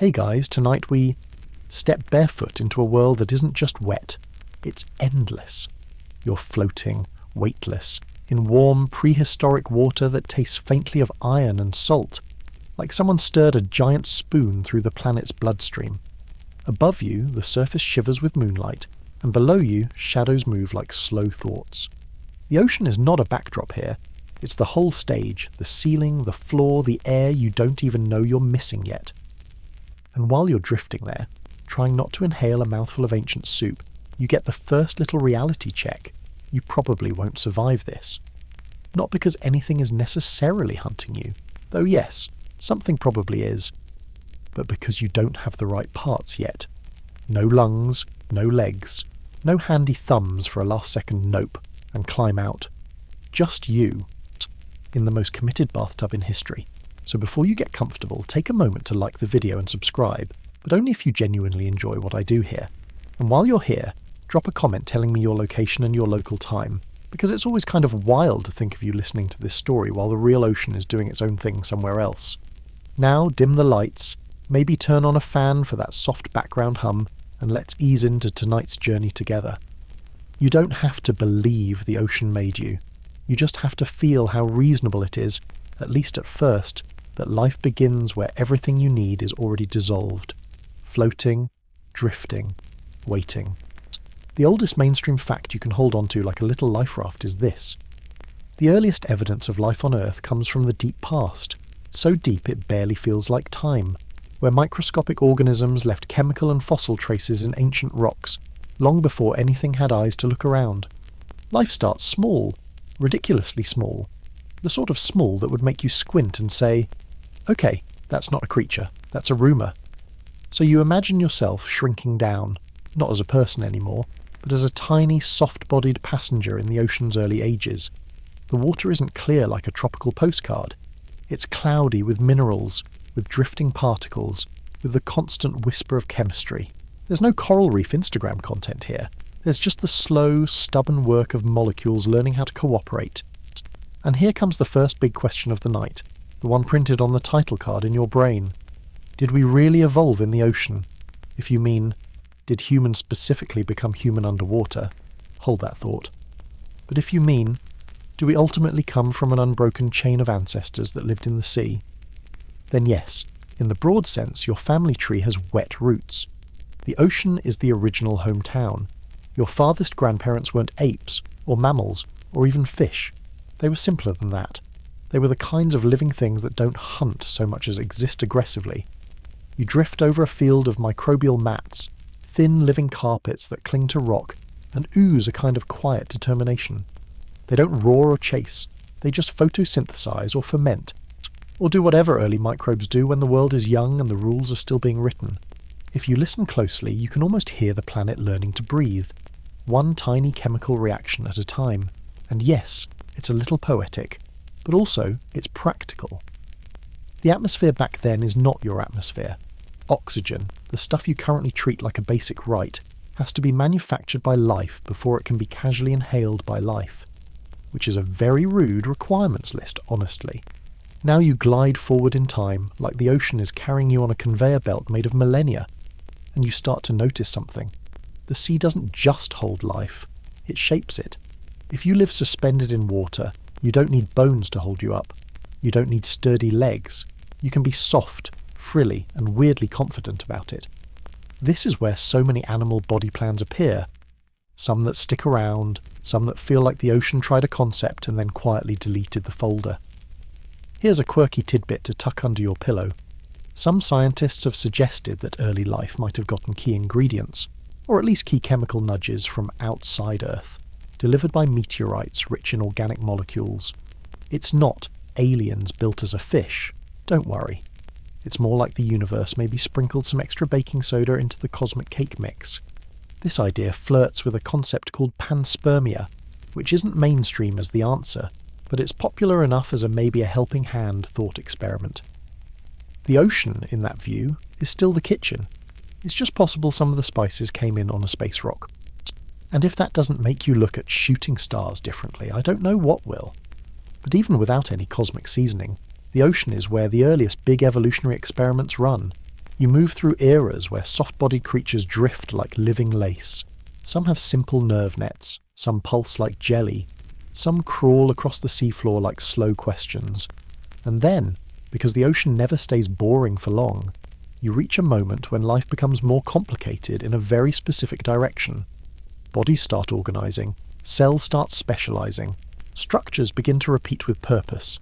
Hey guys, tonight we step barefoot into a world that isn't just wet, it's endless. You're floating, weightless, in warm, prehistoric water that tastes faintly of iron and salt, like someone stirred a giant spoon through the planet's bloodstream. Above you, the surface shivers with moonlight, and below you, shadows move like slow thoughts. The ocean is not a backdrop here. It's the whole stage, the ceiling, the floor, the air you don't even know you're missing yet. And while you're drifting there, trying not to inhale a mouthful of ancient soup, you get the first little reality check. You probably won't survive this. Not because anything is necessarily hunting you, though yes, something probably is, but because you don't have the right parts yet. No lungs, no legs, no handy thumbs for a last-second nope and climb out. Just you, in the most committed bathtub in history. So before you get comfortable, take a moment to like the video and subscribe, but only if you genuinely enjoy what I do here. And while you're here, drop a comment telling me your location and your local time, because it's always kind of wild to think of you listening to this story while the real ocean is doing its own thing somewhere else. Now dim the lights, maybe turn on a fan for that soft background hum, and let's ease into tonight's journey together. You don't have to believe the ocean made you. You just have to feel how reasonable it is, at least at first, that life begins where everything you need is already dissolved. Floating, drifting, waiting. The oldest mainstream fact you can hold on to like a little life raft is this. The earliest evidence of life on Earth comes from the deep past, so deep it barely feels like time, where microscopic organisms left chemical and fossil traces in ancient rocks, long before anything had eyes to look around. Life starts small, ridiculously small, the sort of small that would make you squint and say, okay, that's not a creature, that's a rumour. So you imagine yourself shrinking down, not as a person anymore, but as a tiny, soft-bodied passenger in the ocean's early ages. The water isn't clear like a tropical postcard. It's cloudy with minerals, with drifting particles, with the constant whisper of chemistry. There's no coral reef Instagram content here. There's just the slow, stubborn work of molecules learning how to cooperate. And here comes the first big question of the night, the one printed on the title card in your brain. Did we really evolve in the ocean? If you mean, did humans specifically become human underwater? Hold that thought. But if you mean, do we ultimately come from an unbroken chain of ancestors that lived in the sea? Then yes, in the broad sense, your family tree has wet roots. The ocean is the original hometown. Your farthest grandparents weren't apes, or mammals, or even fish. They were simpler than that. They were the kinds of living things that don't hunt so much as exist aggressively. You drift over a field of microbial mats, thin living carpets that cling to rock and ooze a kind of quiet determination. They don't roar or chase. They just photosynthesize or ferment, or do whatever early microbes do when the world is young and the rules are still being written. If you listen closely, you can almost hear the planet learning to breathe, one tiny chemical reaction at a time. And yes, it's a little poetic, but also it's practical. The atmosphere back then is not your atmosphere. Oxygen, the stuff you currently treat like a basic right, has to be manufactured by life before it can be casually inhaled by life, which is a very rude requirements list, honestly. Now you glide forward in time like the ocean is carrying you on a conveyor belt made of millennia, and you start to notice something. The sea doesn't just hold life, it shapes it. If you live suspended in water, you don't need bones to hold you up. You don't need sturdy legs. You can be soft, frilly, and weirdly confident about it. This is where so many animal body plans appear. Some that stick around, some that feel like the ocean tried a concept and then quietly deleted the folder. Here's a quirky tidbit to tuck under your pillow. Some scientists have suggested that early life might have gotten key ingredients, or at least key chemical nudges from outside Earth, delivered by meteorites rich in organic molecules. It's not aliens built as a fish, don't worry. It's more like the universe maybe sprinkled some extra baking soda into the cosmic cake mix. This idea flirts with a concept called panspermia, which isn't mainstream as the answer, but it's popular enough as maybe a helping hand thought experiment. The ocean, in that view, is still the kitchen. It's just possible some of the spices came in on a space rock. And if that doesn't make you look at shooting stars differently, I don't know what will. But even without any cosmic seasoning, the ocean is where the earliest big evolutionary experiments run. You move through eras where soft-bodied creatures drift like living lace. Some have simple nerve nets, some pulse like jelly, some crawl across the seafloor like slow questions. And then, because the ocean never stays boring for long, you reach a moment when life becomes more complicated in a very specific direction. Bodies start organising, cells start specialising, structures begin to repeat with purpose.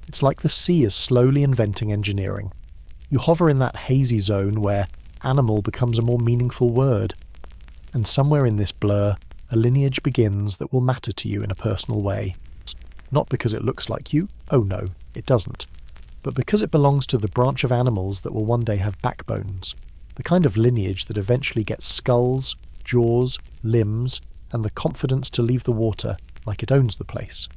It's like the sea is slowly inventing engineering. You hover in that hazy zone where animal becomes a more meaningful word. And somewhere in this blur, a lineage begins that will matter to you in a personal way. Not because it looks like you, oh no, it doesn't, but because it belongs to the branch of animals that will one day have backbones, the kind of lineage that eventually gets skulls, jaws, limbs, and the confidence to leave the water like it owns the place.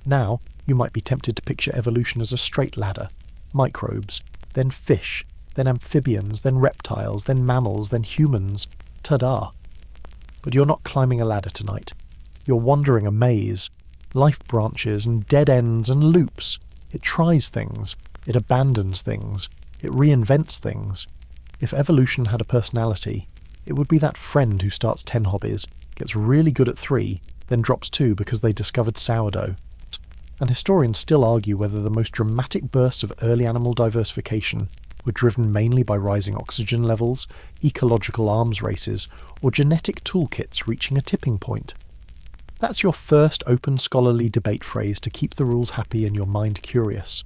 Now, you might be tempted to picture evolution as a straight ladder. Microbes, then fish, then amphibians, then reptiles, then mammals, then humans. Ta-da! But you're not climbing a ladder tonight. You're wandering a maze. Life branches and dead ends and loops. It tries things. It abandons things. It reinvents things. If evolution had a personality, it would be that friend who starts 10 hobbies, gets really good at 3, then drops 2 because they discovered sourdough. And historians still argue whether the most dramatic bursts of early animal diversification were driven mainly by rising oxygen levels, ecological arms races, or genetic toolkits reaching a tipping point. That's your first open scholarly debate phrase to keep the rules happy and your mind curious.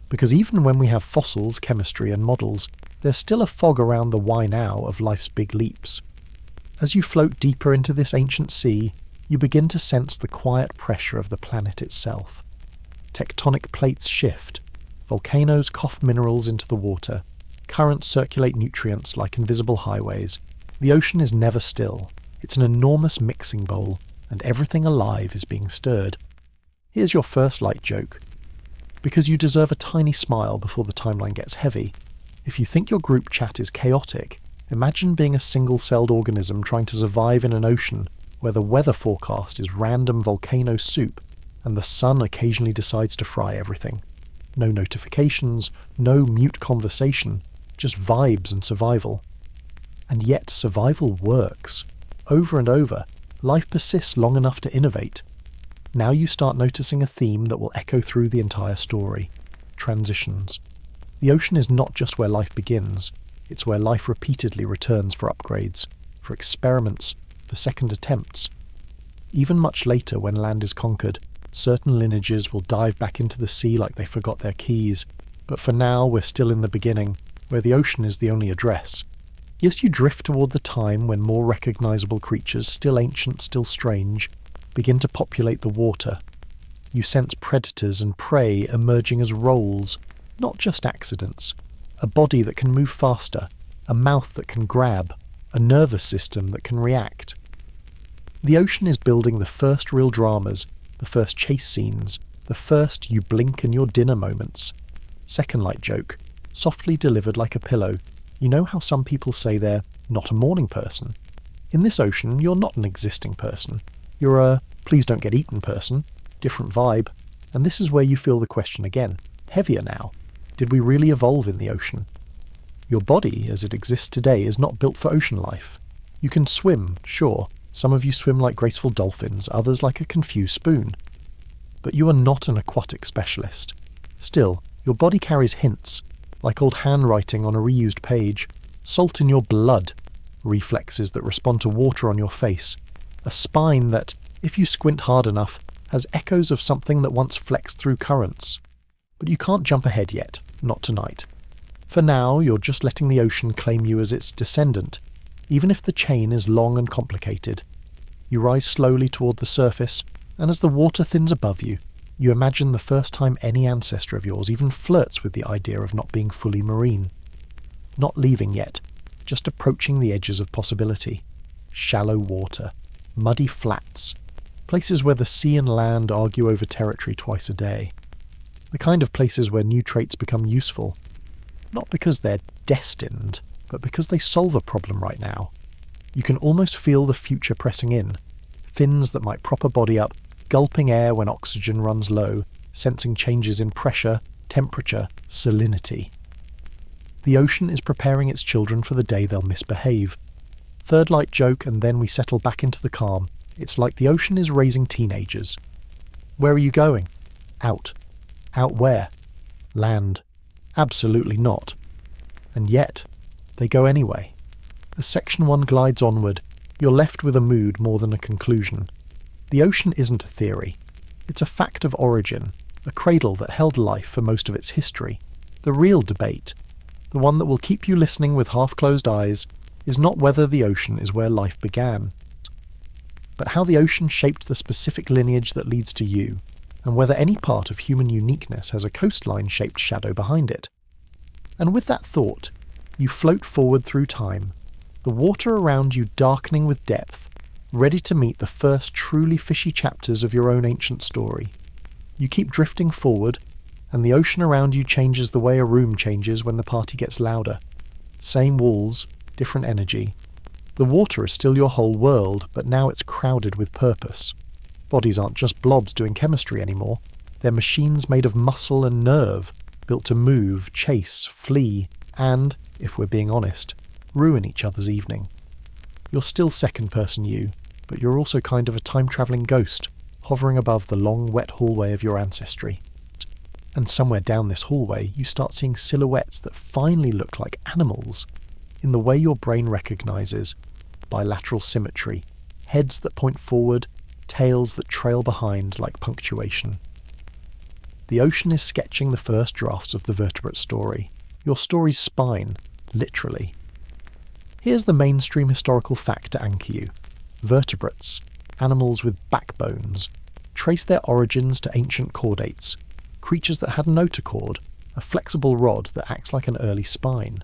Because even when we have fossils, chemistry, and models, there's still a fog around the why now of life's big leaps. As you float deeper into this ancient sea, you begin to sense the quiet pressure of the planet itself. Tectonic plates shift. Volcanoes cough minerals into the water. Currents circulate nutrients like invisible highways. The ocean is never still. It's an enormous mixing bowl, and everything alive is being stirred. Here's your first light joke. Because you deserve a tiny smile before the timeline gets heavy. If you think your group chat is chaotic, imagine being a single-celled organism trying to survive in an ocean where the weather forecast is random volcano soup and the sun occasionally decides to fry everything. No notifications, no mute conversation, just vibes and survival. And yet survival works. Over and over, life persists long enough to innovate. Now you start noticing a theme that will echo through the entire story. Transitions. The ocean is not just where life begins, it's where life repeatedly returns for upgrades, for experiments, for second attempts. Even much later, when land is conquered, certain lineages will dive back into the sea like they forgot their keys, but for now we're still in the beginning, where the ocean is the only address. Yes, you drift toward the time when more recognisable creatures, still ancient, still strange, begin to populate the water. You sense predators and prey emerging as roles, not just accidents. A body that can move faster, a mouth that can grab, a nervous system that can react. The ocean is building the first real dramas, the first chase scenes, the first you blink and your dinner moments. Second light joke, softly delivered like a pillow. You know how some people say they're not a morning person? In this ocean, you're not an existing person. You're a please don't get eaten person, different vibe. And this is where you feel the question again, heavier now. Did we really evolve in the ocean? Your body, as it exists today, is not built for ocean life. You can swim, sure. Some of you swim like graceful dolphins, others like a confused spoon. But you are not an aquatic specialist. Still, your body carries hints, like old handwriting on a reused page, salt in your blood, reflexes that respond to water on your face, a spine that, if you squint hard enough, has echoes of something that once flexed through currents. But you can't jump ahead yet, not tonight. For now, you're just letting the ocean claim you as its descendant, even if the chain is long and complicated. You rise slowly toward the surface, and as the water thins above you, you imagine the first time any ancestor of yours even flirts with the idea of not being fully marine. Not leaving yet, just approaching the edges of possibility. Shallow water, muddy flats, places where the sea and land argue over territory twice a day. The kind of places where new traits become useful, not because they're destined, but because they solve a problem right now. You can almost feel the future pressing in, fins that might prop a body up, gulping air when oxygen runs low, sensing changes in pressure, temperature, salinity. The ocean is preparing its children for the day they'll misbehave. Third light joke, and then we settle back into the calm. It's like the ocean is raising teenagers. Where are you going? Out. Out where? Land. Absolutely not. And yet, they go anyway. As Section 1 glides onward, you're left with a mood more than a conclusion. The ocean isn't a theory. It's a fact of origin, a cradle that held life for most of its history. The real debate, the one that will keep you listening with half-closed eyes, is not whether the ocean is where life began, but how the ocean shaped the specific lineage that leads to you, and whether any part of human uniqueness has a coastline-shaped shadow behind it. And with that thought, you float forward through time, the water around you darkening with depth, ready to meet the first truly fishy chapters of your own ancient story. You keep drifting forward, and the ocean around you changes the way a room changes when the party gets louder. Same walls, different energy. The water is still your whole world, but now it's crowded with purpose. Bodies aren't just blobs doing chemistry anymore. They're machines made of muscle and nerve, built to move, chase, flee, and, if we're being honest, ruin each other's evening. You're still second-person you, but you're also kind of a time-travelling ghost, hovering above the long, wet hallway of your ancestry. And somewhere down this hallway, you start seeing silhouettes that finally look like animals, in the way your brain recognises bilateral symmetry, heads that point forward, tails that trail behind like punctuation. The ocean is sketching the first drafts of the vertebrate story, your story's spine, literally. Here's the mainstream historical fact to anchor you. Vertebrates, animals with backbones, trace their origins to ancient chordates, creatures that had a notochord, a flexible rod that acts like an early spine.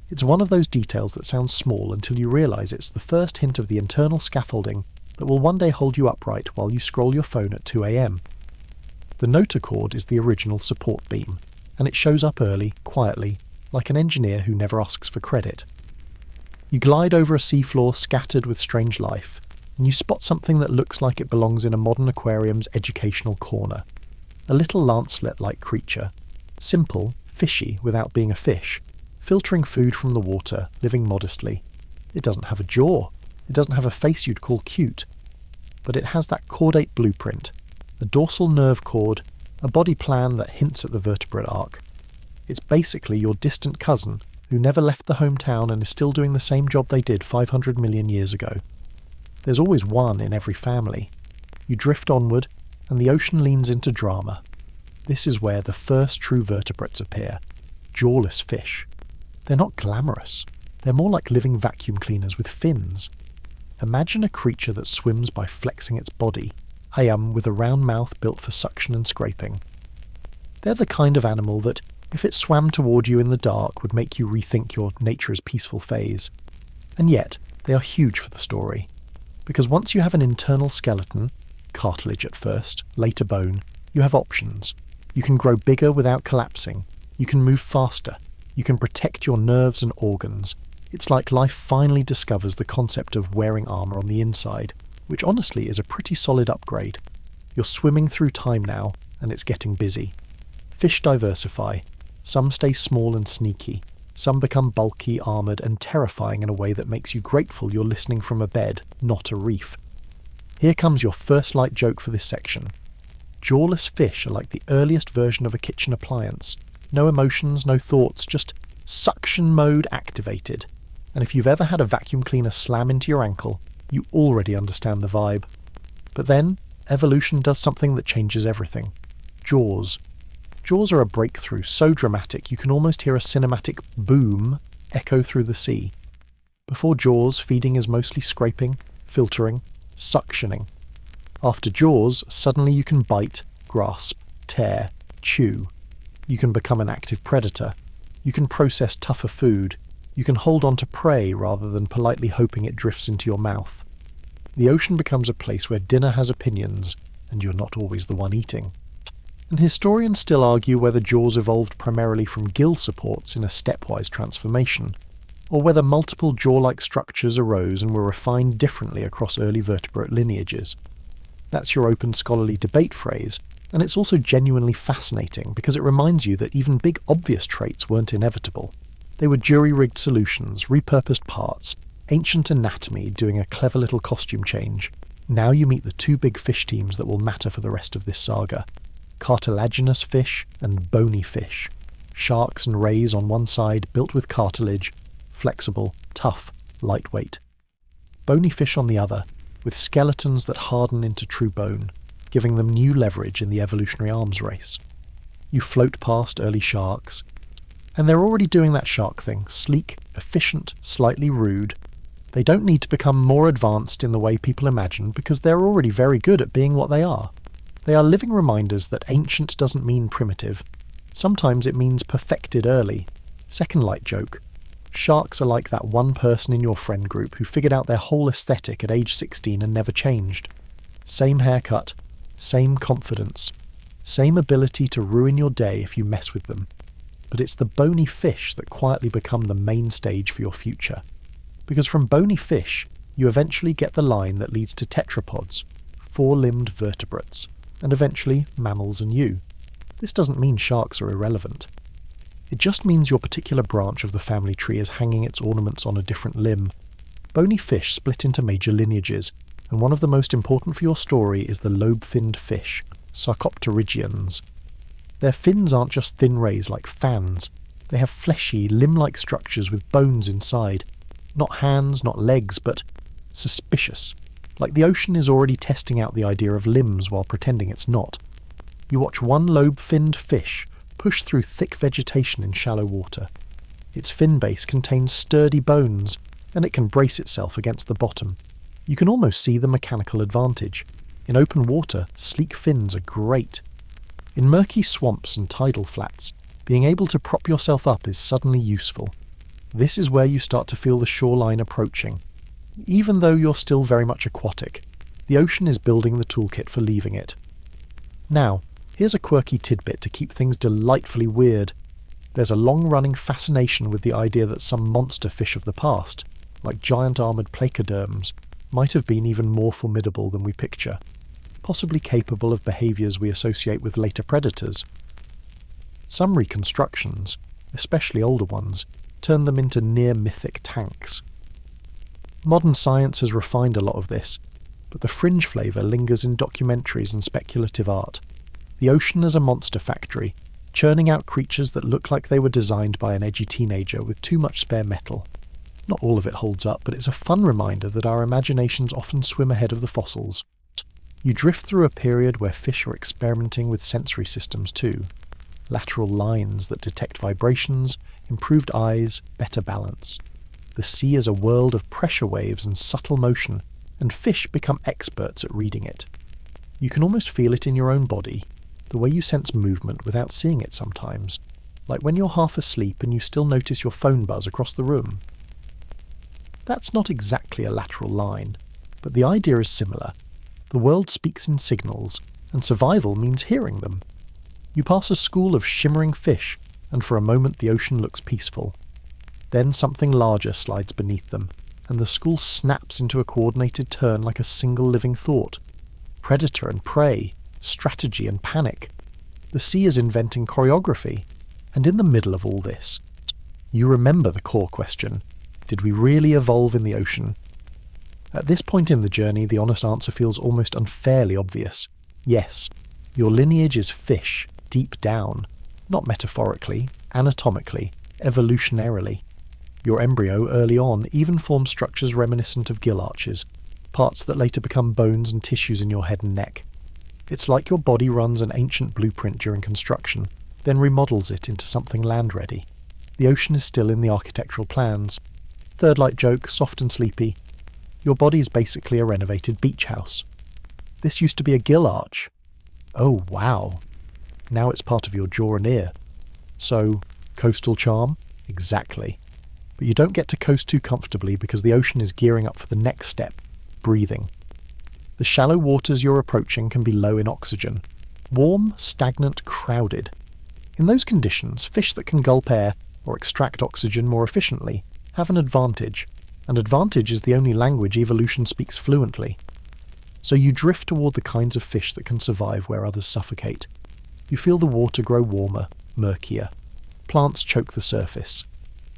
It's one of those details that sounds small until you realise it's the first hint of the internal scaffolding that will one day hold you upright while you scroll your phone at 2 a.m. The notochord is the original support beam, and it shows up early, quietly, like an engineer who never asks for credit. You glide over a seafloor scattered with strange life, and you spot something that looks like it belongs in a modern aquarium's educational corner. A little lancelet-like creature, simple, fishy without being a fish, filtering food from the water, living modestly. It doesn't have a jaw, it doesn't have a face you'd call cute, but it has that chordate blueprint, a dorsal nerve cord, a body plan that hints at the vertebrate arc. It's basically your distant cousin who never left the hometown and is still doing the same job they did 500 million years ago. There's always one in every family. You drift onward, and the ocean leans into drama. This is where the first true vertebrates appear, jawless fish. They're not glamorous. They're more like living vacuum cleaners with fins. Imagine a creature that swims by flexing its body, with a round mouth built for suction and scraping. They're the kind of animal that, if it swam toward you in the dark, would make you rethink your nature's peaceful phase. And yet, they are huge for the story. Because once you have an internal skeleton, cartilage at first, later bone, you have options. You can grow bigger without collapsing. You can move faster. You can protect your nerves and organs. It's like life finally discovers the concept of wearing armour on the inside, which honestly is a pretty solid upgrade. You're swimming through time now, and it's getting busy. Fish diversify. Some stay small and sneaky. Some become bulky, armoured, and terrifying in a way that makes you grateful you're listening from a bed, not a reef. Here comes your first light joke for this section. Jawless fish are like the earliest version of a kitchen appliance. No emotions, no thoughts, just suction mode activated. And if you've ever had a vacuum cleaner slam into your ankle, you already understand the vibe. But then, evolution does something that changes everything. Jaws. Jaws are a breakthrough so dramatic you can almost hear a cinematic boom echo through the sea. Before Jaws, feeding is mostly scraping, filtering, suctioning. After Jaws, suddenly you can bite, grasp, tear, chew. You can become an active predator. You can process tougher food. You can hold on to prey rather than politely hoping it drifts into your mouth. The ocean becomes a place where dinner has opinions, and you're not always the one eating. And historians still argue whether jaws evolved primarily from gill supports in a stepwise transformation, or whether multiple jaw-like structures arose and were refined differently across early vertebrate lineages. That's your open scholarly debate phrase, and it's also genuinely fascinating because it reminds you that even big obvious traits weren't inevitable. They were jury-rigged solutions, repurposed parts, ancient anatomy doing a clever little costume change. Now you meet the two big fish teams that will matter for the rest of this saga. Cartilaginous fish and bony fish. Sharks and rays on one side, built with cartilage, flexible, tough, lightweight. Bony fish on the other, with skeletons that harden into true bone, giving them new leverage in the evolutionary arms race. You float past early sharks, and they're already doing that shark thing, sleek, efficient, slightly rude. They don't need to become more advanced in the way people imagine because they're already very good at being what they are. They are living reminders that ancient doesn't mean primitive. Sometimes it means perfected early. Second light joke. Sharks are like that one person in your friend group who figured out their whole aesthetic at age 16 and never changed. Same haircut, same confidence, same ability to ruin your day if you mess with them. But it's the bony fish that quietly become the main stage for your future. Because from bony fish, you eventually get the line that leads to tetrapods, four-limbed vertebrates, and eventually mammals and you. This doesn't mean sharks are irrelevant. It just means your particular branch of the family tree is hanging its ornaments on a different limb. Bony fish split into major lineages, and one of the most important for your story is the lobe-finned fish, Sarcopterygians. Their fins aren't just thin rays like fans. They have fleshy, limb-like structures with bones inside. Not hands, not legs, but suspicious. Like the ocean is already testing out the idea of limbs while pretending it's not. You watch one lobe-finned fish push through thick vegetation in shallow water. Its fin base contains sturdy bones, and it can brace itself against the bottom. You can almost see the mechanical advantage. In open water, sleek fins are great. In murky swamps and tidal flats, being able to prop yourself up is suddenly useful. This is where you start to feel the shoreline approaching. Even though you're still very much aquatic, the ocean is building the toolkit for leaving it. Now, here's a quirky tidbit to keep things delightfully weird. There's a long-running fascination with the idea that some monster fish of the past, like giant armoured placoderms, might have been even more formidable than we picture, possibly capable of behaviours we associate with later predators. Some reconstructions, especially older ones, turn them into near-mythic tanks. Modern science has refined a lot of this, but the fringe flavour lingers in documentaries and speculative art. The ocean is a monster factory, churning out creatures that look like they were designed by an edgy teenager with too much spare metal. Not all of it holds up, but it's a fun reminder that our imaginations often swim ahead of the fossils. You drift through a period where fish are experimenting with sensory systems too. Lateral lines that detect vibrations, improved eyes, better balance. The sea is a world of pressure waves and subtle motion, and fish become experts at reading it. You can almost feel it in your own body, the way you sense movement without seeing it sometimes, like when you're half asleep and you still notice your phone buzz across the room. That's not exactly a lateral line, but the idea is similar. The world speaks in signals, and survival means hearing them. You pass a school of shimmering fish, and for a moment the ocean looks peaceful. Then something larger slides beneath them, and the school snaps into a coordinated turn like a single living thought. Predator and prey, strategy and panic. The sea is inventing choreography, and in the middle of all this, you remember the core question: did we really evolve in the ocean? At this point in the journey, the honest answer feels almost unfairly obvious. Yes, your lineage is fish, deep down, not metaphorically, anatomically, evolutionarily. Your embryo, early on, even forms structures reminiscent of gill arches, parts that later become bones and tissues in your head and neck. It's like your body runs an ancient blueprint during construction, then remodels it into something land-ready. The ocean is still in the architectural plans. Third light joke, soft and sleepy. Your body is basically a renovated beach house. This used to be a gill arch. Oh, wow. Now it's part of your jaw and ear. So, coastal charm? Exactly. But you don't get to coast too comfortably because the ocean is gearing up for the next step, breathing. The shallow waters you're approaching can be low in oxygen. Warm, stagnant, crowded. In those conditions, fish that can gulp air or extract oxygen more efficiently have an advantage. And advantage is the only language evolution speaks fluently. So you drift toward the kinds of fish that can survive where others suffocate. You feel the water grow warmer, murkier. Plants choke the surface.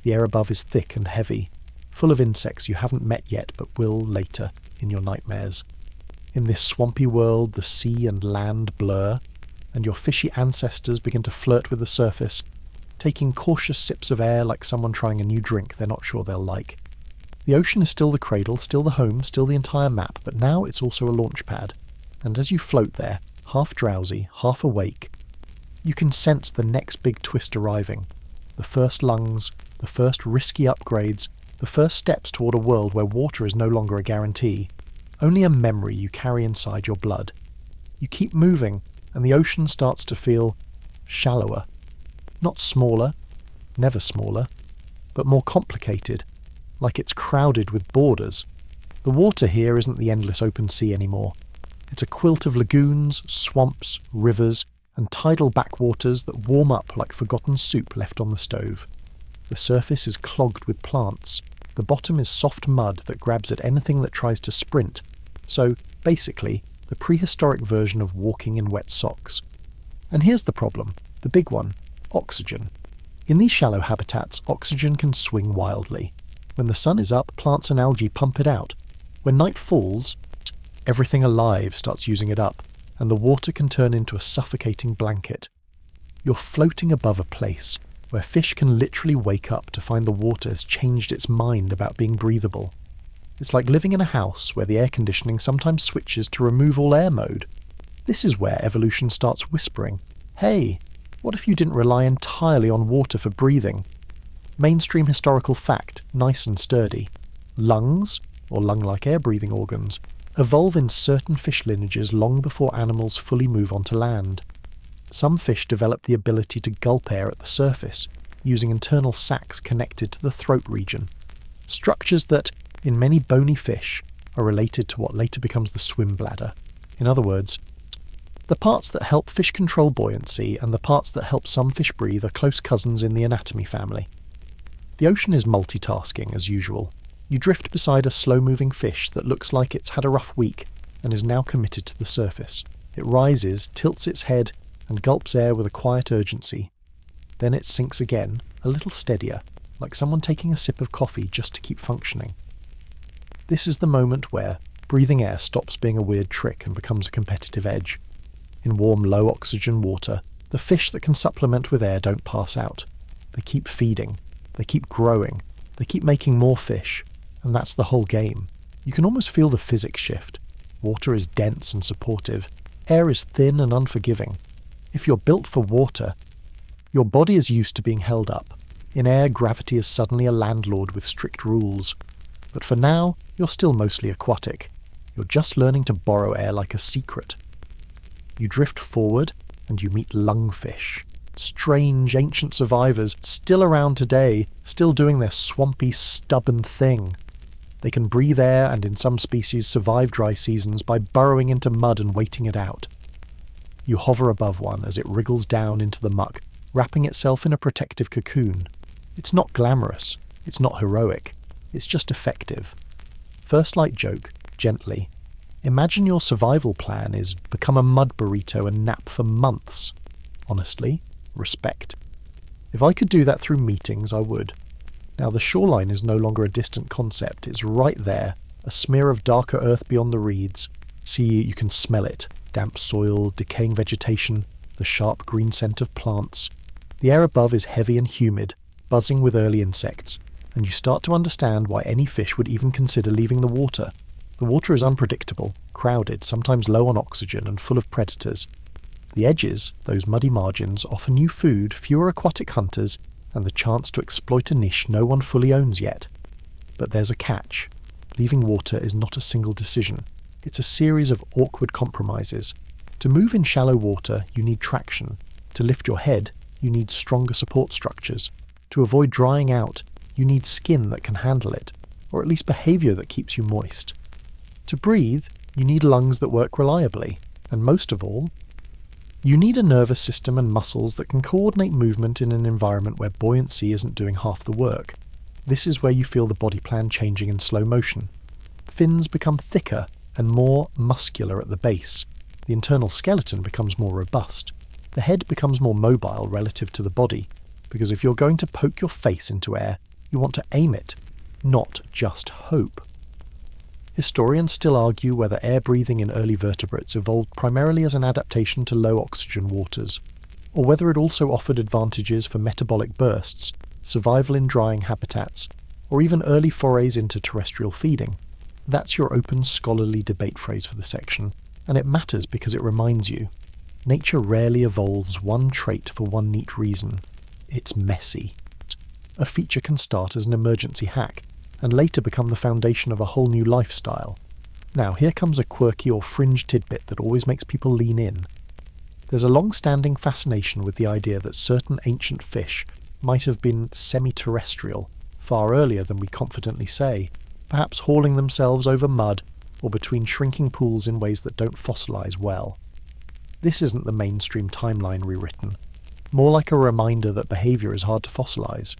The air above is thick and heavy, full of insects you haven't met yet but will later in your nightmares. In this swampy world, the sea and land blur, and your fishy ancestors begin to flirt with the surface, taking cautious sips of air like someone trying a new drink they're not sure they'll like. The ocean is still the cradle, still the home, still the entire map, but now it's also a launch pad. And as you float there, half drowsy, half awake, you can sense the next big twist arriving. The first lungs, the first risky upgrades, the first steps toward a world where water is no longer a guarantee, only a memory you carry inside your blood. You keep moving, and the ocean starts to feel shallower. Not smaller, never smaller, but more complicated, like it's crowded with borders. The water here isn't the endless open sea anymore. It's a quilt of lagoons, swamps, rivers, and tidal backwaters that warm up like forgotten soup left on the stove. The surface is clogged with plants. The bottom is soft mud that grabs at anything that tries to sprint. So, basically, the prehistoric version of walking in wet socks. And here's the problem, the big one: oxygen. In these shallow habitats, oxygen can swing wildly. When the sun is up, plants and algae pump it out. When night falls, everything alive starts using it up, and the water can turn into a suffocating blanket. You're floating above a place where fish can literally wake up to find the water has changed its mind about being breathable. It's like living in a house where the air conditioning sometimes switches to remove all air mode. This is where evolution starts whispering, hey, what if you didn't rely entirely on water for breathing? Mainstream historical fact, nice and sturdy. Lungs, or lung-like air-breathing organs, evolve in certain fish lineages long before animals fully move onto land. Some fish develop the ability to gulp air at the surface, using internal sacs connected to the throat region. Structures that, in many bony fish, are related to what later becomes the swim bladder. In other words, the parts that help fish control buoyancy and the parts that help some fish breathe are close cousins in the anatomy family. The ocean is multitasking, as usual. You drift beside a slow-moving fish that looks like it's had a rough week and is now committed to the surface. It rises, tilts its head, and gulps air with a quiet urgency. Then it sinks again, a little steadier, like someone taking a sip of coffee just to keep functioning. This is the moment where breathing air stops being a weird trick and becomes a competitive edge. In warm, low-oxygen water, the fish that can supplement with air don't pass out. They keep feeding, they keep growing, they keep making more fish, and that's the whole game. You can almost feel the physics shift. Water is dense and supportive. Air is thin and unforgiving. If you're built for water, your body is used to being held up. In air, gravity is suddenly a landlord with strict rules. But for now, you're still mostly aquatic. You're just learning to borrow air like a secret. You drift forward, and you meet lungfish. Strange, ancient survivors, still around today, still doing their swampy, stubborn thing. They can breathe air and in some species survive dry seasons by burrowing into mud and waiting it out. You hover above one as it wriggles down into the muck, wrapping itself in a protective cocoon. It's not glamorous, it's not heroic, it's just effective. First light joke, gently. Imagine your survival plan is become a mud burrito and nap for months. Honestly, respect. If I could do that through meetings, I would. Now the shoreline is no longer a distant concept, it's right there, a smear of darker earth beyond the reeds. See, you can smell it. Damp soil, decaying vegetation, the sharp green scent of plants. The air above is heavy and humid, buzzing with early insects, and you start to understand why any fish would even consider leaving the water. The water is unpredictable, crowded, sometimes low on oxygen and full of predators. The edges, those muddy margins, offer new food, fewer aquatic hunters, and the chance to exploit a niche no one fully owns yet. But there's a catch. Leaving water is not a single decision. It's a series of awkward compromises. To move in shallow water, you need traction. To lift your head, you need stronger support structures. To avoid drying out, you need skin that can handle it, or at least behaviour that keeps you moist. To breathe, you need lungs that work reliably, and most of all, you need a nervous system and muscles that can coordinate movement in an environment where buoyancy isn't doing half the work. This is where you feel the body plan changing in slow motion. Fins become thicker and more muscular at the base. The internal skeleton becomes more robust. The head becomes more mobile relative to the body, because if you're going to poke your face into air, You want to aim it, not just hope. Historians still argue whether air breathing in early vertebrates evolved primarily as an adaptation to low oxygen waters, or whether it also offered advantages for metabolic bursts, survival in drying habitats, or even early forays into terrestrial feeding. That's your open scholarly debate phrase for the section, and it matters because it reminds you, nature rarely evolves one trait for one neat reason. It's messy. A feature can start as an emergency hack, and later become the foundation of a whole new lifestyle. Now, here comes a quirky or fringe tidbit that always makes people lean in. There's a long-standing fascination with the idea that certain ancient fish might have been semi-terrestrial far earlier than we confidently say, perhaps hauling themselves over mud or between shrinking pools in ways that don't fossilise well. This isn't the mainstream timeline rewritten, more like a reminder that behaviour is hard to fossilise.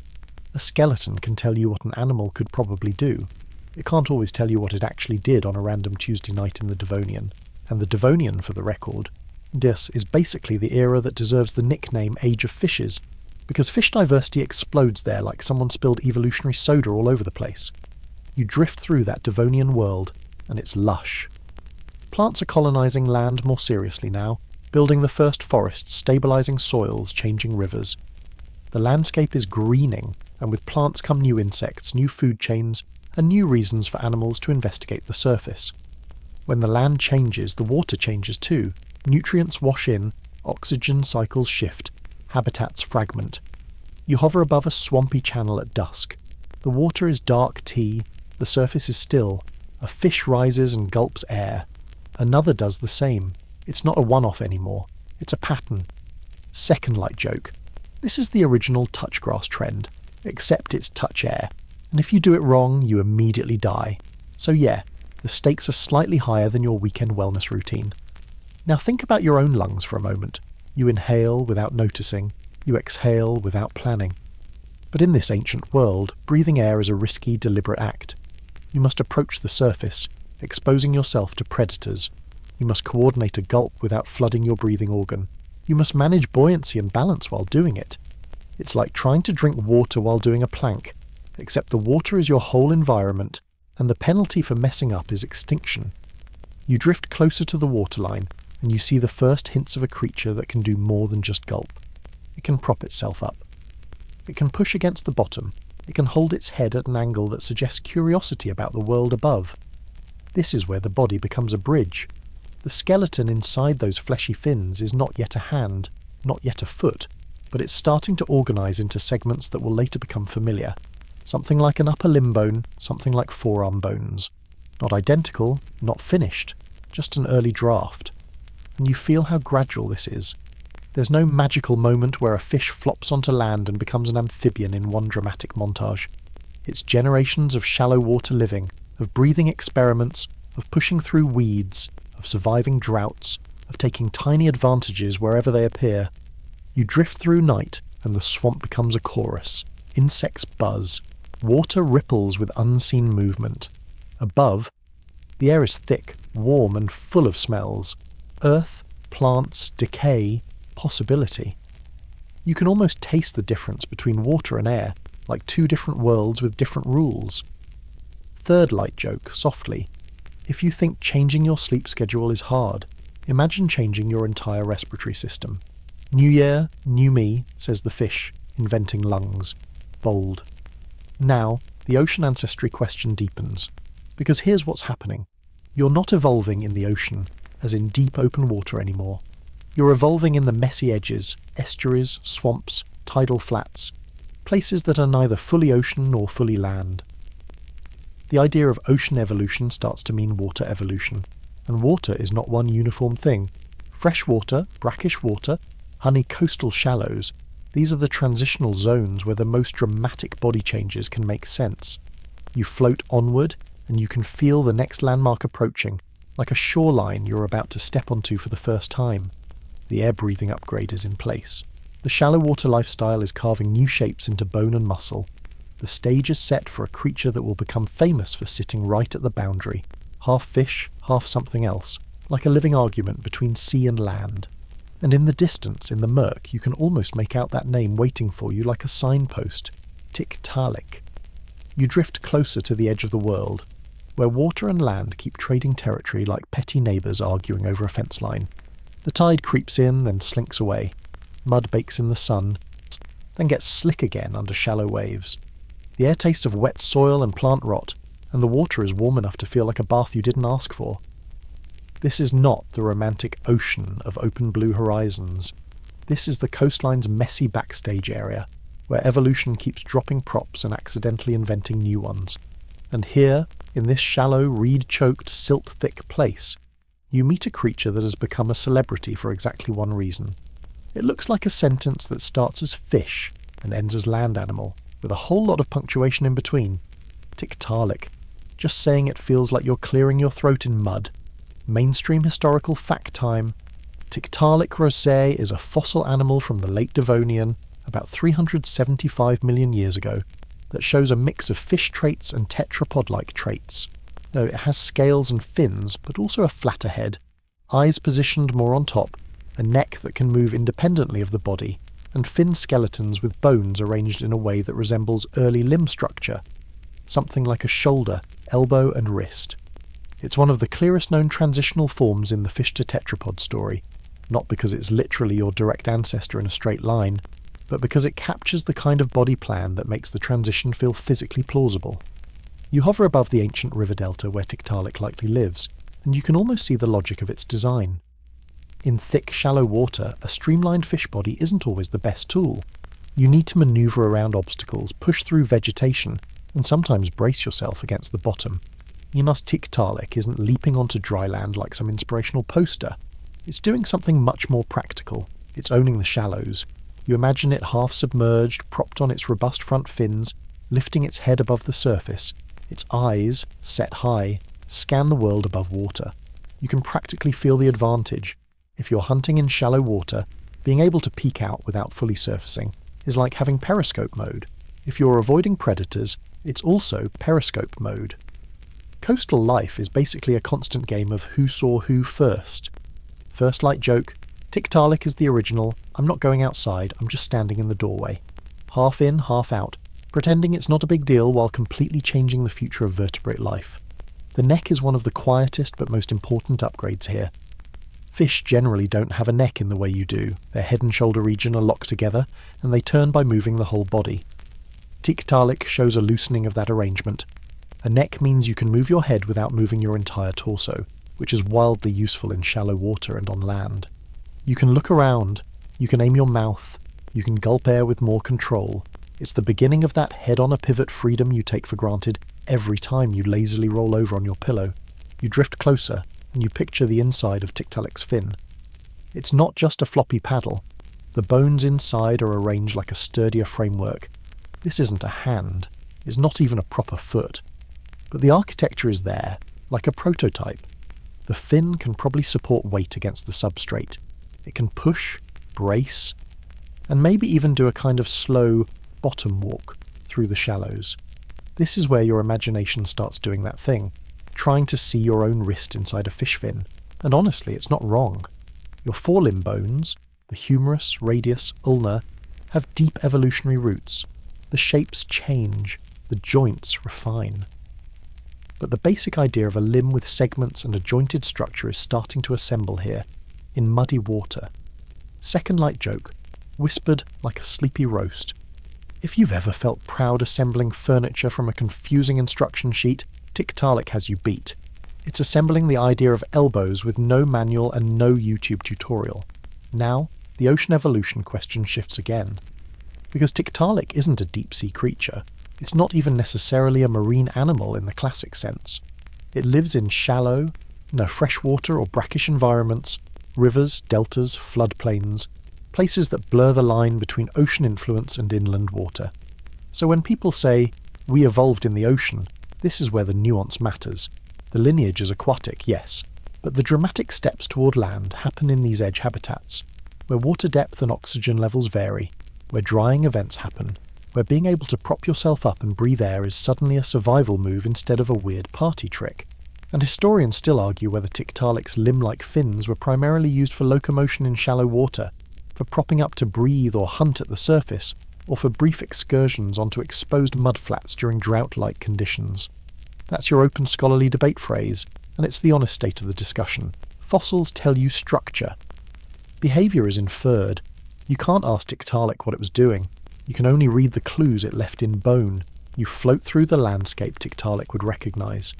A skeleton can tell you what an animal could probably do. It can't always tell you what it actually did on a random Tuesday night in the Devonian. And the Devonian, for the record, this is basically the era that deserves the nickname Age of Fishes, because fish diversity explodes there like someone spilled evolutionary soda all over the place. You drift through that Devonian world, and it's lush. Plants are colonising land more seriously now, building the first forests, stabilising soils, changing rivers. The landscape is greening, and with plants come new insects, new food chains, and new reasons for animals to investigate the surface. When the land changes, the water changes too. Nutrients wash in, oxygen cycles shift, habitats fragment. You hover above a swampy channel at dusk. The water is dark tea, the surface is still. A fish rises and gulps air. Another does the same. It's not a one-off anymore. It's a pattern. Second light joke. This is the original touch grass trend, except it's touch air. And if you do it wrong, you immediately die. So yeah, the stakes are slightly higher than your weekend wellness routine. Now think about your own lungs for a moment. You inhale without noticing. You exhale without planning. But in this ancient world, breathing air is a risky, deliberate act. You must approach the surface, exposing yourself to predators. You must coordinate a gulp without flooding your breathing organ. You must manage buoyancy and balance while doing it. It's like trying to drink water while doing a plank, except the water is your whole environment, and the penalty for messing up is extinction. You drift closer to the waterline, and you see the first hints of a creature that can do more than just gulp. It can prop itself up. It can push against the bottom. It can hold its head at an angle that suggests curiosity about the world above. This is where the body becomes a bridge. The skeleton inside those fleshy fins is not yet a hand, not yet a foot, but it's starting to organise into segments that will later become familiar. Something like an upper limb bone, something like forearm bones. Not identical, not finished, just an early draft. And you feel how gradual this is. There's no magical moment where a fish flops onto land and becomes an amphibian in one dramatic montage. It's generations of shallow water living, of breathing experiments, of pushing through weeds, of surviving droughts, of taking tiny advantages wherever they appear. You drift through night, and the swamp becomes a chorus. Insects buzz. Water ripples with unseen movement. Above, the air is thick, warm, and full of smells. Earth, plants, decay, possibility. You can almost taste the difference between water and air, like two different worlds with different rules. Third light joke, softly. If you think changing your sleep schedule is hard, imagine changing your entire respiratory system. New year, new me, says the fish, inventing lungs. Bold. Now, the ocean ancestry question deepens. Because here's what's happening. You're not evolving in the ocean, as in deep open water anymore. You're evolving in the messy edges, estuaries, swamps, tidal flats, places that are neither fully ocean nor fully land. The idea of ocean evolution starts to mean water evolution, and water is not one uniform thing. Fresh water, brackish water, honey coastal shallows, these are the transitional zones where the most dramatic body changes can make sense. You float onward, and you can feel the next landmark approaching, like a shoreline you're about to step onto for the first time. The air-breathing upgrade is in place. The shallow water lifestyle is carving new shapes into bone and muscle. The stage is set for a creature that will become famous for sitting right at the boundary, half fish, half something else, like a living argument between sea and land. And in the distance, in the murk, you can almost make out that name waiting for you like a signpost. Tiktaalik. You drift closer to the edge of the world, where water and land keep trading territory like petty neighbours arguing over a fence line. The tide creeps in, then slinks away. Mud bakes in the sun, then gets slick again under shallow waves. The air tastes of wet soil and plant rot, and the water is warm enough to feel like a bath you didn't ask for. This is not the romantic ocean of open blue horizons. This is the coastline's messy backstage area, where evolution keeps dropping props and accidentally inventing new ones. And here, in this shallow, reed-choked, silt-thick place, you meet a creature that has become a celebrity for exactly one reason. It looks like a sentence that starts as fish and ends as land animal, with a whole lot of punctuation in between. Tiktaalik. Just saying it feels like you're clearing your throat in mud. Mainstream historical fact time. Tiktaalik rosé is a fossil animal from the late Devonian, about 375 million years ago, that shows a mix of fish traits and tetrapod-like traits. Though it has scales and fins, but also a flatter head, eyes positioned more on top, a neck that can move independently of the body, and fin skeletons with bones arranged in a way that resembles early limb structure, something like a shoulder, elbow and wrist. It's one of the clearest known transitional forms in the fish to tetrapod story, not because it's literally your direct ancestor in a straight line, but because it captures the kind of body plan that makes the transition feel physically plausible. You hover above the ancient river delta where Tiktaalik likely lives, and you can almost see the logic of its design. In thick, shallow water, a streamlined fish body isn't always the best tool. You need to manoeuvre around obstacles, push through vegetation, and sometimes brace yourself against the bottom. Yimas Tiktaalik isn't leaping onto dry land like some inspirational poster. It's doing something much more practical. It's owning the shallows. You imagine it half submerged, propped on its robust front fins, lifting its head above the surface. Its eyes, set high, scan the world above water. You can practically feel the advantage. If you're hunting in shallow water, being able to peek out without fully surfacing is like having periscope mode. If you're avoiding predators, it's also periscope mode. Coastal life is basically a constant game of who saw who first. First light joke, Tiktaalik is the original, I'm not going outside, I'm just standing in the doorway. Half in, half out, pretending it's not a big deal while completely changing the future of vertebrate life. The neck is one of the quietest but most important upgrades here. Fish generally don't have a neck in the way you do. Their head and shoulder region are locked together, and they turn by moving the whole body. Tiktaalik shows a loosening of that arrangement. A neck means you can move your head without moving your entire torso, which is wildly useful in shallow water and on land. You can look around, you can aim your mouth, you can gulp air with more control. It's the beginning of that head-on-a-pivot freedom you take for granted every time you lazily roll over on your pillow. You drift closer, and you picture the inside of Tiktaalik's fin. It's not just a floppy paddle. The bones inside are arranged like a sturdier framework. This isn't a hand. It's not even a proper foot. But the architecture is there, like a prototype. The fin can probably support weight against the substrate. It can push, brace, and maybe even do a kind of slow bottom walk through the shallows. This is where your imagination starts doing that thing, trying to see your own wrist inside a fish fin. And honestly, it's not wrong. Your forelimb bones, the humerus, radius, ulna, have deep evolutionary roots. The shapes change, the joints refine. But the basic idea of a limb with segments and a jointed structure is starting to assemble here, in muddy water. Second light joke, whispered like a sleepy roast. If you've ever felt proud assembling furniture from a confusing instruction sheet, Tiktaalik has you beat. It's assembling the idea of elbows with no manual and no YouTube tutorial. Now, the ocean evolution question shifts again. Because Tiktaalik isn't a deep-sea creature. It's not even necessarily a marine animal in the classic sense. It lives in shallow, freshwater or brackish environments, rivers, deltas, floodplains, places that blur the line between ocean influence and inland water. So when people say, we evolved in the ocean, this is where the nuance matters. The lineage is aquatic, yes, but the dramatic steps toward land happen in these edge habitats, where water depth and oxygen levels vary, where drying events happen, where being able to prop yourself up and breathe air is suddenly a survival move instead of a weird party trick. And historians still argue whether Tiktaalik's limb-like fins were primarily used for locomotion in shallow water, for propping up to breathe or hunt at the surface, or for brief excursions onto exposed mudflats during drought-like conditions. That's your open scholarly debate phrase, and it's the honest state of the discussion. Fossils tell you structure. Behaviour is inferred. You can't ask Tiktaalik what it was doing. You can only read the clues it left in bone. You float through the landscape Tiktaalik would recognise.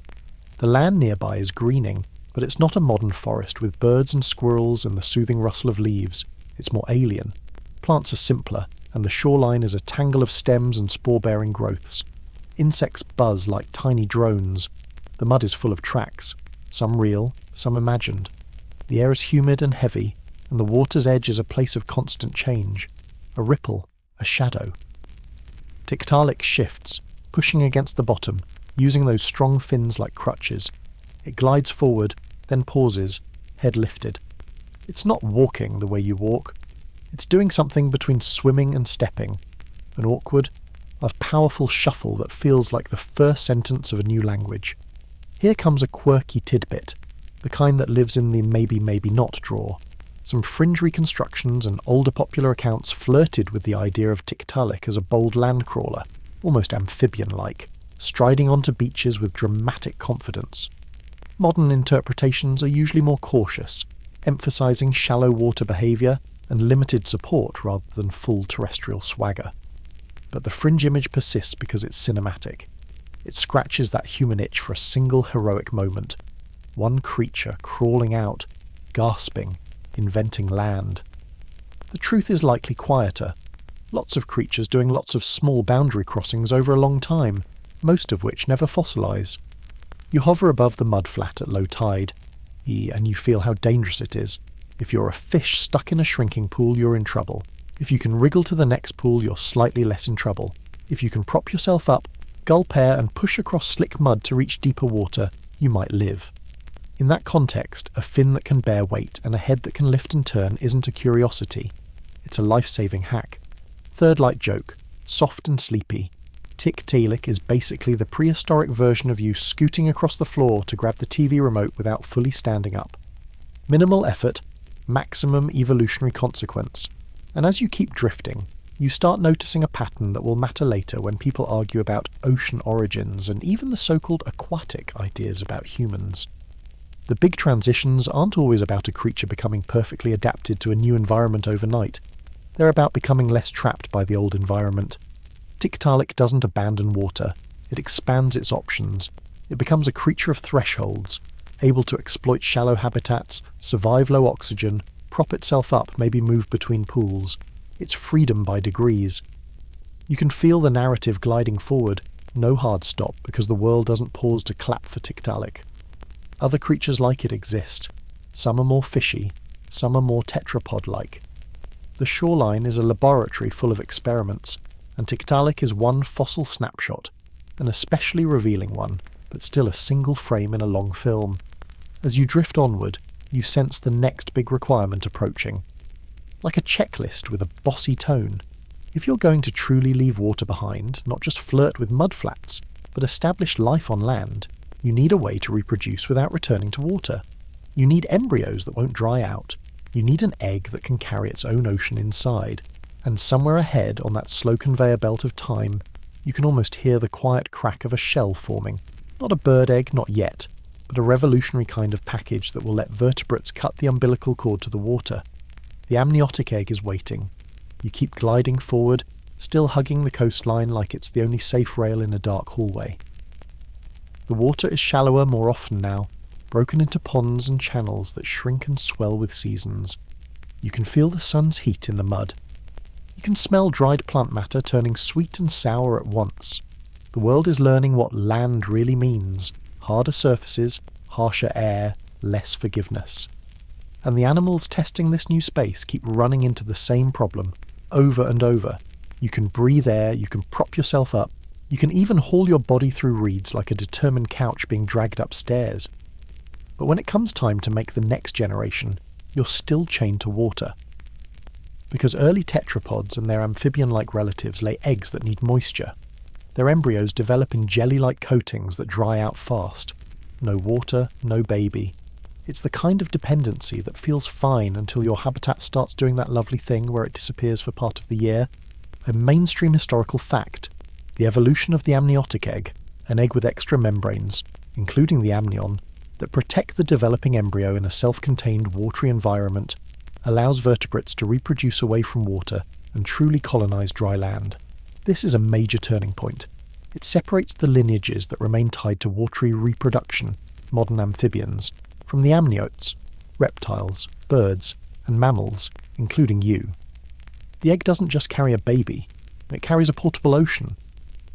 The land nearby is greening, but it's not a modern forest with birds and squirrels and the soothing rustle of leaves. It's more alien. Plants are simpler, and the shoreline is a tangle of stems and spore-bearing growths. Insects buzz like tiny drones. The mud is full of tracks, some real, some imagined. The air is humid and heavy, and the water's edge is a place of constant change. A ripple, a shadow. Tiktaalik shifts, pushing against the bottom, using those strong fins like crutches. It glides forward, then pauses, head lifted. It's not walking the way you walk. It's doing something between swimming and stepping. An awkward, a powerful shuffle that feels like the first sentence of a new language. Here comes a quirky tidbit, the kind that lives in the maybe, maybe not drawer. Some fringe reconstructions and older popular accounts flirted with the idea of Tiktaalik as a bold landcrawler, almost amphibian-like, striding onto beaches with dramatic confidence. Modern interpretations are usually more cautious, emphasising shallow water behaviour and limited support rather than full terrestrial swagger. But the fringe image persists because it's cinematic. It scratches that human itch for a single heroic moment. One creature crawling out, gasping, inventing land. The truth is likely quieter. Lots of creatures doing lots of small boundary crossings over a long time, most of which never fossilise. You hover above the mudflat at low tide, and you feel how dangerous it is. If you're a fish stuck in a shrinking pool, you're in trouble. If you can wriggle to the next pool, you're slightly less in trouble. If you can prop yourself up, gulp air and push across slick mud to reach deeper water, you might live. In that context, a fin that can bear weight and a head that can lift and turn isn't a curiosity. It's a life-saving hack. Third light joke, soft and sleepy. Tiktaalik is basically the prehistoric version of you scooting across the floor to grab the TV remote without fully standing up. Minimal effort, maximum evolutionary consequence. And as you keep drifting, you start noticing a pattern that will matter later when people argue about ocean origins and even the so-called aquatic ideas about humans. The big transitions aren't always about a creature becoming perfectly adapted to a new environment overnight. They're about becoming less trapped by the old environment. Tiktaalik doesn't abandon water. It expands its options. It becomes a creature of thresholds, able to exploit shallow habitats, survive low oxygen, prop itself up, maybe move between pools. It's freedom by degrees. You can feel the narrative gliding forward, no hard stop because the world doesn't pause to clap for Tiktaalik. Other creatures like it exist. Some are more fishy, some are more tetrapod-like. The shoreline is a laboratory full of experiments, and Tiktaalik is one fossil snapshot, an especially revealing one, but still a single frame in a long film. As you drift onward, you sense the next big requirement approaching. Like a checklist with a bossy tone. If you're going to truly leave water behind, not just flirt with mudflats, but establish life on land, you need a way to reproduce without returning to water. You need embryos that won't dry out. You need an egg that can carry its own ocean inside. And somewhere ahead on that slow conveyor belt of time, you can almost hear the quiet crack of a shell forming. Not a bird egg, not yet, but a revolutionary kind of package that will let vertebrates cut the umbilical cord to the water. The amniotic egg is waiting. You keep gliding forward, still hugging the coastline like it's the only safe rail in a dark hallway. The water is shallower more often now, broken into ponds and channels that shrink and swell with seasons. You can feel the sun's heat in the mud. You can smell dried plant matter turning sweet and sour at once. The world is learning what land really means. Harder surfaces, harsher air, less forgiveness. And the animals testing this new space keep running into the same problem, over and over. You can breathe air, you can prop yourself up, you can even haul your body through reeds like a determined couch being dragged upstairs. But when it comes time to make the next generation, you're still chained to water. Because early tetrapods and their amphibian-like relatives lay eggs that need moisture. Their embryos develop in jelly-like coatings that dry out fast. No water, no baby. It's the kind of dependency that feels fine until your habitat starts doing that lovely thing where it disappears for part of the year. a mainstream historical fact, the evolution of the amniotic egg, an egg with extra membranes, including the amnion, that protect the developing embryo in a self-contained watery environment, allows vertebrates to reproduce away from water and truly colonize dry land. This is a major turning point. It separates the lineages that remain tied to watery reproduction, modern amphibians, from the amniotes, reptiles, birds, and mammals, including you. The egg doesn't just carry a baby, it carries a portable ocean.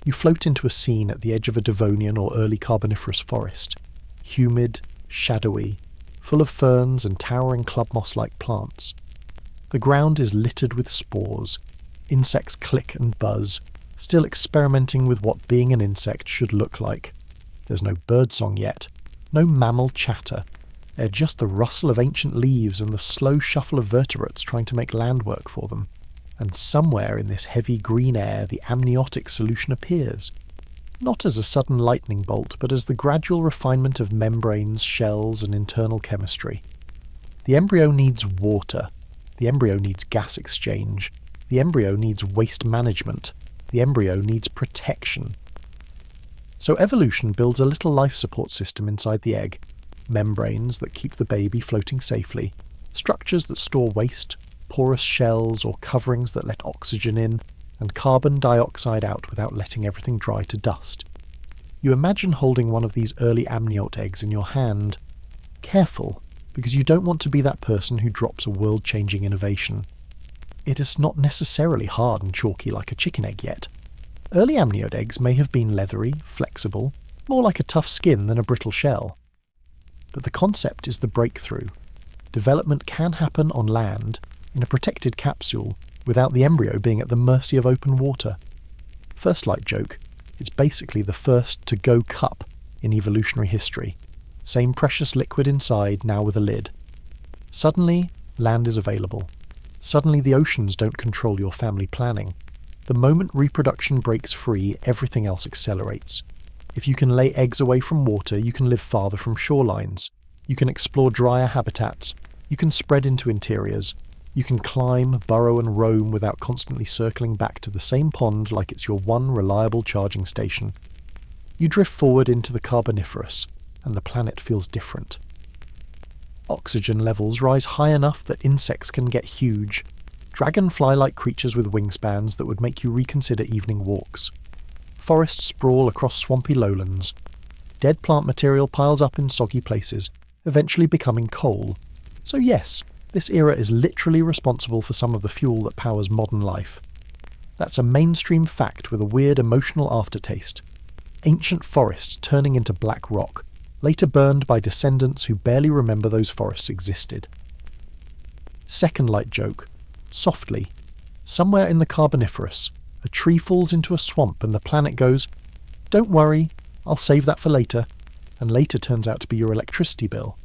You float into a scene at the edge of a Devonian or early Carboniferous forest, humid, shadowy, full of ferns and towering club moss-like plants. The ground is littered with spores. Insects click and buzz, still experimenting with what being an insect should look like. There's no birdsong yet, no mammal chatter. They're just the rustle of ancient leaves and the slow shuffle of vertebrates trying to make land work for them. And somewhere in this heavy green air the amniotic solution appears. Not as a sudden lightning bolt, but as the gradual refinement of membranes, shells, and internal chemistry. The embryo needs water. The embryo needs gas exchange. The embryo needs waste management. The embryo needs protection. So evolution builds a little life support system inside the egg. Membranes that keep the baby floating safely. Structures that store waste. Porous shells or coverings that let oxygen in, and carbon dioxide out without letting everything dry to dust. You imagine holding one of these early amniote eggs in your hand. Careful, because you don't want to be that person who drops a world-changing innovation. It is not necessarily hard and chalky like a chicken egg yet. Early amniote eggs may have been leathery, flexible, more like a tough skin than a brittle shell. But the concept is the breakthrough. Development can happen on land, in a protected capsule, without the embryo being at the mercy of open water. First light joke, it's basically the first to-go cup in evolutionary history. Same precious liquid inside, now with a lid. Suddenly, land is available. Suddenly the oceans don't control your family planning. The moment reproduction breaks free, everything else accelerates. If you can lay eggs away from water, you can live farther from shorelines. You can explore drier habitats. You can spread into interiors. You can climb, burrow and roam without constantly circling back to the same pond like it's your one reliable charging station. You drift forward into the Carboniferous, and the planet feels different. Oxygen levels rise high enough that insects can get huge, dragonfly-like creatures with wingspans that would make you reconsider evening walks. Forests sprawl across swampy lowlands. Dead plant material piles up in soggy places, eventually becoming coal. So yes, this era is literally responsible for some of the fuel that powers modern life. That's a mainstream fact with a weird emotional aftertaste. Ancient forests turning into black rock, later burned by descendants who barely remember those forests existed. Second light joke. Softly. Somewhere in the Carboniferous, a tree falls into a swamp and the planet goes, "Don't worry, I'll save that for later," and later turns out to be your electricity bill.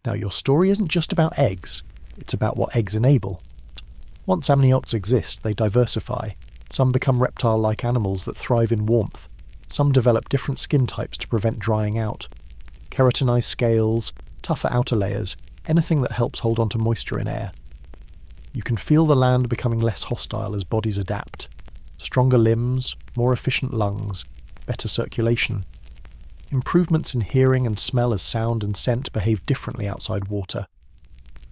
Now your story isn't just about eggs, it's about what eggs enable. Once amniotes exist, they diversify. Some become reptile-like animals that thrive in warmth. Some develop different skin types to prevent drying out. Keratinized scales, tougher outer layers, anything that helps hold on to moisture in air. You can feel the land becoming less hostile as bodies adapt. Stronger limbs, more efficient lungs, better circulation. Improvements in hearing and smell as sound and scent behave differently outside water.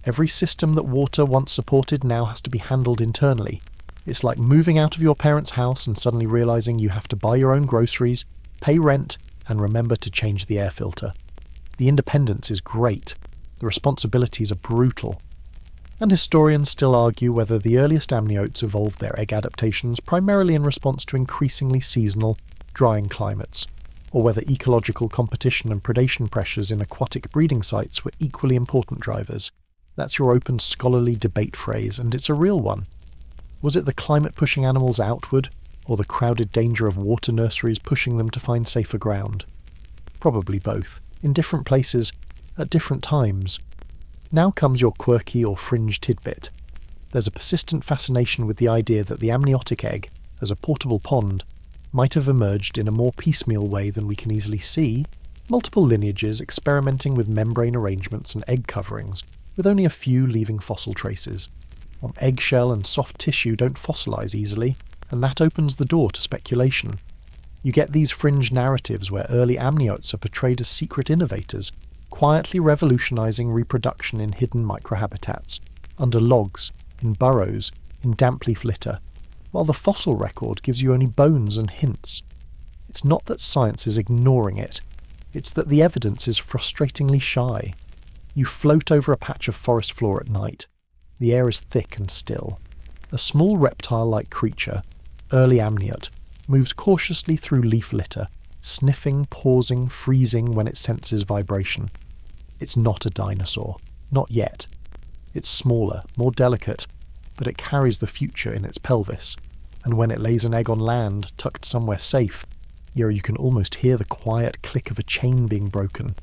Every system that water once supported now has to be handled internally. It's like moving out of your parents' house and suddenly realizing you have to buy your own groceries, pay rent, and remember to change the air filter. The independence is great. The responsibilities are brutal. And historians still argue whether the earliest amniotes evolved their egg adaptations primarily in response to increasingly seasonal, drying climates, or whether ecological competition and predation pressures in aquatic breeding sites were equally important drivers. That's your open scholarly debate phrase, and it's a real one. Was it the climate pushing animals outward, or the crowded danger of water nurseries pushing them to find safer ground? Probably both, in different places, at different times. Now comes your quirky or fringe tidbit. There's a persistent fascination with the idea that the amniotic egg, as a portable pond, might have emerged in a more piecemeal way than we can easily see, multiple lineages experimenting with membrane arrangements and egg coverings, with only a few leaving fossil traces. Eggshell and soft tissue don't fossilize easily, and that opens the door to speculation. You get these fringe narratives where early amniotes are portrayed as secret innovators, quietly revolutionizing reproduction in hidden microhabitats, under logs, in burrows, in damp leaf litter, while the fossil record gives you only bones and hints. It's not that science is ignoring it, it's that the evidence is frustratingly shy. You float over a patch of forest floor at night. The air is thick and still. A small reptile-like creature, early amniote, moves cautiously through leaf litter, sniffing, pausing, freezing when it senses vibration. It's not a dinosaur. Not yet. It's smaller, more delicate, but it carries the future in its pelvis, and when it lays an egg on land, tucked somewhere safe, you can almost hear the quiet click of a chain being broken.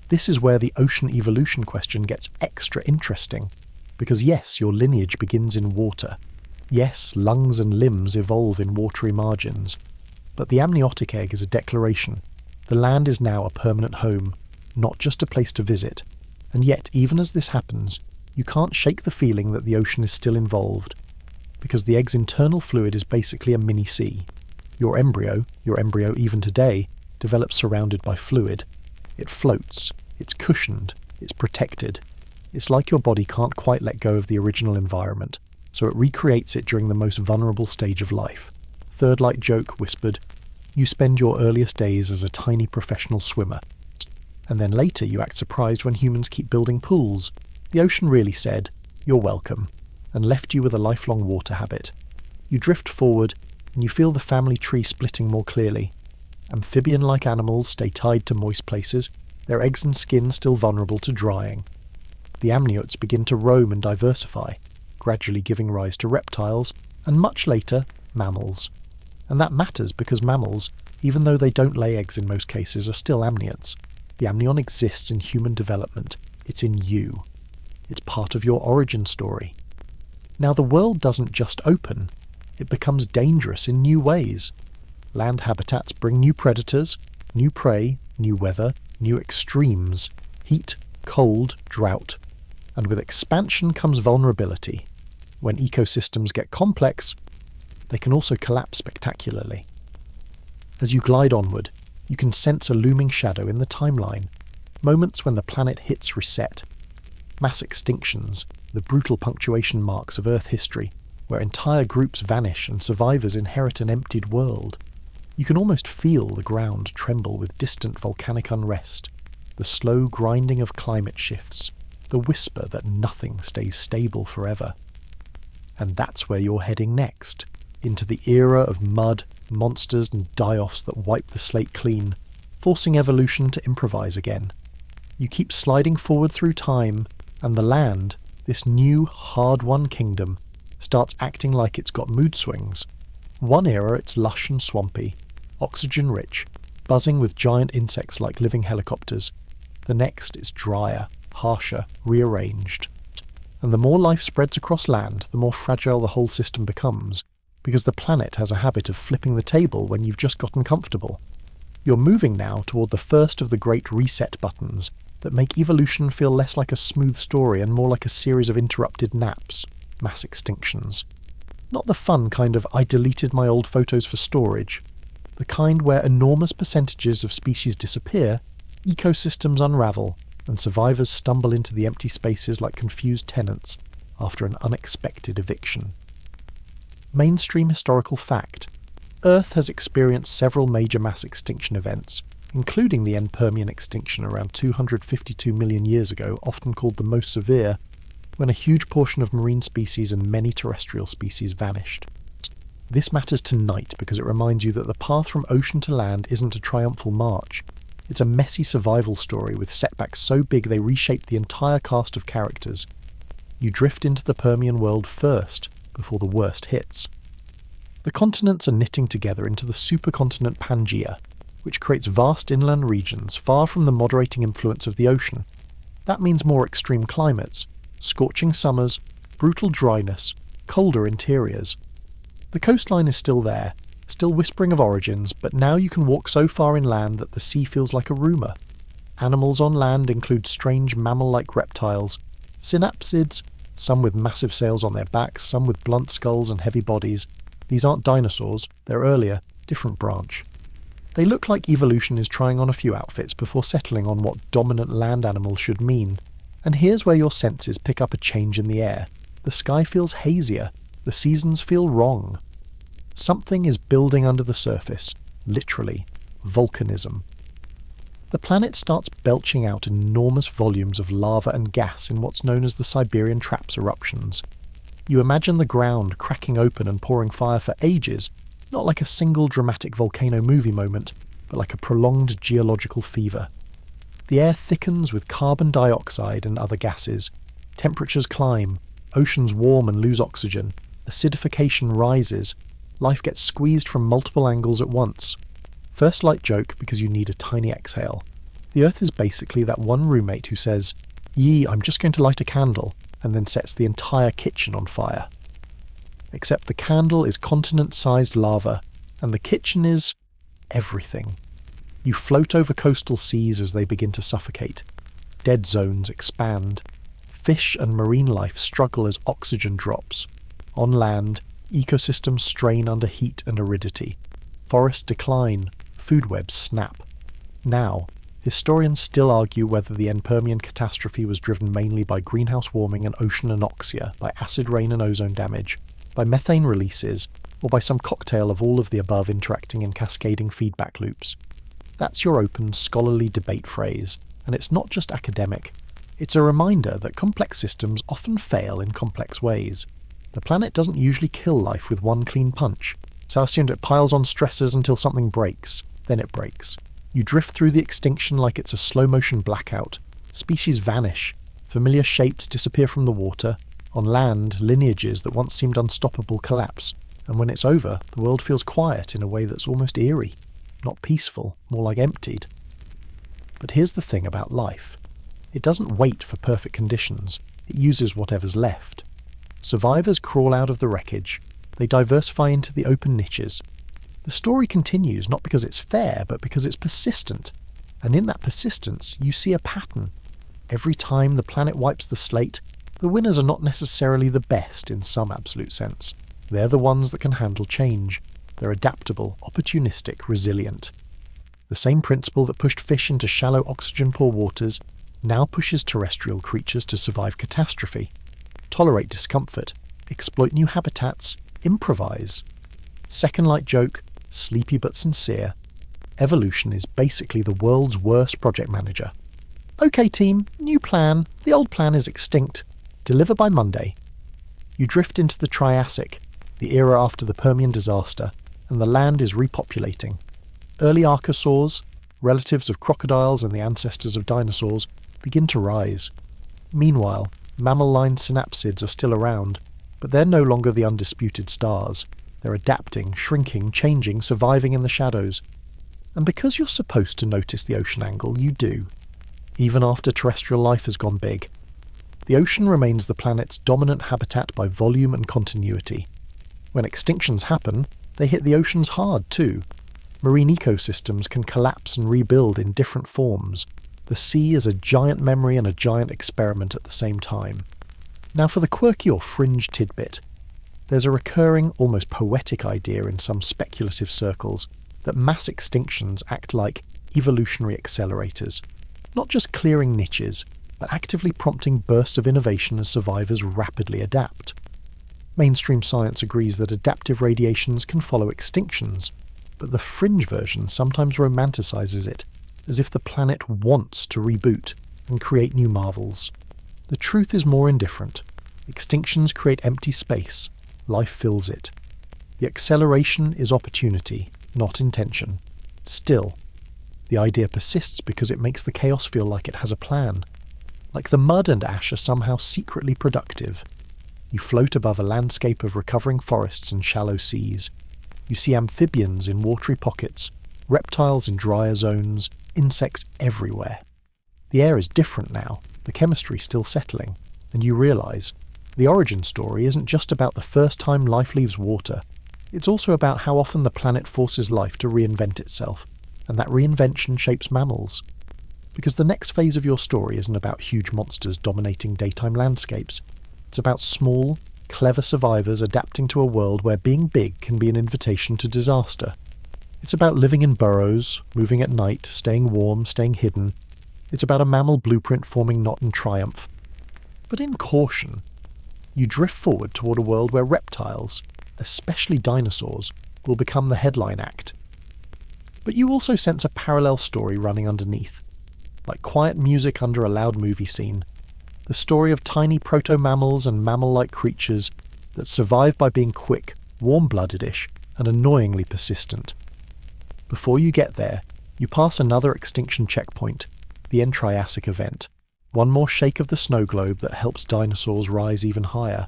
This is where the ocean evolution question gets extra interesting, because yes, your lineage begins in water. Yes, lungs and limbs evolve in watery margins. But the amniotic egg is a declaration. The land is now a permanent home, not just a place to visit. And yet, even as this happens, you can't shake the feeling that the ocean is still involved, because the egg's internal fluid is basically a mini-sea. Your embryo even today, develops surrounded by fluid. It floats, it's cushioned, it's protected. It's like your body can't quite let go of the original environment, so it recreates it during the most vulnerable stage of life. Third Light Joke whispered, "You spend your earliest days as a tiny professional swimmer." And then later you act surprised when humans keep building pools. The ocean really said, "You're welcome," and left you with a lifelong water habit. You drift forward, and you feel the family tree splitting more clearly. Amphibian-like animals stay tied to moist places, their eggs and skin still vulnerable to drying. The amniotes begin to roam and diversify, gradually giving rise to reptiles, and much later, mammals. And that matters because mammals, even though they don't lay eggs in most cases, are still amniotes. The amnion exists in human development. It's in you. It's part of your origin story. Now the world doesn't just open, it becomes dangerous in new ways. Land habitats bring new predators, new prey, new weather, new extremes, heat, cold, drought. And with expansion comes vulnerability. When ecosystems get complex, they can also collapse spectacularly. As you glide onward, you can sense a looming shadow in the timeline, moments when the planet hits reset. Mass extinctions, the brutal punctuation marks of Earth history, where entire groups vanish and survivors inherit an emptied world. You can almost feel the ground tremble with distant volcanic unrest, the slow grinding of climate shifts, the whisper that nothing stays stable forever. And that's where you're heading next, into the era of mud, monsters and die-offs that wipe the slate clean, forcing evolution to improvise again. You keep sliding forward through time, and the land, this new, hard-won kingdom, starts acting like it's got mood swings. One era it's lush and swampy, oxygen-rich, buzzing with giant insects like living helicopters. The next is drier, harsher, rearranged. And the more life spreads across land, the more fragile the whole system becomes, because the planet has a habit of flipping the table when you've just gotten comfortable. You're moving now toward the first of the great reset buttons that make evolution feel less like a smooth story and more like a series of interrupted naps, mass extinctions. Not the fun kind of "I deleted my old photos for storage," the kind where enormous percentages of species disappear, ecosystems unravel, and survivors stumble into the empty spaces like confused tenants after an unexpected eviction. Mainstream historical fact: Earth has experienced several major mass extinction events, including the end Permian extinction around 252 million years ago, often called the most severe, when a huge portion of marine species and many terrestrial species vanished. This matters tonight because it reminds you that the path from ocean to land isn't a triumphal march. It's a messy survival story with setbacks so big they reshape the entire cast of characters. You drift into the Permian world first, before the worst hits. The continents are knitting together into the supercontinent Pangaea, which creates vast inland regions far from the moderating influence of the ocean. That means more extreme climates, scorching summers, brutal dryness, colder interiors. The coastline is still there, still whispering of origins, but now you can walk so far inland that the sea feels like a rumour. Animals on land include strange mammal-like reptiles, synapsids, some with massive sails on their backs, some with blunt skulls and heavy bodies, These aren't dinosaurs, they're earlier, different branch. They look like evolution is trying on a few outfits before settling on what dominant land animals should mean. And here's where your senses pick up a change in the air. The sky feels hazier, the seasons feel wrong. Something is building under the surface, literally, volcanism. The planet starts belching out enormous volumes of lava and gas in what's known as the Siberian Traps eruptions. You imagine the ground cracking open and pouring fire for ages, not like a single dramatic volcano movie moment, but like a prolonged geological fever. The air thickens with carbon dioxide and other gases. Temperatures climb, oceans warm and lose oxygen, acidification rises, life gets squeezed from multiple angles at once. First light joke because you need a tiny exhale. The Earth is basically that one roommate who says, "Yee, I'm just going to light a candle," and then sets the entire kitchen on fire. Except the candle is continent-sized lava, and the kitchen is everything. You float over coastal seas as they begin to suffocate. Dead zones expand. Fish and marine life struggle as oxygen drops. On land, ecosystems strain under heat and aridity. Forests decline. Food webs snap. Now, historians still argue whether the end Permian catastrophe was driven mainly by greenhouse warming and ocean anoxia, by acid rain and ozone damage, by methane releases, or by some cocktail of all of the above interacting in cascading feedback loops. That's your open, scholarly debate phrase, and it's not just academic. It's a reminder that complex systems often fail in complex ways. The planet doesn't usually kill life with one clean punch. It's assumed it piles on stressors until something breaks. Then it breaks. You drift through the extinction like it's a slow-motion blackout. Species vanish. Familiar shapes disappear from the water. On land, lineages that once seemed unstoppable collapse. And when it's over, the world feels quiet in a way that's almost eerie. Not peaceful, more like emptied. But here's the thing about life. It doesn't wait for perfect conditions. It uses whatever's left. Survivors crawl out of the wreckage. They diversify into the open niches. The story continues not because it's fair, but because it's persistent. And in that persistence, you see a pattern. Every time the planet wipes the slate, the winners are not necessarily the best in some absolute sense. They're the ones that can handle change. They're adaptable, opportunistic, resilient. The same principle that pushed fish into shallow oxygen-poor waters now pushes terrestrial creatures to survive catastrophe, tolerate discomfort, exploit new habitats, improvise. Second light joke, sleepy but sincere. Evolution is basically the world's worst project manager. Okay team, new plan. The old plan is extinct. Deliver by Monday. You drift into the Triassic, the era after the Permian disaster, and the land is repopulating. Early archosaurs, relatives of crocodiles and the ancestors of dinosaurs, begin to rise. Meanwhile, mammal-line synapsids are still around, but they're no longer the undisputed stars. They're adapting, shrinking, changing, surviving in the shadows. And because you're supposed to notice the ocean angle, you do. Even after terrestrial life has gone big. The ocean remains the planet's dominant habitat by volume and continuity. When extinctions happen, they hit the oceans hard too. Marine ecosystems can collapse and rebuild in different forms. The sea is a giant memory and a giant experiment at the same time. Now for the quirky or fringe tidbit. There's a recurring, almost poetic idea in some speculative circles that mass extinctions act like evolutionary accelerators, not just clearing niches, but actively prompting bursts of innovation as survivors rapidly adapt. Mainstream science agrees that adaptive radiations can follow extinctions, but the fringe version sometimes romanticizes it, as if the planet wants to reboot and create new marvels. The truth is more indifferent. Extinctions create empty space. Life fills it. The acceleration is opportunity, not intention. Still, the idea persists because it makes the chaos feel like it has a plan. Like the mud and ash are somehow secretly productive. You float above a landscape of recovering forests and shallow seas. You see amphibians in watery pockets, reptiles in drier zones, insects everywhere. The air is different now, the chemistry still settling, and you realise the origin story isn't just about the first time life leaves water. It's also about how often the planet forces life to reinvent itself, and that reinvention shapes mammals. Because the next phase of your story isn't about huge monsters dominating daytime landscapes. It's about small, clever survivors adapting to a world where being big can be an invitation to disaster. It's about living in burrows, moving at night, staying warm, staying hidden. It's about a mammal blueprint forming not in triumph, but in caution. You drift forward toward a world where reptiles, especially dinosaurs, will become the headline act. But you also sense a parallel story running underneath, like quiet music under a loud movie scene. The story of tiny proto-mammals and mammal-like creatures that survive by being quick, warm-blooded-ish, and annoyingly persistent. Before you get there, you pass another extinction checkpoint, the end Triassic event. One more shake of the snow globe that helps dinosaurs rise even higher.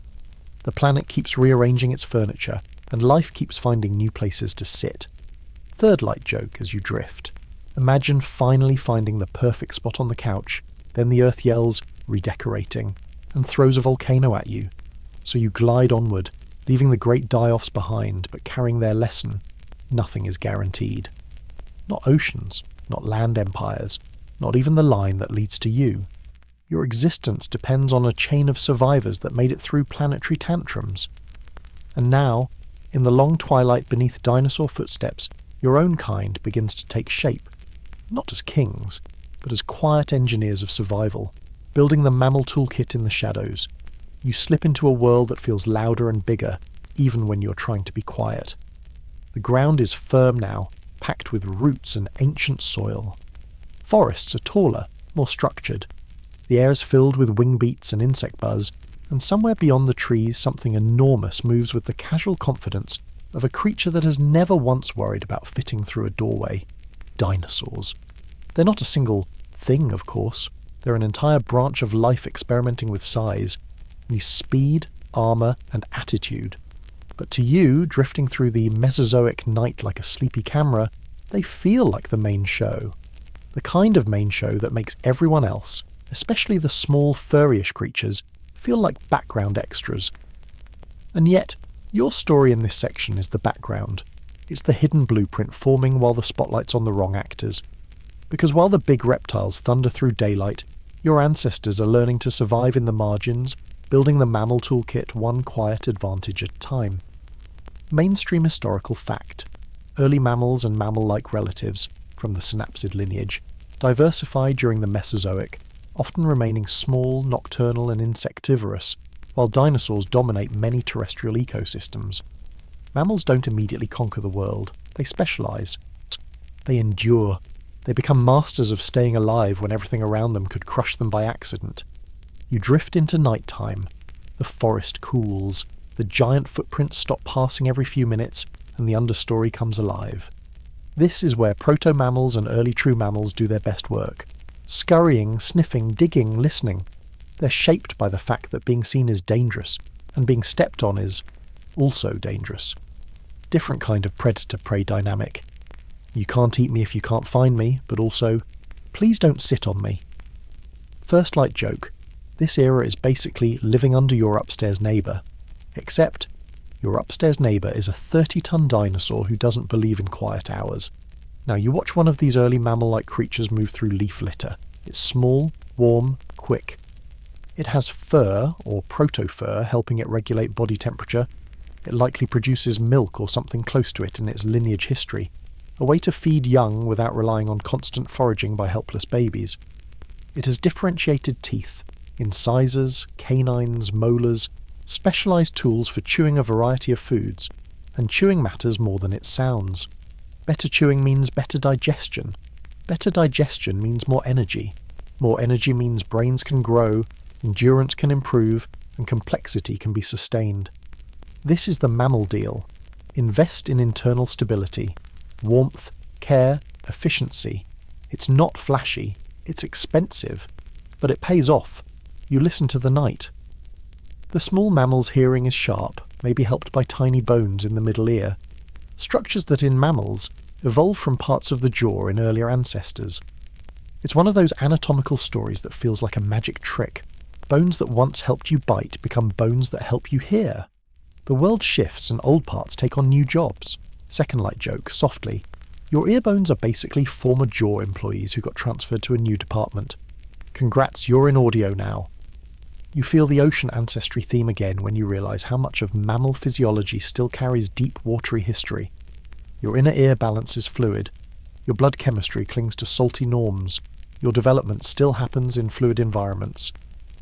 The planet keeps rearranging its furniture, and life keeps finding new places to sit. Third light joke as you drift. Imagine finally finding the perfect spot on the couch, then the Earth yells, redecorating, and throws a volcano at you. So you glide onward, leaving the great die-offs behind, but carrying their lesson. Nothing is guaranteed. Not oceans, not land empires, not even the line that leads to you. Your existence depends on a chain of survivors that made it through planetary tantrums. And now, in the long twilight beneath dinosaur footsteps, your own kind begins to take shape, not as kings, but as quiet engineers of survival, building the mammal toolkit in the shadows. You slip into a world that feels louder and bigger, even when you're trying to be quiet. The ground is firm now, packed with roots and ancient soil. Forests are taller, more structured. The air is filled with wing beats and insect buzz, and somewhere beyond the trees something enormous moves with the casual confidence of a creature that has never once worried about fitting through a doorway. Dinosaurs. They're not a single thing, of course. They're an entire branch of life experimenting with size, needs speed, armour, and attitude. But to you, drifting through the Mesozoic night like a sleepy camera, they feel like the main show. The kind of main show that makes everyone else, especially the small furryish creatures, feel like background extras. And yet, your story in this section is the background. It's the hidden blueprint forming while the spotlight's on the wrong actors. Because while the big reptiles thunder through daylight, your ancestors are learning to survive in the margins, building the mammal toolkit one quiet advantage at a time. Mainstream historical fact. Early mammals and mammal-like relatives, from the synapsid lineage, diversified during the Mesozoic, often remaining small, nocturnal and insectivorous, while dinosaurs dominate many terrestrial ecosystems. Mammals don't immediately conquer the world, they specialise. They endure. They become masters of staying alive when everything around them could crush them by accident. You drift into nighttime. The forest cools. The giant footprints stop passing every few minutes, and the understory comes alive. This is where proto-mammals and early true mammals do their best work. Scurrying, sniffing, digging, listening. They're shaped by the fact that being seen is dangerous, and being stepped on is also dangerous. Different kind of predator-prey dynamic. You can't eat me if you can't find me, but also, please don't sit on me. First light joke. This era is basically living under your upstairs neighbour. Except, your upstairs neighbour is a 30-ton dinosaur who doesn't believe in quiet hours. Now you watch one of these early mammal-like creatures move through leaf litter. It's small, warm, quick. It has fur, or proto-fur, helping it regulate body temperature. It likely produces milk or something close to it in its lineage history. A way to feed young without relying on constant foraging by helpless babies. It has differentiated teeth, incisors, canines, molars, specialised tools for chewing a variety of foods, and chewing matters more than it sounds. Better chewing means better digestion. Better digestion means more energy. More energy means brains can grow, endurance can improve, and complexity can be sustained. This is the mammal deal. Invest in internal stability. Warmth, care, efficiency. It's not flashy, it's expensive, but it pays off. You listen to the night. The small mammal's hearing is sharp, maybe helped by tiny bones in the middle ear. Structures that in mammals evolved from parts of the jaw in earlier ancestors. It's one of those anatomical stories that feels like a magic trick. Bones that once helped you bite become bones that help you hear. The world shifts and old parts take on new jobs. Second light joke, softly. Your ear bones are basically former jaw employees who got transferred to a new department. Congrats, you're in audio now. You feel the ocean ancestry theme again when you realise how much of mammal physiology still carries deep watery history. Your inner ear balance is fluid. Your blood chemistry clings to salty norms. Your development still happens in fluid environments.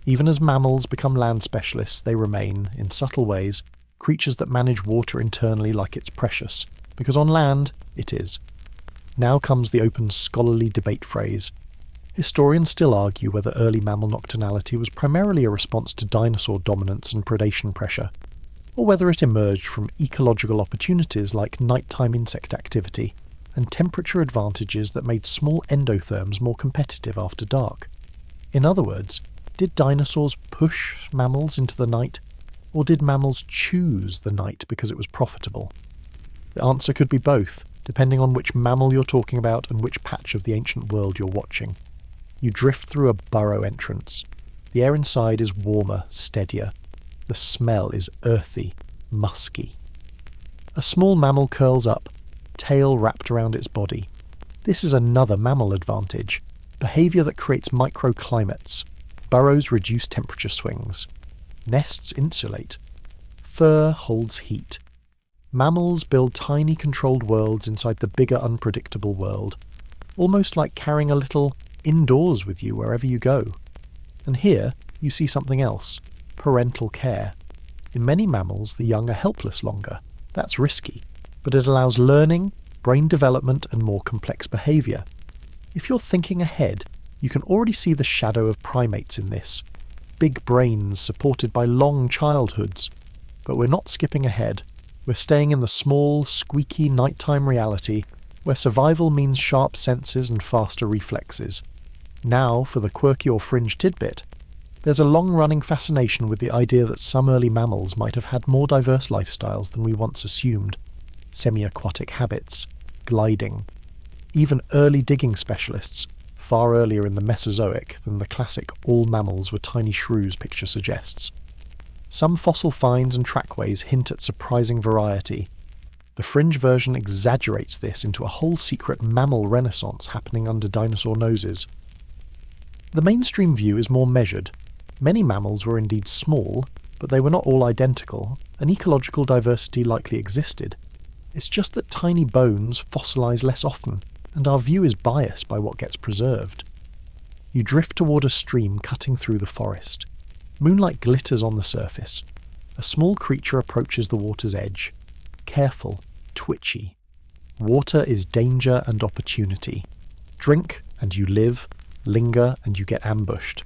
Even as mammals become land specialists, they remain, in subtle ways, creatures that manage water internally like it's precious, because on land, it is. Now comes the open scholarly debate phrase. Historians still argue whether early mammal nocturnality was primarily a response to dinosaur dominance and predation pressure, or whether it emerged from ecological opportunities like nighttime insect activity and temperature advantages that made small endotherms more competitive after dark. In other words, did dinosaurs push mammals into the night, or did mammals choose the night because it was profitable? The answer could be both, depending on which mammal you're talking about and which patch of the ancient world you're watching. You drift through a burrow entrance. The air inside is warmer, steadier. The smell is earthy, musky. A small mammal curls up, tail wrapped around its body. This is another mammal advantage, behaviour that creates microclimates. Burrows reduce temperature swings. Nests insulate. Fur holds heat. Mammals build tiny controlled worlds inside the bigger unpredictable world, almost like carrying a little indoors with you wherever you go. And here you see something else, parental care. In many mammals, the young are helpless longer. That's risky, but it allows learning, brain development, and more complex behaviour. If you're thinking ahead, you can already see the shadow of primates in this. Big brains supported by long childhoods. But we're not skipping ahead. We're staying in the small, squeaky nighttime reality where survival means sharp senses and faster reflexes. Now, for the quirky or fringe tidbit, there's a long-running fascination with the idea that some early mammals might have had more diverse lifestyles than we once assumed. Semi-aquatic habits, gliding, even early digging specialists, far earlier in the Mesozoic than the classic all mammals were tiny shrews picture suggests. Some fossil finds and trackways hint at surprising variety. The fringe version exaggerates this into a whole secret mammal renaissance happening under dinosaur noses. The mainstream view is more measured. Many mammals were indeed small, but they were not all identical, and ecological diversity likely existed. It's just that tiny bones fossilise less often, and our view is biased by what gets preserved. You drift toward a stream cutting through the forest. Moonlight glitters on the surface. A small creature approaches the water's edge. Careful, twitchy. Water is danger and opportunity. Drink and you live, linger and you get ambushed.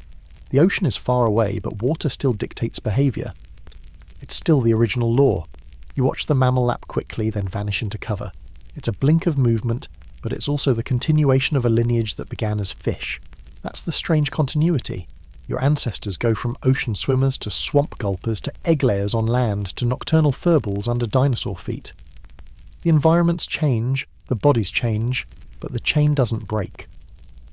The ocean is far away, but water still dictates behaviour. It's still the original law. You watch the mammal lap quickly, then vanish into cover. It's a blink of movement, but it's also the continuation of a lineage that began as fish. That's the strange continuity. Your ancestors go from ocean swimmers to swamp gulpers to egg layers on land to nocturnal furballs under dinosaur feet. The environments change, the bodies change, but the chain doesn't break.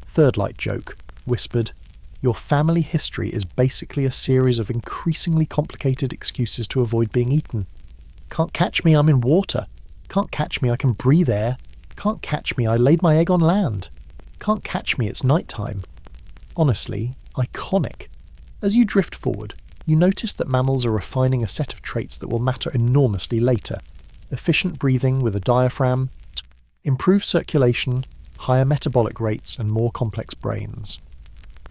Third light joke, whispered, your family history is basically a series of increasingly complicated excuses to avoid being eaten. Can't catch me, I'm in water. Can't catch me, I can breathe air. Can't catch me, I laid my egg on land. Can't catch me, it's night time. Honestly, iconic. As you drift forward, you notice that mammals are refining a set of traits that will matter enormously later. Efficient breathing with a diaphragm, improved circulation, higher metabolic rates, and more complex brains.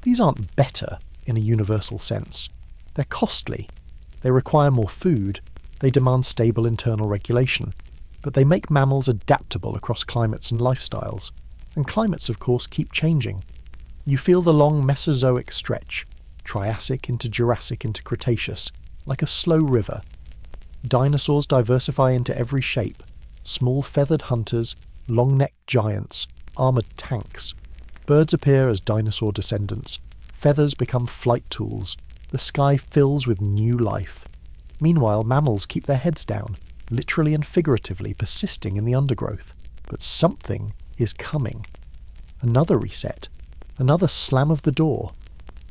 These aren't better in a universal sense. They're costly. They require more food. They demand stable internal regulation. But they make mammals adaptable across climates and lifestyles. And climates, of course, keep changing. You feel the long Mesozoic stretch, Triassic into Jurassic into Cretaceous, like a slow river. Dinosaurs diversify into every shape, small feathered hunters, long-necked giants, armoured tanks. Birds appear as dinosaur descendants, feathers become flight tools, the sky fills with new life. Meanwhile, mammals keep their heads down, literally and figuratively persisting in the undergrowth. But something is coming. Another reset, another slam of the door.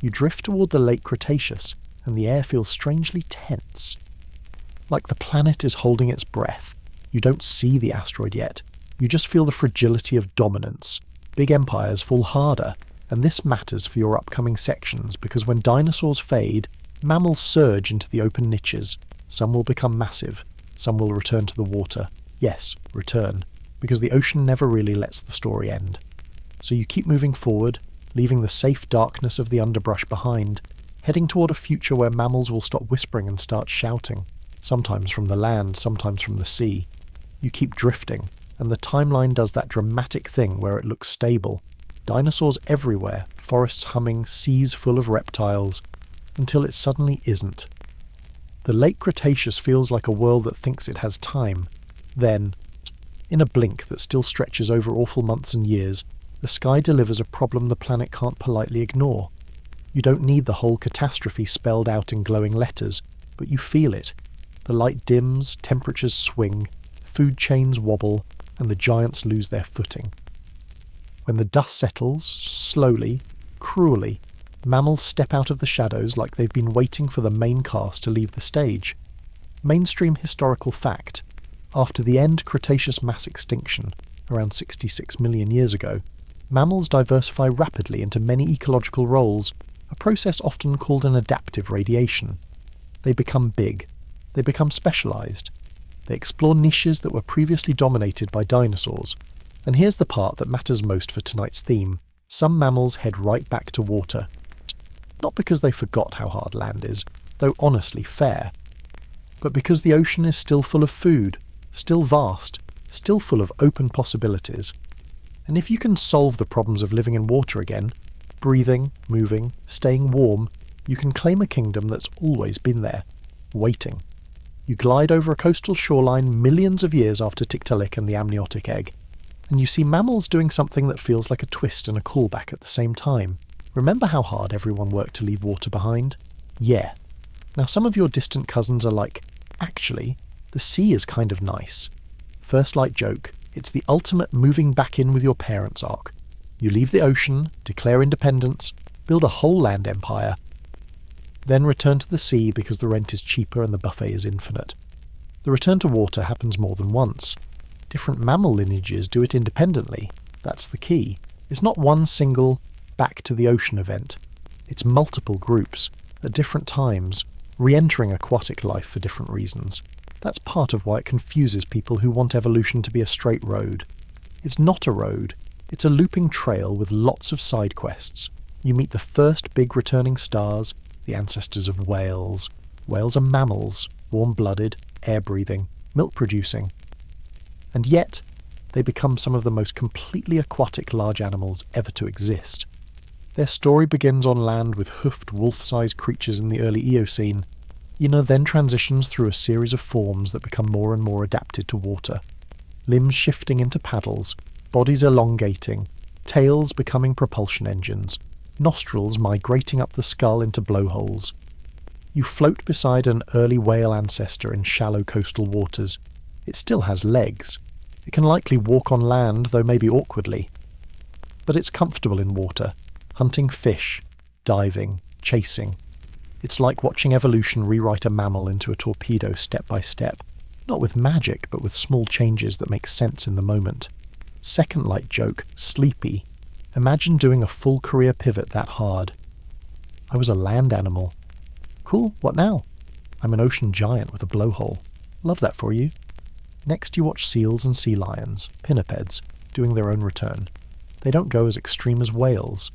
You drift toward the late Cretaceous, and the air feels strangely tense. Like the planet is holding its breath. You don't see the asteroid yet. You just feel the fragility of dominance. Big empires fall harder, and this matters for your upcoming sections because when dinosaurs fade, Mammals surge into the open niches. Some will become massive. Some will return to the water. Yes, return, because the ocean never really lets the story end. So you keep moving forward, leaving the safe darkness of the underbrush behind, heading toward a future where mammals will stop whispering and start shouting, sometimes from the land, sometimes from the sea. You keep drifting, and the timeline does that dramatic thing where it looks stable. Dinosaurs everywhere, forests humming, seas full of reptiles, until it suddenly isn't. The late Cretaceous feels like a world that thinks it has time. Then, in a blink that still stretches over awful months and years, the sky delivers a problem the planet can't politely ignore. You don't need the whole catastrophe spelled out in glowing letters, but you feel it. The light dims, temperatures swing, food chains wobble, and the giants lose their footing. When the dust settles, slowly, cruelly, mammals step out of the shadows like they've been waiting for the main cast to leave the stage. Mainstream historical fact: after the end Cretaceous mass extinction, around 66 million years ago, mammals diversify rapidly into many ecological roles, a process often called an adaptive radiation. They become big. They become specialised. They explore niches that were previously dominated by dinosaurs. And here's the part that matters most for tonight's theme. Some mammals head right back to water. Not because they forgot how hard land is, though honestly fair, but because the ocean is still full of food, still vast, still full of open possibilities. And if you can solve the problems of living in water again, breathing, moving, staying warm, you can claim a kingdom that's always been there, waiting. You glide over a coastal shoreline millions of years after Tiktaalik and the amniotic egg, and you see mammals doing something that feels like a twist and a callback at the same time. Remember how hard everyone worked to leave water behind? Yeah. Now some of your distant cousins are like, actually, the sea is kind of nice. First light joke, it's the ultimate moving back in with your parents arc. You leave the ocean, declare independence, build a whole land empire, then return to the sea because the rent is cheaper and the buffet is infinite. The return to water happens more than once. Different mammal lineages do it independently. That's the key. It's not one single back to the ocean event. It's multiple groups, at different times, re-entering aquatic life for different reasons. That's part of why it confuses people who want evolution to be a straight road. It's not a road. It's a looping trail with lots of side quests. You meet the first big returning stars, the ancestors of whales. Whales are mammals, warm-blooded, air-breathing, milk-producing. And yet, they become some of the most completely aquatic large animals ever to exist. Their story begins on land with hoofed wolf-sized creatures in the early Eocene, then transitions through a series of forms that become more and more adapted to water. Limbs shifting into paddles, bodies elongating, tails becoming propulsion engines, nostrils migrating up the skull into blowholes. You float beside an early whale ancestor in shallow coastal waters. It still has legs. It can likely walk on land, though maybe awkwardly. But it's comfortable in water, hunting fish, diving, chasing. It's like watching evolution rewrite a mammal into a torpedo step by step, not with magic, but with small changes that make sense in the moment. Second light joke, sleepy. Imagine doing a full career pivot that hard. I was a land animal. Cool, what now? I'm an ocean giant with a blowhole. Love that for you. Next you watch seals and sea lions, pinnipeds, doing their own return. They don't go as extreme as whales.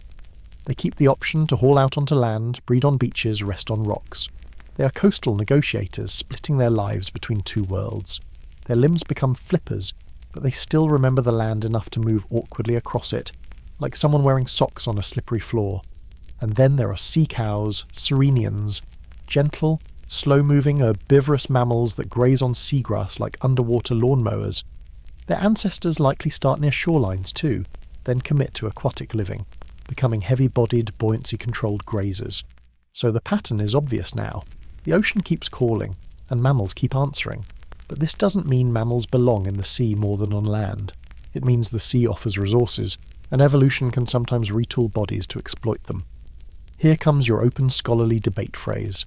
They keep the option to haul out onto land, breed on beaches, rest on rocks. They are coastal negotiators, splitting their lives between two worlds. Their limbs become flippers, but they still remember the land enough to move awkwardly across it, like someone wearing socks on a slippery floor. And then there are sea cows, sirenians, gentle, slow-moving herbivorous mammals that graze on seagrass like underwater lawnmowers. Their ancestors likely start near shorelines too, then commit to aquatic living, becoming heavy-bodied, buoyancy-controlled grazers. So the pattern is obvious now. The ocean keeps calling, and mammals keep answering. But this doesn't mean mammals belong in the sea more than on land. It means the sea offers resources, and evolution can sometimes retool bodies to exploit them. Here comes your open scholarly debate phrase.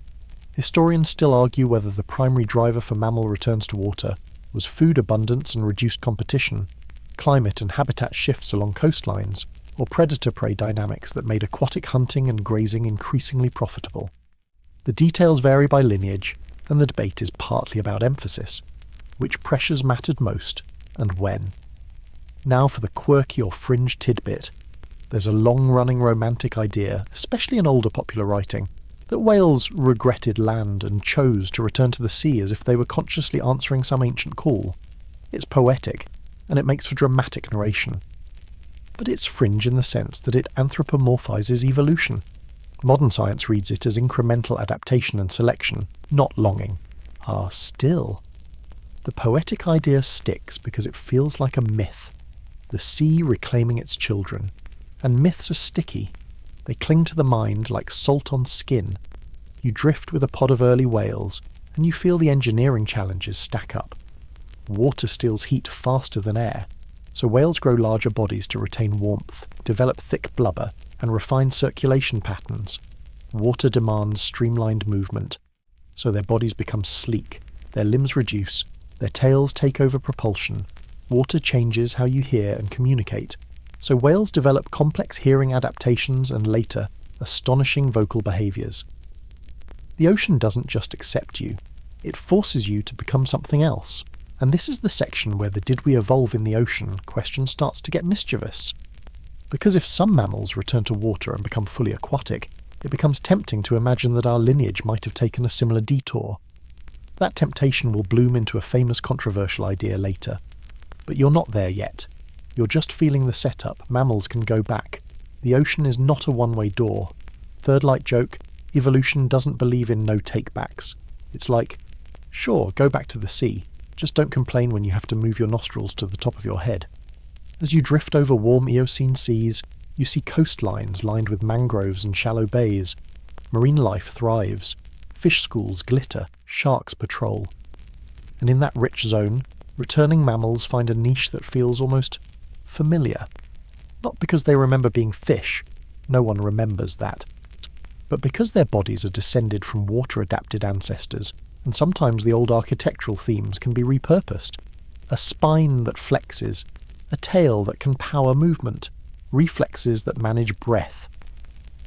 Historians still argue whether the primary driver for mammal returns to water was food abundance and reduced competition, climate and habitat shifts along coastlines, or predator-prey dynamics that made aquatic hunting and grazing increasingly profitable. The details vary by lineage, and the debate is partly about emphasis. Which pressures mattered most, and when? Now for the quirky or fringe tidbit. There's a long-running romantic idea, especially in older popular writing, that whales regretted land and chose to return to the sea as if they were consciously answering some ancient call. It's poetic, and it makes for dramatic narration. But it's fringe in the sense that it anthropomorphizes evolution. Modern science reads it as incremental adaptation and selection, not longing. Still. The poetic idea sticks because it feels like a myth. The sea reclaiming its children. And myths are sticky. They cling to the mind like salt on skin. You drift with a pod of early whales, and you feel the engineering challenges stack up. Water steals heat faster than air, so whales grow larger bodies to retain warmth, develop thick blubber, and refine circulation patterns. Water demands streamlined movement, so their bodies become sleek, their limbs reduce, their tails take over propulsion. Water changes how you hear and communicate. So whales develop complex hearing adaptations and later, astonishing vocal behaviours. The ocean doesn't just accept you, it forces you to become something else. And this is the section where the "did we evolve in the ocean" question starts to get mischievous. Because if some mammals return to water and become fully aquatic, it becomes tempting to imagine that our lineage might have taken a similar detour. That temptation will bloom into a famous controversial idea later. But you're not there yet. You're just feeling the setup. Mammals can go back. The ocean is not a one-way door. Third light joke, evolution doesn't believe in no take-backs. It's like, sure, go back to the sea. Just don't complain when you have to move your nostrils to the top of your head. As you drift over warm Eocene seas, you see coastlines lined with mangroves and shallow bays. Marine life thrives. Fish schools glitter. Sharks patrol. And in that rich zone, returning mammals find a niche that feels almost familiar. Not because they remember being fish, no one remembers that, but because their bodies are descended from water-adapted ancestors, and sometimes the old architectural themes can be repurposed. A spine that flexes, a tail that can power movement, reflexes that manage breath.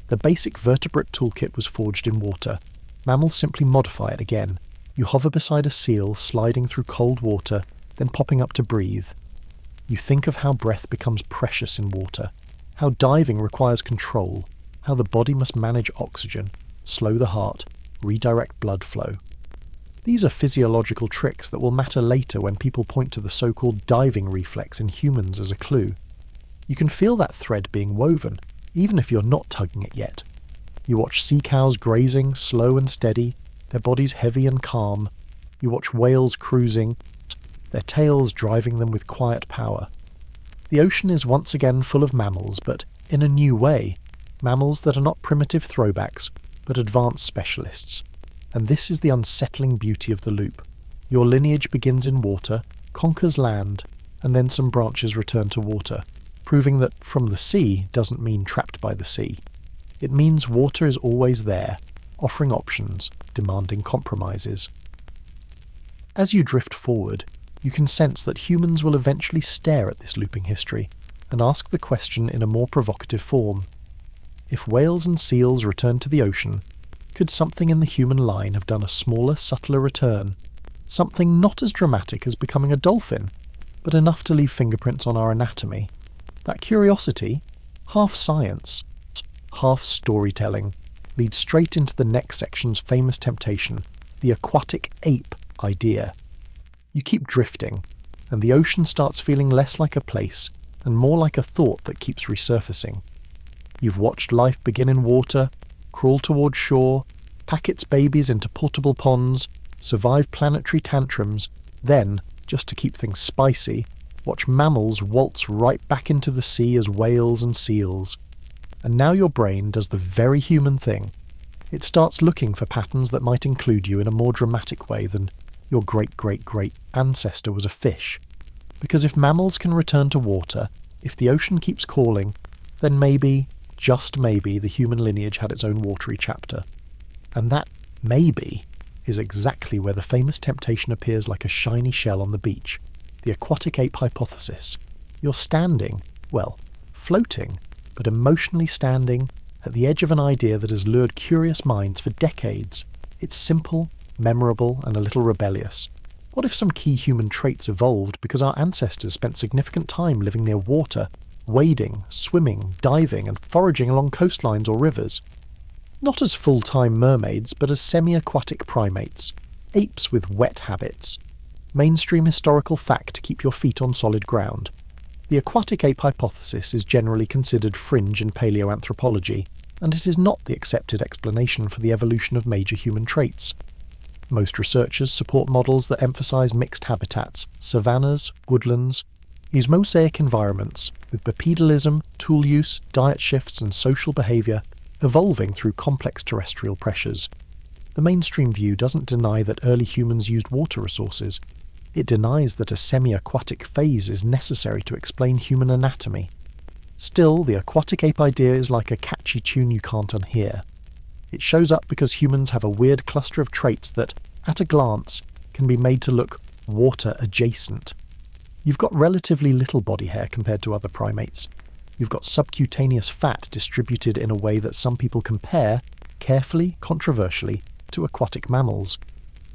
The basic vertebrate toolkit was forged in water. Mammals simply modify it again. You hover beside a seal sliding through cold water, then popping up to breathe. You think of how breath becomes precious in water, how diving requires control, how the body must manage oxygen, slow the heart, redirect blood flow. These are physiological tricks that will matter later when people point to the so-called diving reflex in humans as a clue. You can feel that thread being woven, even if you're not tugging it yet. You watch sea cows grazing, slow and steady, their bodies heavy and calm. You watch whales cruising, their tails driving them with quiet power. The ocean is once again full of mammals, but in a new way. Mammals that are not primitive throwbacks, but advanced specialists. And this is the unsettling beauty of the loop. Your lineage begins in water, conquers land, and then some branches return to water, proving that from the sea doesn't mean trapped by the sea. It means water is always there, offering options, demanding compromises. As you drift forward, you can sense that humans will eventually stare at this looping history and ask the question in a more provocative form. If whales and seals returned to the ocean, could something in the human line have done a smaller, subtler return? Something not as dramatic as becoming a dolphin, but enough to leave fingerprints on our anatomy. That curiosity, half science, half storytelling, leads straight into the next section's famous temptation, the aquatic ape idea. You keep drifting, and the ocean starts feeling less like a place and more like a thought that keeps resurfacing. You've watched life begin in water, crawl toward shore, pack its babies into portable ponds, survive planetary tantrums, then, just to keep things spicy, watch mammals waltz right back into the sea as whales and seals. And now your brain does the very human thing. It starts looking for patterns that might include you in a more dramatic way than your great-great-great ancestor was a fish. Because if mammals can return to water, if the ocean keeps calling, then maybe, just maybe, the human lineage had its own watery chapter. And that maybe is exactly where the famous temptation appears like a shiny shell on the beach. The aquatic ape hypothesis. You're standing, well, floating, but emotionally standing, at the edge of an idea that has lured curious minds for decades. It's simple, memorable, and a little rebellious. What if some key human traits evolved because our ancestors spent significant time living near water, wading, swimming, diving, and foraging along coastlines or rivers? Not as full-time mermaids, but as semi-aquatic primates. Apes with wet habits. Mainstream historical fact to keep your feet on solid ground. The aquatic ape hypothesis is generally considered fringe in paleoanthropology, and it is not the accepted explanation for the evolution of major human traits. Most researchers support models that emphasise mixed habitats, savannas, woodlands, these mosaic environments, with bipedalism, tool use, diet shifts and social behaviour evolving through complex terrestrial pressures. The mainstream view doesn't deny that early humans used water resources. It denies that a semi-aquatic phase is necessary to explain human anatomy. Still, the aquatic ape idea is like a catchy tune you can't unhear. It shows up because humans have a weird cluster of traits that, at a glance, can be made to look water-adjacent. You've got relatively little body hair compared to other primates. You've got subcutaneous fat distributed in a way that some people compare, carefully, controversially, to aquatic mammals.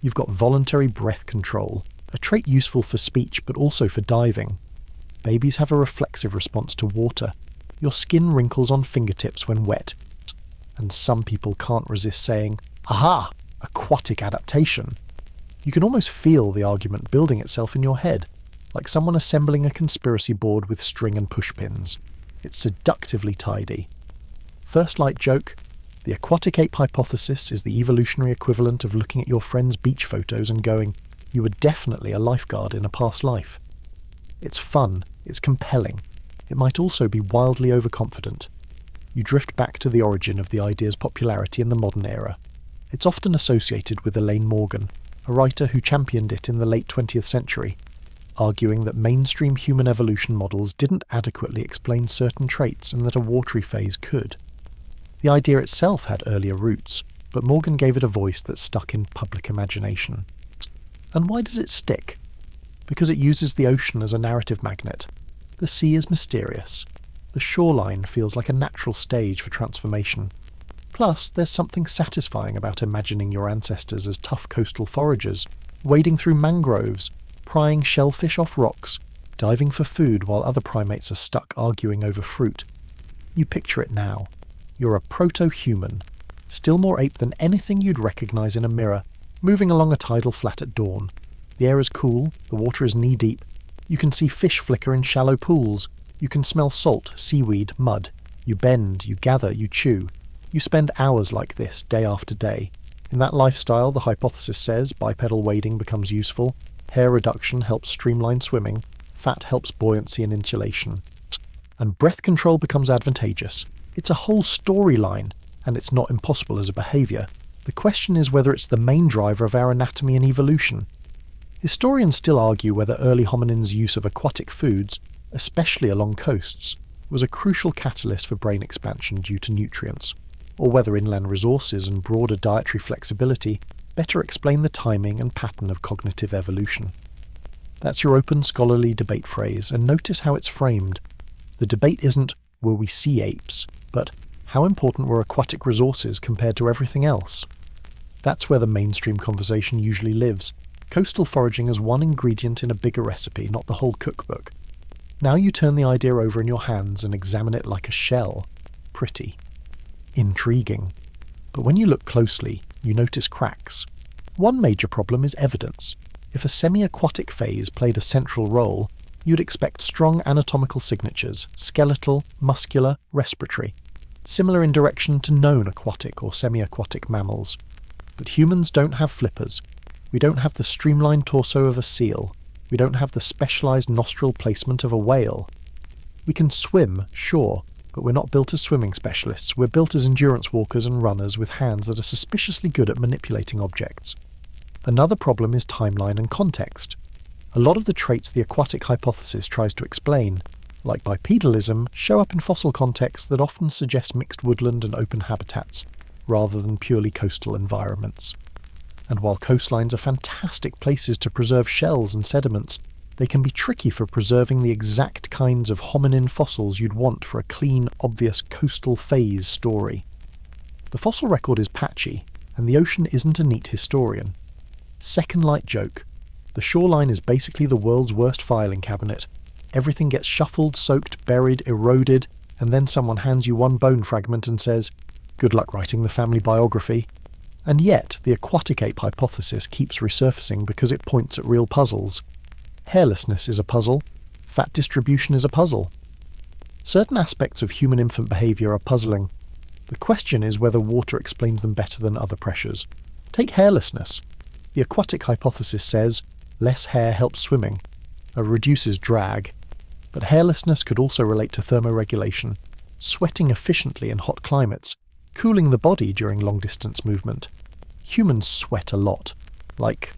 You've got voluntary breath control, a trait useful for speech but also for diving. Babies have a reflexive response to water. Your skin wrinkles on fingertips when wet. And some people can't resist saying, "Aha! Aquatic adaptation." You can almost feel the argument building itself in your head, like someone assembling a conspiracy board with string and pushpins. It's seductively tidy. First light joke, the aquatic ape hypothesis is the evolutionary equivalent of looking at your friend's beach photos and going, "You were definitely a lifeguard in a past life." It's fun, it's compelling. It might also be wildly overconfident. You drift back to the origin of the idea's popularity in the modern era. It's often associated with Elaine Morgan, a writer who championed it in the late 20th century, arguing that mainstream human evolution models didn't adequately explain certain traits and that a watery phase could. The idea itself had earlier roots, but Morgan gave it a voice that stuck in public imagination. And why does it stick? Because it uses the ocean as a narrative magnet. The sea is mysterious. The shoreline feels like a natural stage for transformation. Plus, there's something satisfying about imagining your ancestors as tough coastal foragers, wading through mangroves, prying shellfish off rocks, diving for food while other primates are stuck arguing over fruit. You picture it now. You're a proto-human, still more ape than anything you'd recognise in a mirror, moving along a tidal flat at dawn. The air is cool, the water is knee-deep. You can see fish flicker in shallow pools. You can smell salt, seaweed, mud. You bend, you gather, you chew. You spend hours like this, day after day. In that lifestyle, the hypothesis says, bipedal wading becomes useful, hair reduction helps streamline swimming, fat helps buoyancy and insulation. And breath control becomes advantageous. It's a whole storyline, and it's not impossible as a behaviour. The question is whether it's the main driver of our anatomy and evolution. Historians still argue whether early hominins' use of aquatic foods, especially along coasts, was a crucial catalyst for brain expansion due to nutrients, or whether inland resources and broader dietary flexibility better explain the timing and pattern of cognitive evolution. That's your open scholarly debate phrase, and notice how it's framed. The debate isn't, will we see apes, but how important were aquatic resources compared to everything else? That's where the mainstream conversation usually lives. Coastal foraging as one ingredient in a bigger recipe, not the whole cookbook. Now you turn the idea over in your hands and examine it like a shell. Pretty. Intriguing. But when you look closely, you notice cracks. One major problem is evidence. If a semi-aquatic phase played a central role, you'd expect strong anatomical signatures, skeletal, muscular, respiratory, similar in direction to known aquatic or semi-aquatic mammals. But humans don't have flippers. We don't have the streamlined torso of a seal. We don't have the specialised nostril placement of a whale. We can swim, sure, but we're not built as swimming specialists. We're built as endurance walkers and runners with hands that are suspiciously good at manipulating objects. Another problem is timeline and context. A lot of the traits the aquatic hypothesis tries to explain, like bipedalism, show up in fossil contexts that often suggest mixed woodland and open habitats, rather than purely coastal environments. And while coastlines are fantastic places to preserve shells and sediments, They can be tricky for preserving the exact kinds of hominin fossils you'd want for a clean, obvious coastal phase story. The fossil record is patchy, and the ocean isn't a neat historian. Second light joke. The shoreline is basically the world's worst filing cabinet. Everything gets shuffled, soaked, buried, eroded, and then someone hands you one bone fragment and says, "Good luck writing the family biography." And yet, the aquatic ape hypothesis keeps resurfacing because it points at real puzzles. Hairlessness is a puzzle. Fat distribution is a puzzle. Certain aspects of human infant behaviour are puzzling. The question is whether water explains them better than other pressures. Take hairlessness. The aquatic hypothesis says less hair helps swimming, reduces drag. But hairlessness could also relate to thermoregulation, sweating efficiently in hot climates, cooling the body during long-distance movement. Humans sweat a lot. Like,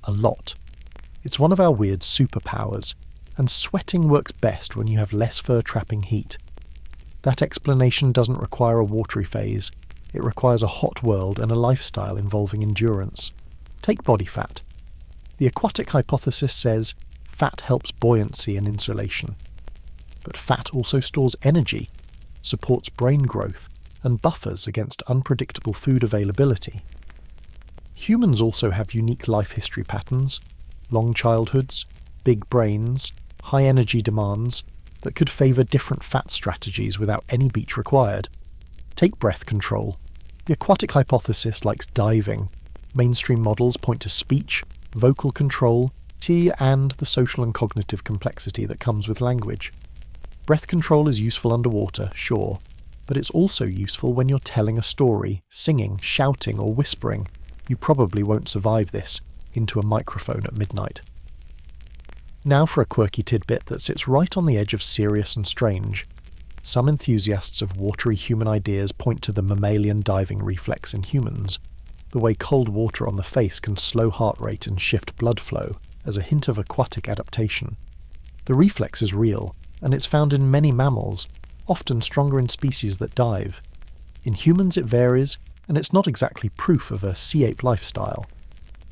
a lot. It's one of our weird superpowers, and sweating works best when you have less fur-trapping heat. That explanation doesn't require a watery phase. It requires a hot world and a lifestyle involving endurance. Take body fat. The aquatic hypothesis says fat helps buoyancy and insulation. But fat also stores energy, supports brain growth, and buffers against unpredictable food availability. Humans also have unique life history patterns, long childhoods, big brains, high energy demands that could favour different fat strategies without any beach required. Take breath control. The aquatic hypothesis likes diving. Mainstream models point to speech, vocal control, and the social and cognitive complexity that comes with language. Breath control is useful underwater, sure, but it's also useful when you're telling a story, singing, shouting, or whispering. You probably won't survive this into a microphone at midnight. Now for a quirky tidbit that sits right on the edge of serious and strange. Some enthusiasts of watery human ideas point to the mammalian diving reflex in humans, the way cold water on the face can slow heart rate and shift blood flow, as a hint of aquatic adaptation. The reflex is real, and it's found in many mammals, often stronger in species that dive. In humans it varies, and it's not exactly proof of a sea ape lifestyle.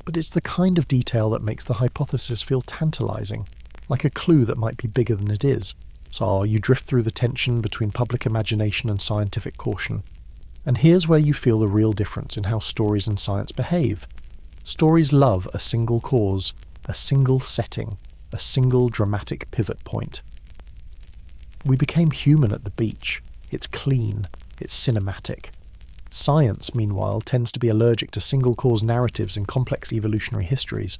But it's the kind of detail that makes the hypothesis feel tantalising, like a clue that might be bigger than it is. So you drift through the tension between public imagination and scientific caution. And here's where you feel the real difference in how stories and science behave. Stories love a single cause, a single setting, a single dramatic pivot point. We became human at the beach. It's clean. It's cinematic. Science, meanwhile, tends to be allergic to single-cause narratives in complex evolutionary histories.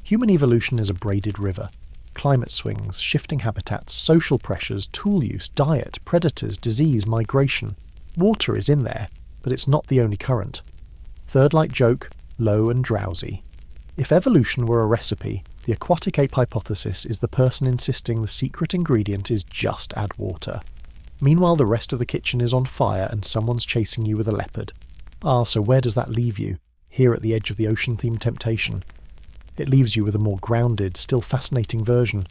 Human evolution is a braided river. Climate swings, shifting habitats, social pressures, tool use, diet, predators, disease, migration. Water is in there, but it's not the only current. Third light joke, low and drowsy. If evolution were a recipe, the aquatic ape hypothesis is the person insisting the secret ingredient is just add water. Meanwhile, the rest of the kitchen is on fire and someone's chasing you with a leopard. So where does that leave you, here at the edge of the ocean-themed temptation? It leaves you with a more grounded, still fascinating version.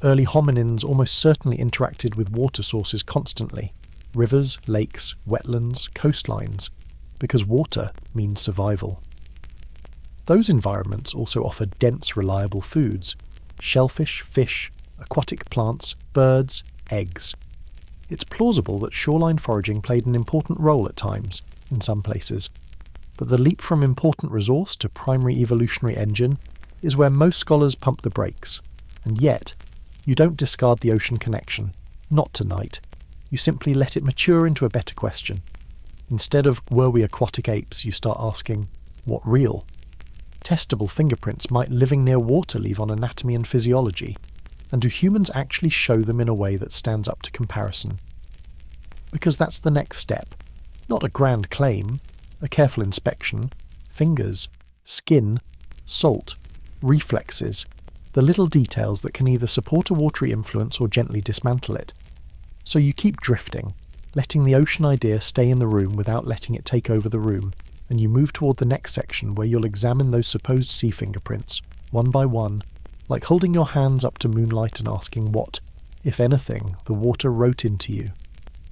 Early hominins almost certainly interacted with water sources constantly. Rivers, lakes, wetlands, coastlines. Because water means survival. Those environments also offer dense, reliable foods. Shellfish, fish, aquatic plants, birds, eggs. It's plausible that shoreline foraging played an important role at times, in some places. But the leap from important resource to primary evolutionary engine is where most scholars pump the brakes. And yet, you don't discard the ocean connection. Not tonight. You simply let it mature into a better question. Instead of, were we aquatic apes, you start asking, what real? Testable fingerprints might living near water leave on anatomy and physiology? And do humans actually show them in a way that stands up to comparison? Because that's the next step. Not a grand claim, a careful inspection, fingers, skin, salt, reflexes, the little details that can either support a watery influence or gently dismantle it. So you keep drifting, letting the ocean idea stay in the room without letting it take over the room, and you move toward the next section where you'll examine those supposed sea fingerprints, one by one, like holding your hands up to moonlight and asking what, if anything, the water wrote into you.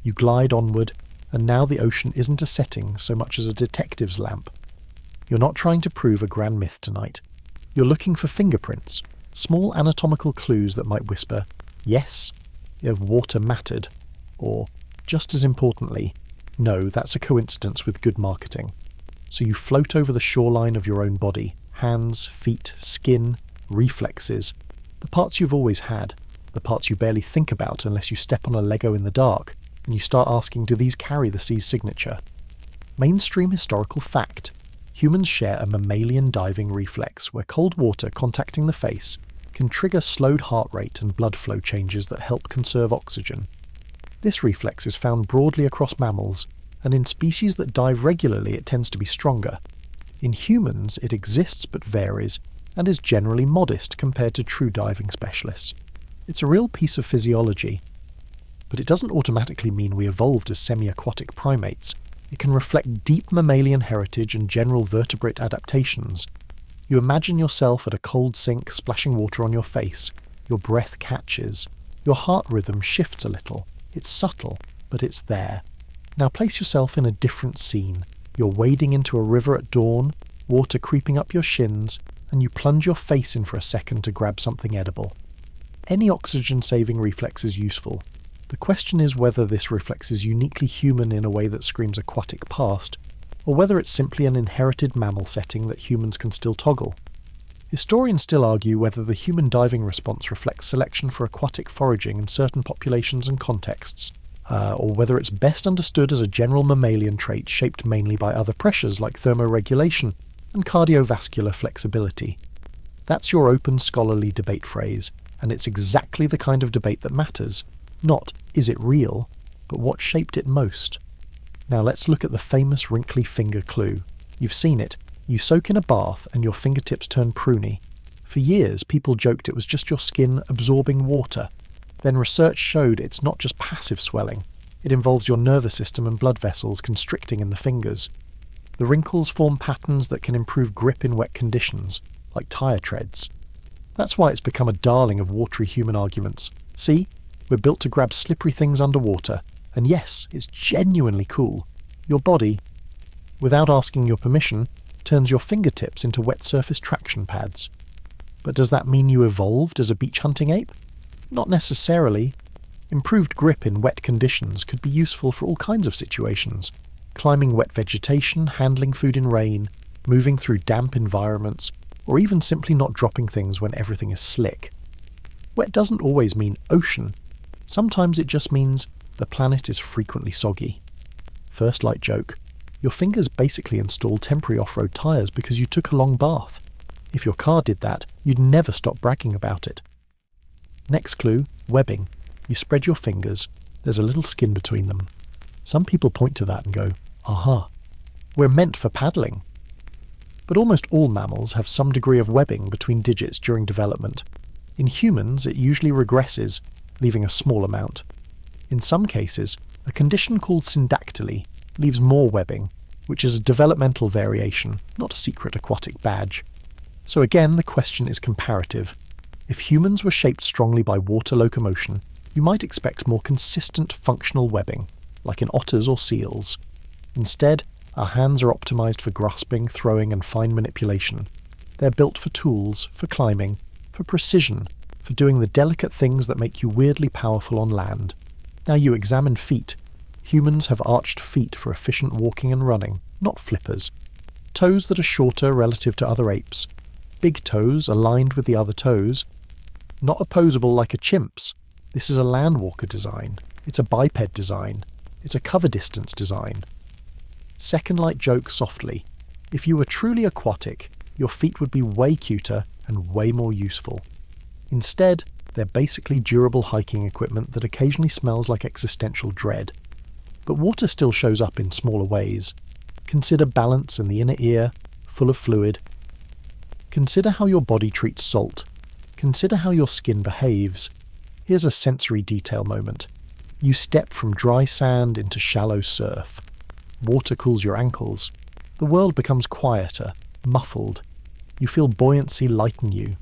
You glide onward, and now the ocean isn't a setting so much as a detective's lamp. You're not trying to prove a grand myth tonight. You're looking for fingerprints, Small anatomical clues that might whisper, yes, if water mattered, or, just as importantly, no, that's a coincidence with good marketing. So you float over the shoreline of your own body, hands, feet, skin, reflexes, the parts you've always had, the parts you barely think about unless you step on a Lego in the dark, and you start asking, do these carry the sea's signature? Mainstream historical fact. Humans share a mammalian diving reflex where cold water contacting the face can trigger slowed heart rate and blood flow changes that help conserve oxygen. This reflex is found broadly across mammals, and in species that dive regularly it tends to be stronger. In humans it exists but varies, and is generally modest compared to true diving specialists. It's a real piece of physiology, but it doesn't automatically mean we evolved as semi-aquatic primates. It can reflect deep mammalian heritage and general vertebrate adaptations. You imagine yourself at a cold sink splashing water on your face, your breath catches, your heart rhythm shifts a little. It's subtle, but it's there. Now place yourself in a different scene. You're wading into a river at dawn, water creeping up your shins, and you plunge your face in for a second to grab something edible. Any oxygen-saving reflex is useful. The question is whether this reflex is uniquely human in a way that screams aquatic past, or whether it's simply an inherited mammal setting that humans can still toggle. Historians still argue whether the human diving response reflects selection for aquatic foraging in certain populations and contexts, or whether it's best understood as a general mammalian trait shaped mainly by other pressures like thermoregulation and cardiovascular flexibility. That's your open scholarly debate phrase, and it's exactly the kind of debate that matters. Not, is it real, but what shaped it most? Now let's look at the famous wrinkly finger clue. You've seen it. You soak in a bath and your fingertips turn pruny. For years, people joked it was just your skin absorbing water. Then research showed it's not just passive swelling. It involves your nervous system and blood vessels constricting in the fingers. The wrinkles form patterns that can improve grip in wet conditions, like tyre treads. That's why it's become a darling of watery human arguments. See? We're built to grab slippery things underwater, and yes, it's genuinely cool. Your body, without asking your permission, turns your fingertips into wet surface traction pads. But does that mean you evolved as a beach hunting ape? Not necessarily. Improved grip in wet conditions could be useful for all kinds of situations. Climbing wet vegetation, handling food in rain, moving through damp environments, or even simply not dropping things when everything is slick. Wet doesn't always mean ocean. Sometimes it just means the planet is frequently soggy. First light joke. Your fingers basically install temporary off-road tyres because you took a long bath. If your car did that, you'd never stop bragging about it. Next clue, webbing. You spread your fingers, there's a little skin between them. Some people point to that and go, aha, we're meant for paddling. But almost all mammals have some degree of webbing between digits during development. In humans, it usually regresses, leaving a small amount. In some cases, a condition called syndactyly leaves more webbing, which is a developmental variation, not a secret aquatic badge. So again, the question is comparative. If humans were shaped strongly by water locomotion, you might expect more consistent functional webbing, like in otters or seals. Instead, our hands are optimized for grasping, throwing, and fine manipulation. They're built for tools, for climbing, for precision, for doing the delicate things that make you weirdly powerful on land. Now you examine feet. Humans have arched feet for efficient walking and running, not flippers. Toes that are shorter relative to other apes. Big toes aligned with the other toes. Not opposable like a chimp's. This is a landwalker design. It's a biped design. It's a cover distance design. Second light joke softly. If you were truly aquatic, your feet would be way cuter and way more useful. Instead, they're basically durable hiking equipment that occasionally smells like existential dread. But water still shows up in smaller ways. Consider balance in the inner ear, full of fluid. Consider how your body treats salt. Consider how your skin behaves. Here's a sensory detail moment. You step from dry sand into shallow surf. Water cools your ankles. The world becomes quieter, muffled. You feel buoyancy lighten you.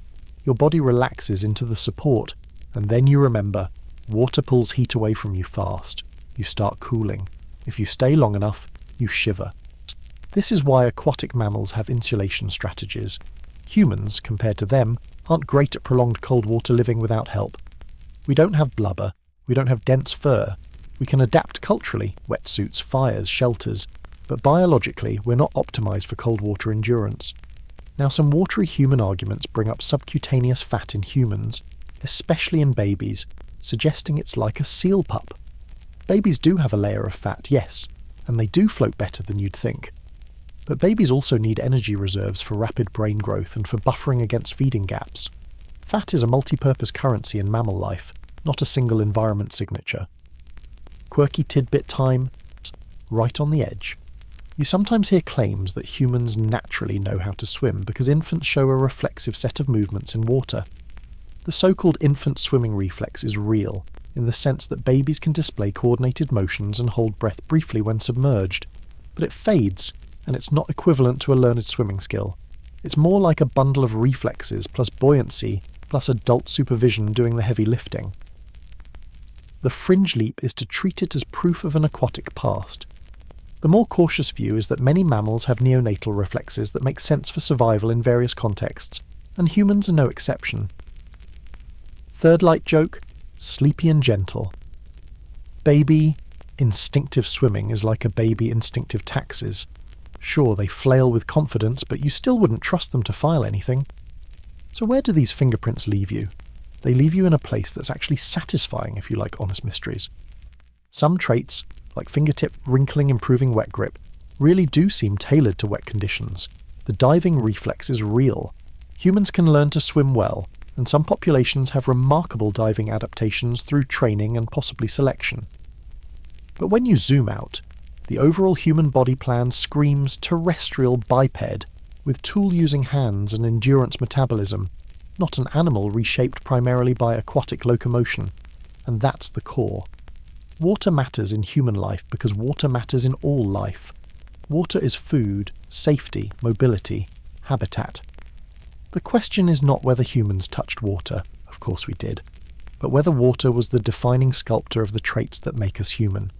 Your body relaxes into the support, and then you remember, water pulls heat away from you fast. You start cooling. If you stay long enough, you shiver. This is why aquatic mammals have insulation strategies. Humans, compared to them, aren't great at prolonged cold water living without help. We don't have blubber, we don't have dense fur. We can adapt culturally, wetsuits, fires, shelters, but biologically we're not optimised for cold water endurance. Now, some watery human arguments bring up subcutaneous fat in humans, especially in babies, suggesting it's like a seal pup. Babies do have a layer of fat, yes, and they do float better than you'd think. But babies also need energy reserves for rapid brain growth and for buffering against feeding gaps. Fat is a multi-purpose currency in mammal life, not a single environment signature. Quirky tidbit time, right on the edge. You sometimes hear claims that humans naturally know how to swim because infants show a reflexive set of movements in water. The so-called infant swimming reflex is real, in the sense that babies can display coordinated motions and hold breath briefly when submerged, but it fades, and it's not equivalent to a learned swimming skill. It's more like a bundle of reflexes plus buoyancy plus adult supervision doing the heavy lifting. The fringe leap is to treat it as proof of an aquatic past. The more cautious view is that many mammals have neonatal reflexes that make sense for survival in various contexts, and humans are no exception. Third light joke, sleepy and gentle. Baby instinctive swimming is like a baby instinctive taxes. Sure, they flail with confidence, but you still wouldn't trust them to file anything. So where do these fingerprints leave you? They leave you in a place that's actually satisfying if you like honest mysteries. Some traits, like fingertip wrinkling improving wet grip, really do seem tailored to wet conditions. The diving reflex is real. Humans can learn to swim well, and some populations have remarkable diving adaptations through training and possibly selection. But when you zoom out, the overall human body plan screams terrestrial biped, with tool-using hands and endurance metabolism, not an animal reshaped primarily by aquatic locomotion. And that's the core. Water matters in human life because water matters in all life. Water is food, safety, mobility, habitat. The question is not whether humans touched water, of course we did, but whether water was the defining sculptor of the traits that make us human.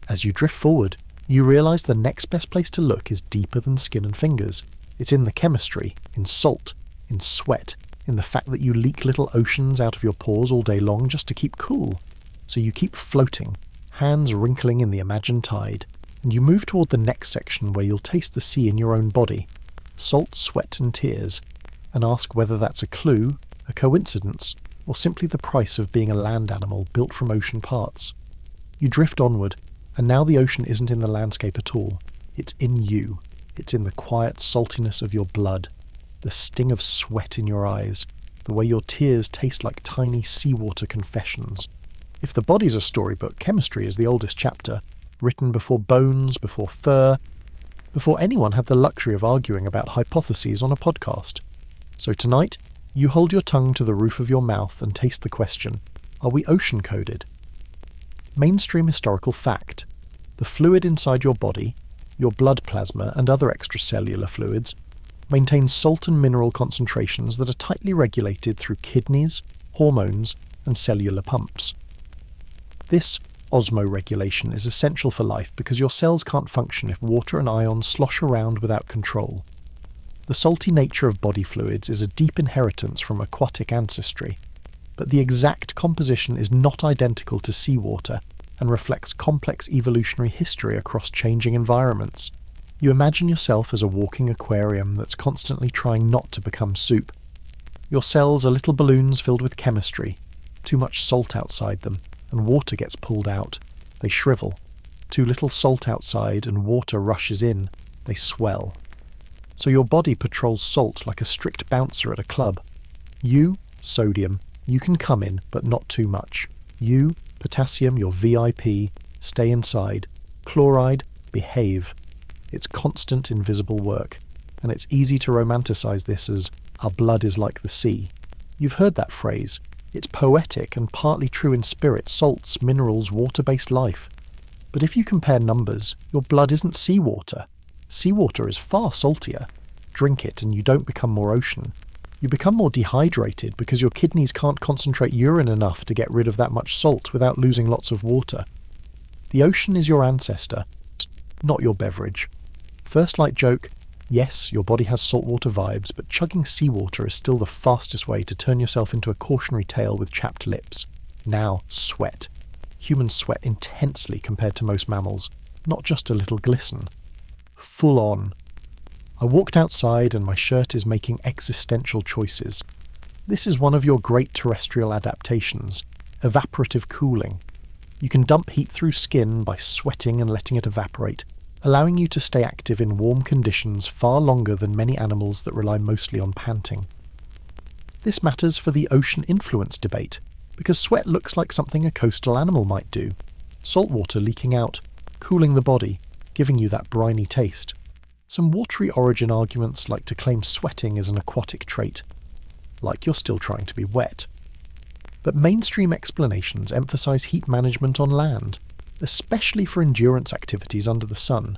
As you drift forward, you realise the next best place to look is deeper than skin and fingers. It's in the chemistry, in salt, in sweat, in the fact that you leak little oceans out of your pores all day long just to keep cool. So you keep floating, hands wrinkling in the imagined tide, and you move toward the next section where you'll taste the sea in your own body, salt, sweat and tears, and ask whether that's a clue, a coincidence, or simply the price of being a land animal built from ocean parts. You drift onward, and now the ocean isn't in the landscape at all. It's in you. It's in the quiet saltiness of your blood, the sting of sweat in your eyes, the way your tears taste like tiny seawater confessions. If the body's a storybook, chemistry is the oldest chapter, written before bones, before fur, before anyone had the luxury of arguing about hypotheses on a podcast. So tonight, you hold your tongue to the roof of your mouth and taste the question, are we ocean-coded? Mainstream historical fact. The fluid inside your body, your blood plasma and other extracellular fluids, maintains salt and mineral concentrations that are tightly regulated through kidneys, hormones, and cellular pumps. This osmoregulation is essential for life because your cells can't function if water and ions slosh around without control. The salty nature of body fluids is a deep inheritance from aquatic ancestry, but the exact composition is not identical to seawater and reflects complex evolutionary history across changing environments. You imagine yourself as a walking aquarium that's constantly trying not to become soup. Your cells are little balloons filled with chemistry, too much salt outside them, and water gets pulled out. They shrivel. Too little salt outside and water rushes in. They swell. So your body patrols salt like a strict bouncer at a club. You, sodium, you can come in, but not too much. You, potassium, your VIP, stay inside. Chloride, behave. It's constant invisible work, and it's easy to romanticize this as, our blood is like the sea. You've heard that phrase. It's poetic and partly true in spirit, salts, minerals, water-based life. But if you compare numbers, your blood isn't seawater. Seawater is far saltier. Drink it and you don't become more ocean. You become more dehydrated because your kidneys can't concentrate urine enough to get rid of that much salt without losing lots of water. The ocean is your ancestor, not your beverage. First light joke, Yes, your body has saltwater vibes, but chugging seawater is still the fastest way to turn yourself into a cautionary tale with chapped lips. Now, sweat. Humans sweat intensely compared to most mammals, not just a little glisten. Full on. I walked outside and my shirt is making existential choices. This is one of your great terrestrial adaptations, evaporative cooling. You can dump heat through skin by sweating and letting it evaporate, allowing you to stay active in warm conditions far longer than many animals that rely mostly on panting. This matters for the ocean influence debate, because sweat looks like something a coastal animal might do. Salt water leaking out, cooling the body, giving you that briny taste. Some watery origin arguments like to claim sweating is an aquatic trait, like you're still trying to be wet. But mainstream explanations emphasize heat management on land, especially for endurance activities under the sun.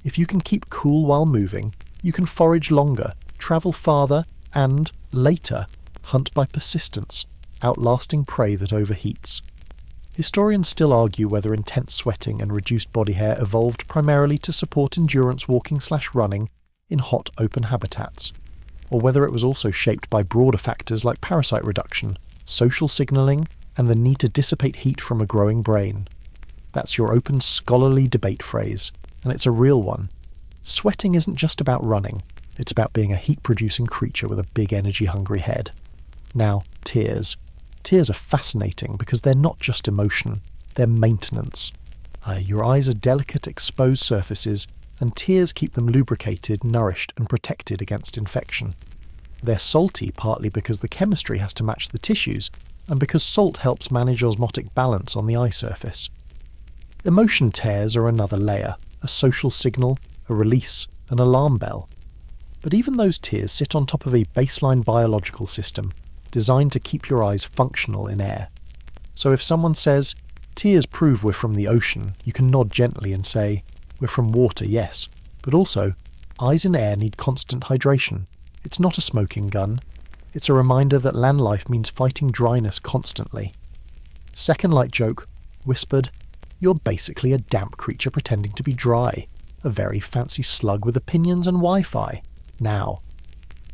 If you can keep cool while moving, you can forage longer, travel farther, and, later, hunt by persistence, outlasting prey that overheats. Historians still argue whether intense sweating and reduced body hair evolved primarily to support endurance walking/running in hot open habitats, or whether it was also shaped by broader factors like parasite reduction, social signalling, and the need to dissipate heat from a growing brain. That's your open scholarly debate phrase, and it's a real one. Sweating isn't just about running, it's about being a heat-producing creature with a big energy-hungry head. Now, tears. Tears are fascinating because they're not just emotion, they're maintenance. Your eyes are delicate, exposed surfaces, and tears keep them lubricated, nourished, and protected against infection. They're salty partly because the chemistry has to match the tissues, and because salt helps manage osmotic balance on the eye surface. Emotion tears are another layer, a social signal, a release, an alarm bell. But even those tears sit on top of a baseline biological system, designed to keep your eyes functional in air. So if someone says, "Tears prove we're from the ocean," you can nod gently and say, "We're from water, yes, but also, eyes in air need constant hydration. It's not a smoking gun. It's a reminder that land life means fighting dryness constantly." Second light joke, whispered, "You're basically a damp creature pretending to be dry. A very fancy slug with opinions and Wi-Fi. Now,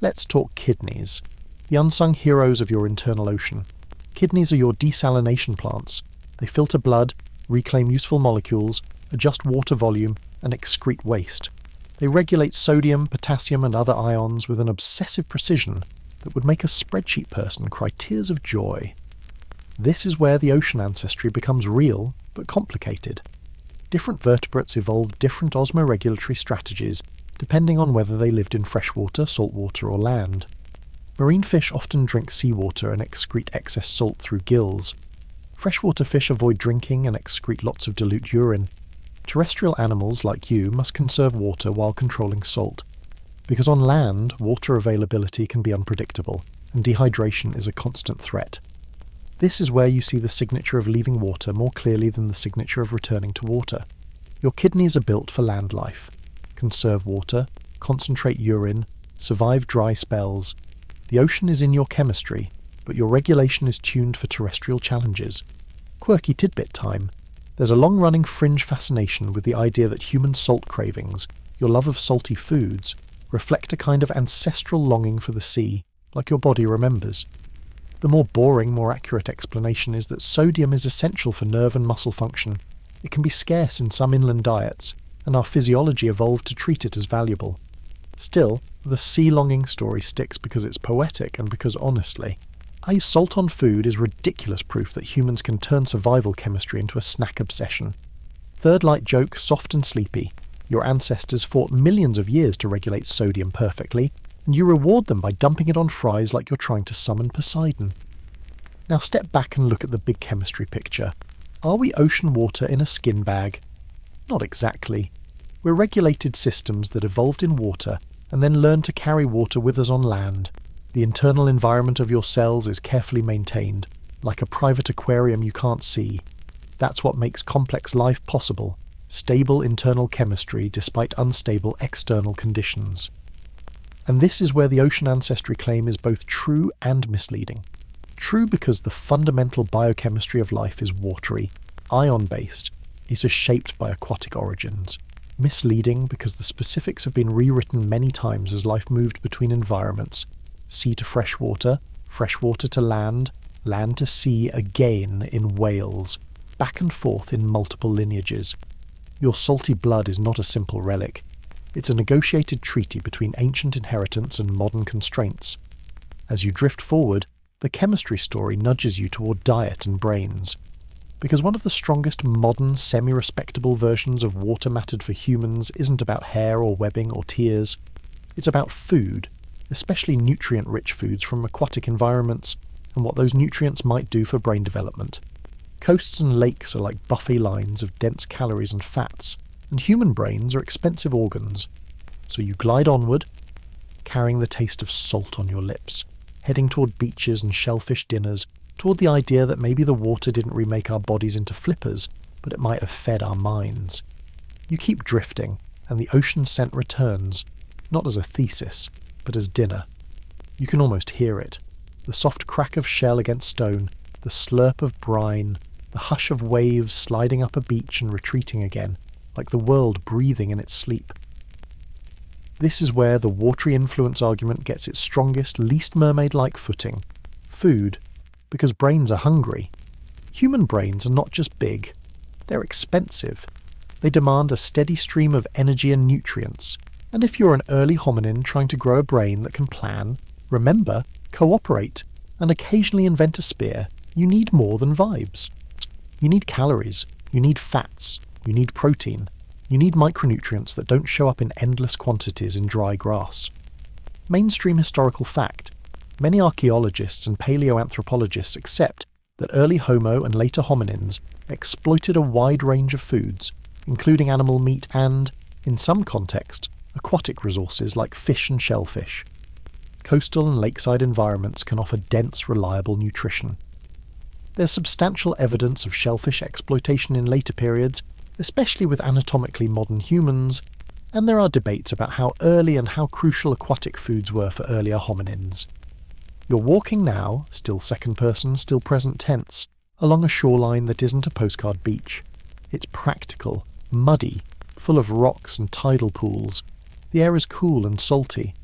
let's talk kidneys. The unsung heroes of your internal ocean. Kidneys are your desalination plants. They filter blood, reclaim useful molecules, adjust water volume, and excrete waste. They regulate sodium, potassium, and other ions with an obsessive precision that would make a spreadsheet person cry tears of joy. This is where the ocean ancestry becomes real, but complicated. Different vertebrates evolved different osmoregulatory strategies depending on whether they lived in freshwater, saltwater, or land. Marine fish often drink seawater and excrete excess salt through gills. Freshwater fish avoid drinking and excrete lots of dilute urine. Terrestrial animals, like you, must conserve water while controlling salt. Because on land, water availability can be unpredictable, and dehydration is a constant threat. This is where you see the signature of leaving water more clearly than the signature of returning to water. Your kidneys are built for land life. Conserve water, concentrate urine, survive dry spells. The ocean is in your chemistry, but your regulation is tuned for terrestrial challenges. Quirky tidbit time. There's a long-running fringe fascination with the idea that human salt cravings, your love of salty foods, reflect a kind of ancestral longing for the sea, like your body remembers. The more boring, more accurate explanation is that sodium is essential for nerve and muscle function. It can be scarce in some inland diets, and our physiology evolved to treat it as valuable. Still, the sea-longing story sticks because it's poetic and because, honestly, salt on food is ridiculous proof that humans can turn survival chemistry into a snack obsession. Third light joke, soft and sleepy. Your ancestors fought millions of years to regulate sodium perfectly, and you reward them by dumping it on fries like you're trying to summon Poseidon. Now step back and look at the big chemistry picture. Are we ocean water in a skin bag? Not exactly. We're regulated systems that evolved in water and then learned to carry water with us on land. The internal environment of your cells is carefully maintained, like a private aquarium you can't see. That's what makes complex life possible. Stable internal chemistry despite unstable external conditions. And this is where the ocean ancestry claim is both true and misleading. True because the fundamental biochemistry of life is watery, ion-based, it is shaped by aquatic origins. Misleading because the specifics have been rewritten many times as life moved between environments: sea to freshwater, freshwater to land, land to sea again in whales, back and forth in multiple lineages. Your salty blood is not a simple relic. It's a negotiated treaty between ancient inheritance and modern constraints. As you drift forward, the chemistry story nudges you toward diet and brains. Because one of the strongest modern, semi-respectable versions of water mattered for humans isn't about hair or webbing or tears. It's about food, especially nutrient-rich foods from aquatic environments, and what those nutrients might do for brain development. Coasts and lakes are like buffet lines of dense calories and fats, and human brains are expensive organs. So you glide onward, carrying the taste of salt on your lips, heading toward beaches and shellfish dinners, toward the idea that maybe the water didn't remake our bodies into flippers, but it might have fed our minds. You keep drifting, and the ocean scent returns, not as a thesis, but as dinner. You can almost hear it. The soft crack of shell against stone, the slurp of brine, the hush of waves sliding up a beach and retreating again, like the world breathing in its sleep. This is where the watery influence argument gets its strongest, least mermaid-like footing. Food, because brains are hungry. Human brains are not just big, they're expensive. They demand a steady stream of energy and nutrients. And if you're an early hominin trying to grow a brain that can plan, remember, cooperate, and occasionally invent a spear, you need more than vibes. You need calories, you need fats, you need protein, you need micronutrients that don't show up in endless quantities in dry grass. Mainstream historical fact: many archaeologists and paleoanthropologists accept that early Homo and later hominins exploited a wide range of foods, including animal meat and, in some context, aquatic resources like fish and shellfish. Coastal and lakeside environments can offer dense, reliable nutrition. There's substantial evidence of shellfish exploitation in later periods, especially with anatomically modern humans, and there are debates about how early and how crucial aquatic foods were for earlier hominins. You're walking now, still second person, still present tense, along a shoreline that isn't a postcard beach. It's practical, muddy, full of rocks and tidal pools. The air is cool and salty.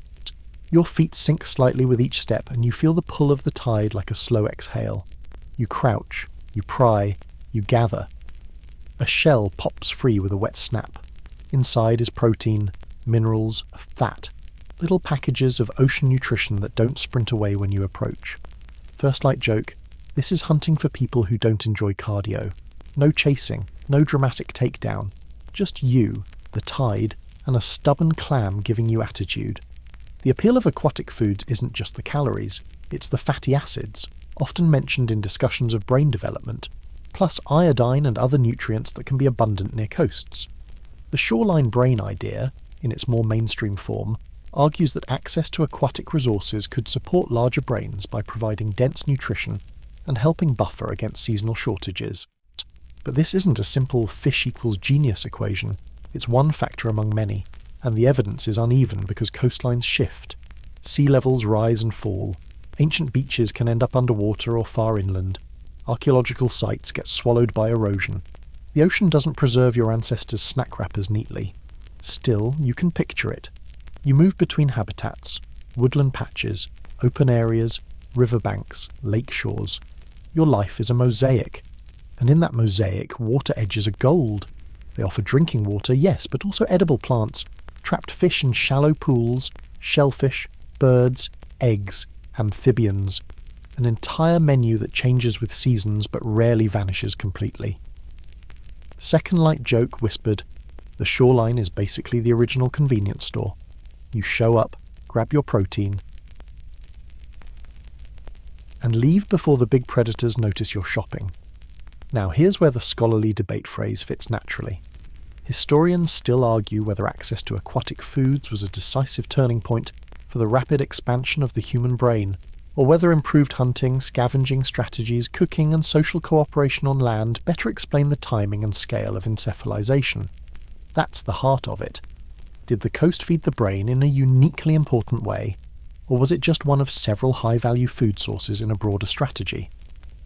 Your feet sink slightly with each step and you feel the pull of the tide like a slow exhale. You crouch, you pry, you gather. A shell pops free with a wet snap. Inside is protein, minerals, fat, little packages of ocean nutrition that don't sprint away when you approach. First light joke, this is hunting for people who don't enjoy cardio. No chasing, no dramatic takedown. Just you, the tide, and a stubborn clam giving you attitude. The appeal of aquatic foods isn't just the calories, it's the fatty acids, often mentioned in discussions of brain development, plus iodine and other nutrients that can be abundant near coasts. The shoreline brain idea, in its more mainstream form, argues that access to aquatic resources could support larger brains by providing dense nutrition and helping buffer against seasonal shortages. But this isn't a simple fish equals genius equation, it's one factor among many, and the evidence is uneven because coastlines shift. Sea levels rise and fall. Ancient beaches can end up underwater or far inland. Archaeological sites get swallowed by erosion. The ocean doesn't preserve your ancestors' snack wrappers neatly. Still, you can picture it. You move between habitats, woodland patches, open areas, riverbanks, lake shores. Your life is a mosaic. And in that mosaic, water edges are gold. They offer drinking water, yes, but also edible plants, trapped fish in shallow pools, shellfish, birds, eggs, amphibians. An entire menu that changes with seasons but rarely vanishes completely. Second light joke whispered, the shoreline is basically the original convenience store. You show up, grab your protein, and leave before the big predators notice you're shopping. Now here's where the scholarly debate phrase fits naturally. Historians still argue whether access to aquatic foods was a decisive turning point for the rapid expansion of the human brain, or whether improved hunting, scavenging strategies, cooking and social cooperation on land better explain the timing and scale of encephalization. That's the heart of it. Did the coast feed the brain in a uniquely important way, or was it just one of several high-value food sources in a broader strategy?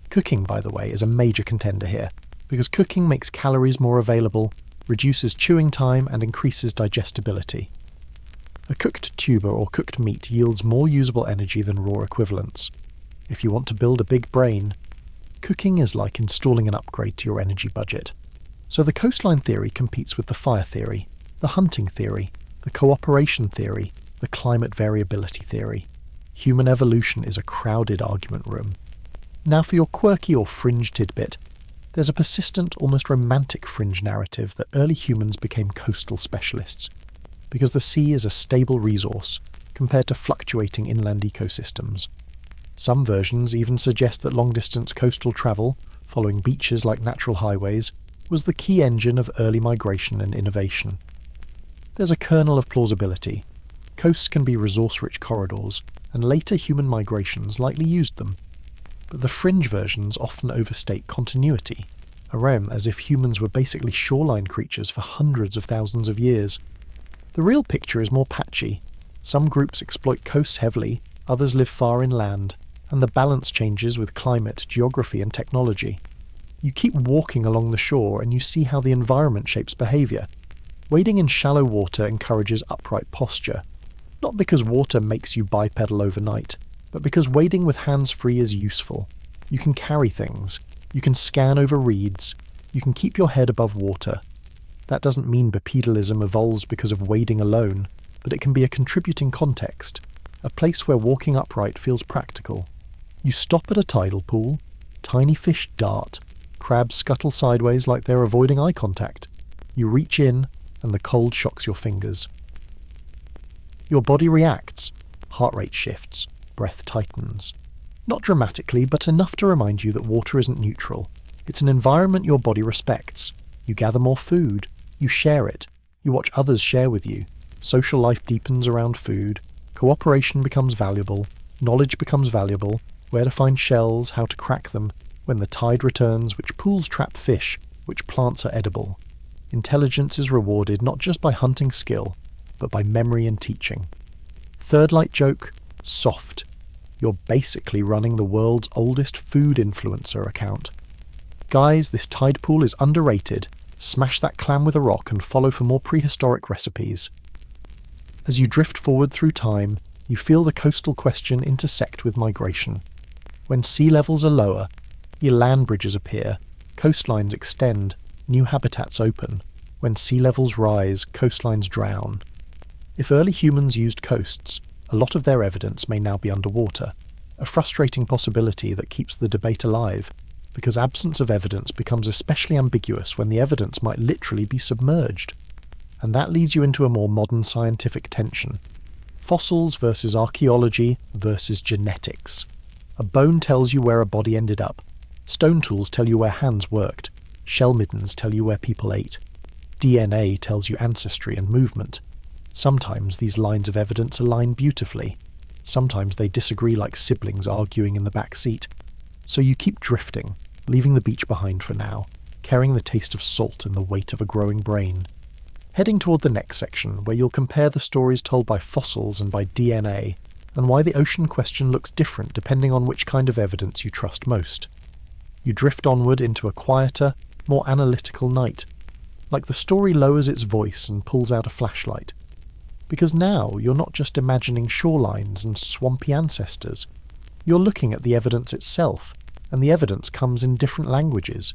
Cooking, by the way, is a major contender here, because cooking makes calories more available, reduces chewing time and increases digestibility. A cooked tuber or cooked meat yields more usable energy than raw equivalents. If you want to build a big brain, cooking is like installing an upgrade to your energy budget. So the coastline theory competes with the fire theory, the hunting theory, the cooperation theory, the climate variability theory. Human evolution is a crowded argument room. Now for your quirky or fringe tidbit. There's a persistent, almost romantic fringe narrative that early humans became coastal specialists, because the sea is a stable resource compared to fluctuating inland ecosystems. Some versions even suggest that long-distance coastal travel, following beaches like natural highways, was the key engine of early migration and innovation. There's a kernel of plausibility. Coasts can be resource-rich corridors, and later human migrations likely used them. But the fringe versions often overstate continuity, as if humans were basically shoreline creatures for hundreds of thousands of years. The real picture is more patchy. Some groups exploit coasts heavily, others live far inland, and the balance changes with climate, geography, and technology. You keep walking along the shore and you see how the environment shapes behaviour. Wading in shallow water encourages upright posture, not because water makes you bipedal overnight, but because wading with hands free is useful. You can carry things, you can scan over reeds, you can keep your head above water. That doesn't mean bipedalism evolves because of wading alone, but it can be a contributing context, a place where walking upright feels practical. You stop at a tidal pool, tiny fish dart, crabs scuttle sideways like they're avoiding eye contact. You reach in, and the cold shocks your fingers. Your body reacts, heart rate shifts, breath tightens. Not dramatically, but enough to remind you that water isn't neutral. It's an environment your body respects. You gather more food, you share it, you watch others share with you. Social life deepens around food, cooperation becomes valuable, knowledge becomes valuable, where to find shells, how to crack them, when the tide returns, which pools trap fish, which plants are edible. Intelligence is rewarded not just by hunting skill, but by memory and teaching. Third light joke, soft. You're basically running the world's oldest food influencer account. Guys, this tide pool is underrated. Smash that clam with a rock and follow for more prehistoric recipes. As you drift forward through time, you feel the coastal question intersect with migration. When sea levels are lower, your land bridges appear, coastlines extend, new habitats open. When sea levels rise, coastlines drown. If early humans used coasts, a lot of their evidence may now be underwater, a frustrating possibility that keeps the debate alive, because absence of evidence becomes especially ambiguous when the evidence might literally be submerged. And that leads you into a more modern scientific tension. Fossils versus archaeology versus genetics. A bone tells you where a body ended up. Stone tools tell you where hands worked. Shell middens tell you where people ate. DNA tells you ancestry and movement. Sometimes these lines of evidence align beautifully. Sometimes they disagree like siblings arguing in the back seat. So you keep drifting, leaving the beach behind for now, carrying the taste of salt and the weight of a growing brain. Heading toward the next section, where you'll compare the stories told by fossils and by DNA, and why the ocean question looks different depending on which kind of evidence you trust most. You drift onward into a quieter, more analytical night, like the story lowers its voice and pulls out a flashlight. Because now you're not just imagining shorelines and swampy ancestors. You're looking at the evidence itself, and the evidence comes in different languages.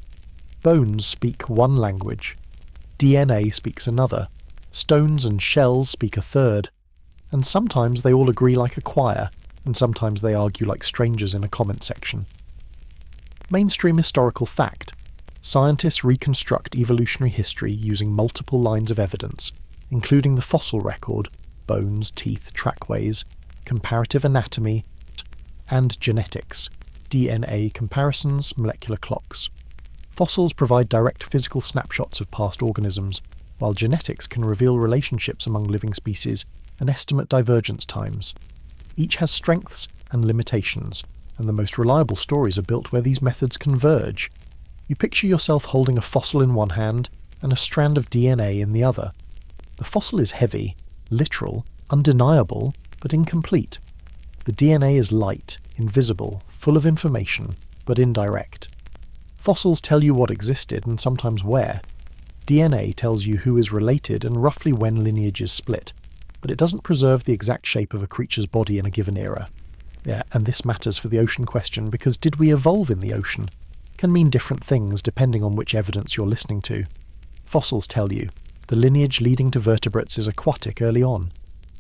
Bones speak one language, DNA speaks another, stones and shells speak a third, and sometimes they all agree like a choir, and sometimes they argue like strangers in a comment section. Mainstream historical fact. Scientists reconstruct evolutionary history using multiple lines of evidence, including the fossil record, bones, teeth, trackways, comparative anatomy, and genetics, DNA comparisons, molecular clocks. Fossils provide direct physical snapshots of past organisms, while genetics can reveal relationships among living species and estimate divergence times. Each has strengths and limitations, and the most reliable stories are built where these methods converge. You picture yourself holding a fossil in one hand and a strand of DNA in the other. The fossil is heavy, literal, undeniable, but incomplete. The DNA is light, invisible, full of information, but indirect. Fossils tell you what existed and sometimes where. DNA tells you who is related and roughly when lineage is split, but it doesn't preserve the exact shape of a creature's body in a given era. Yeah, and this matters for the ocean question because did we evolve in the ocean? Can mean different things depending on which evidence you're listening to. Fossils tell you the lineage leading to vertebrates is aquatic early on.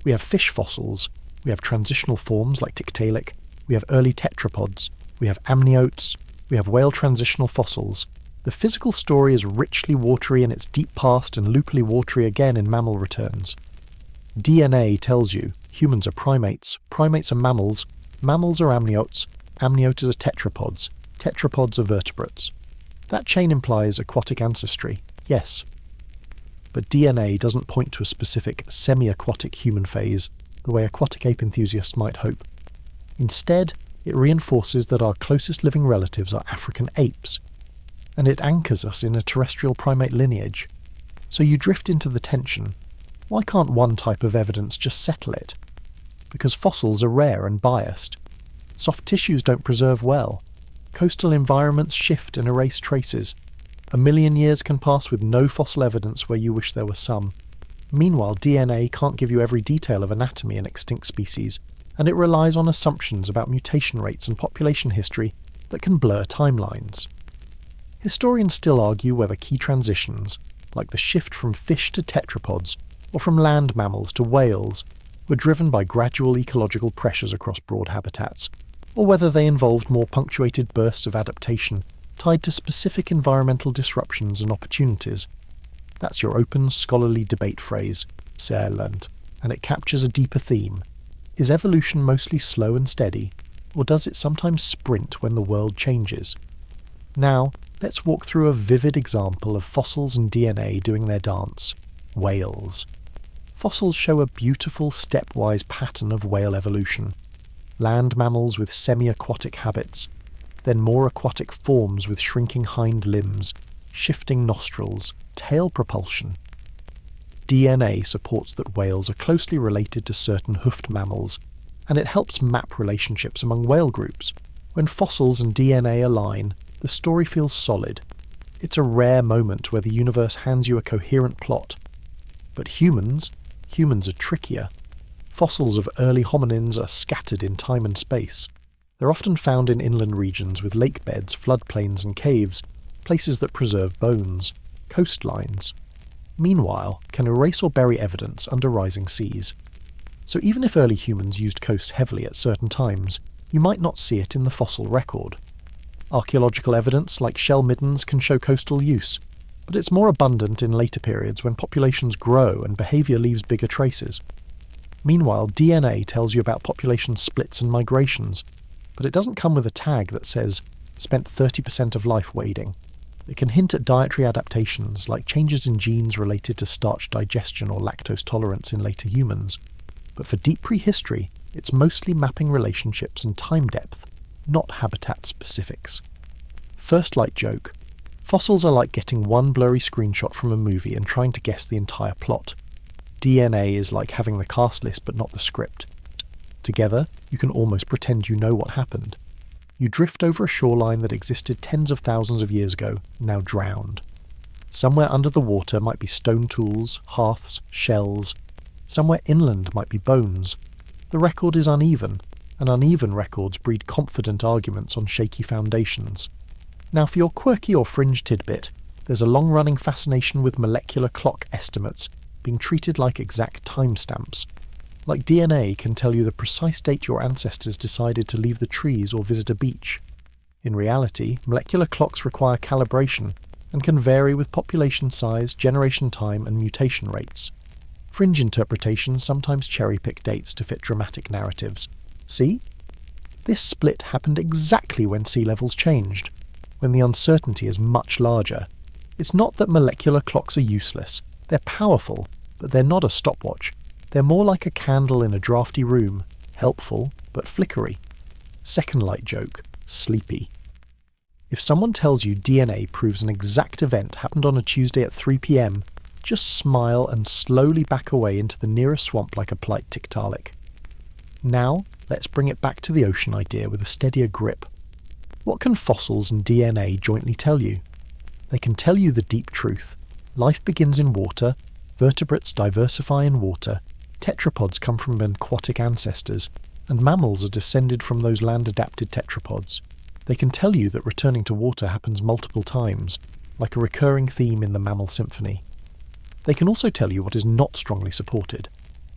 We have fish fossils, we have transitional forms like Tiktaalik, we have early tetrapods, we have amniotes, we have whale transitional fossils. The physical story is richly watery in its deep past and loopily watery again in mammal returns. DNA tells you humans are primates, primates are mammals, mammals are amniotes, amniotes are tetrapods, tetrapods are vertebrates. That chain implies aquatic ancestry, yes. But DNA doesn't point to a specific semi-aquatic human phase, the way aquatic ape enthusiasts might hope. Instead, it reinforces that our closest living relatives are African apes, and it anchors us in a terrestrial primate lineage. So you drift into the tension. Why can't one type of evidence just settle it? Because fossils are rare and biased. Soft tissues don't preserve well. Coastal environments shift and erase traces. 1 million years can pass with no fossil evidence where you wish there were some. Meanwhile, DNA can't give you every detail of anatomy in extinct species, and it relies on assumptions about mutation rates and population history that can blur timelines. Historians still argue whether key transitions, like the shift from fish to tetrapods, or from land mammals to whales, were driven by gradual ecological pressures across broad habitats, or whether they involved more punctuated bursts of adaptation tied to specific environmental disruptions and opportunities. That's your open, scholarly debate phrase, Særland, and it captures a deeper theme. Is evolution mostly slow and steady, or does it sometimes sprint when the world changes? Now, let's walk through a vivid example of fossils and DNA doing their dance: whales. Fossils show a beautiful stepwise pattern of whale evolution. Land mammals with semi-aquatic habits, then more aquatic forms with shrinking hind limbs, shifting nostrils, tail propulsion. DNA supports that whales are closely related to certain hoofed mammals, and it helps map relationships among whale groups. When fossils and DNA align, the story feels solid. It's a rare moment where the universe hands you a coherent plot. But humans are trickier. Fossils of early hominins are scattered in time and space. They're often found in inland regions with lake beds, floodplains and caves, places that preserve bones, coastlines. Meanwhile, can erase or bury evidence under rising seas. So even if early humans used coasts heavily at certain times, you might not see it in the fossil record. Archaeological evidence, like shell middens, can show coastal use, but it's more abundant in later periods when populations grow and behaviour leaves bigger traces. Meanwhile, DNA tells you about population splits and migrations, but it doesn't come with a tag that says, spent 30% of life wading. It can hint at dietary adaptations, like changes in genes related to starch digestion or lactose tolerance in later humans. But for deep prehistory, it's mostly mapping relationships and time depth, not habitat specifics. First light joke: fossils are like getting one blurry screenshot from a movie and trying to guess the entire plot. DNA is like having the cast list but not the script. Together, you can almost pretend you know what happened. You drift over a shoreline that existed tens of thousands of years ago, now drowned. Somewhere under the water might be stone tools, hearths, shells. Somewhere inland might be bones. The record is uneven, and uneven records breed confident arguments on shaky foundations. Now for your quirky or fringe tidbit, there's a long-running fascination with molecular clock estimates being treated like exact timestamps. Like DNA can tell you the precise date your ancestors decided to leave the trees or visit a beach. In reality, molecular clocks require calibration and can vary with population size, generation time, and mutation rates. Fringe interpretations sometimes cherry-pick dates to fit dramatic narratives. See? This split happened exactly when sea levels changed, when the uncertainty is much larger. It's not that molecular clocks are useless. They're powerful, but they're not a stopwatch. They're more like a candle in a drafty room, helpful but flickery. Second light joke: sleepy. If someone tells you DNA proves an exact event happened on a Tuesday at 3 p.m, just smile and slowly back away into the nearest swamp like a polite Tiktaalik. Now, let's bring it back to the ocean idea with a steadier grip. What can fossils and DNA jointly tell you? They can tell you the deep truth. Life begins in water, vertebrates diversify in water, tetrapods come from aquatic ancestors, and mammals are descended from those land-adapted tetrapods. They can tell you that returning to water happens multiple times, like a recurring theme in the mammal symphony. They can also tell you what is not strongly supported,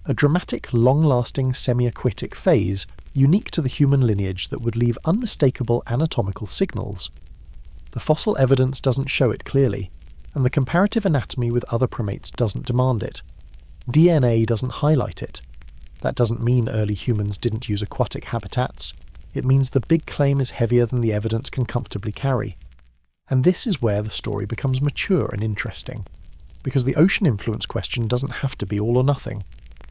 a dramatic, long-lasting semi-aquatic phase unique to the human lineage that would leave unmistakable anatomical signals. The fossil evidence doesn't show it clearly, and the comparative anatomy with other primates doesn't demand it. DNA doesn't highlight it. That doesn't mean early humans didn't use aquatic habitats. It means the big claim is heavier than the evidence can comfortably carry. And this is where the story becomes mature and interesting, because the ocean influence question doesn't have to be all or nothing.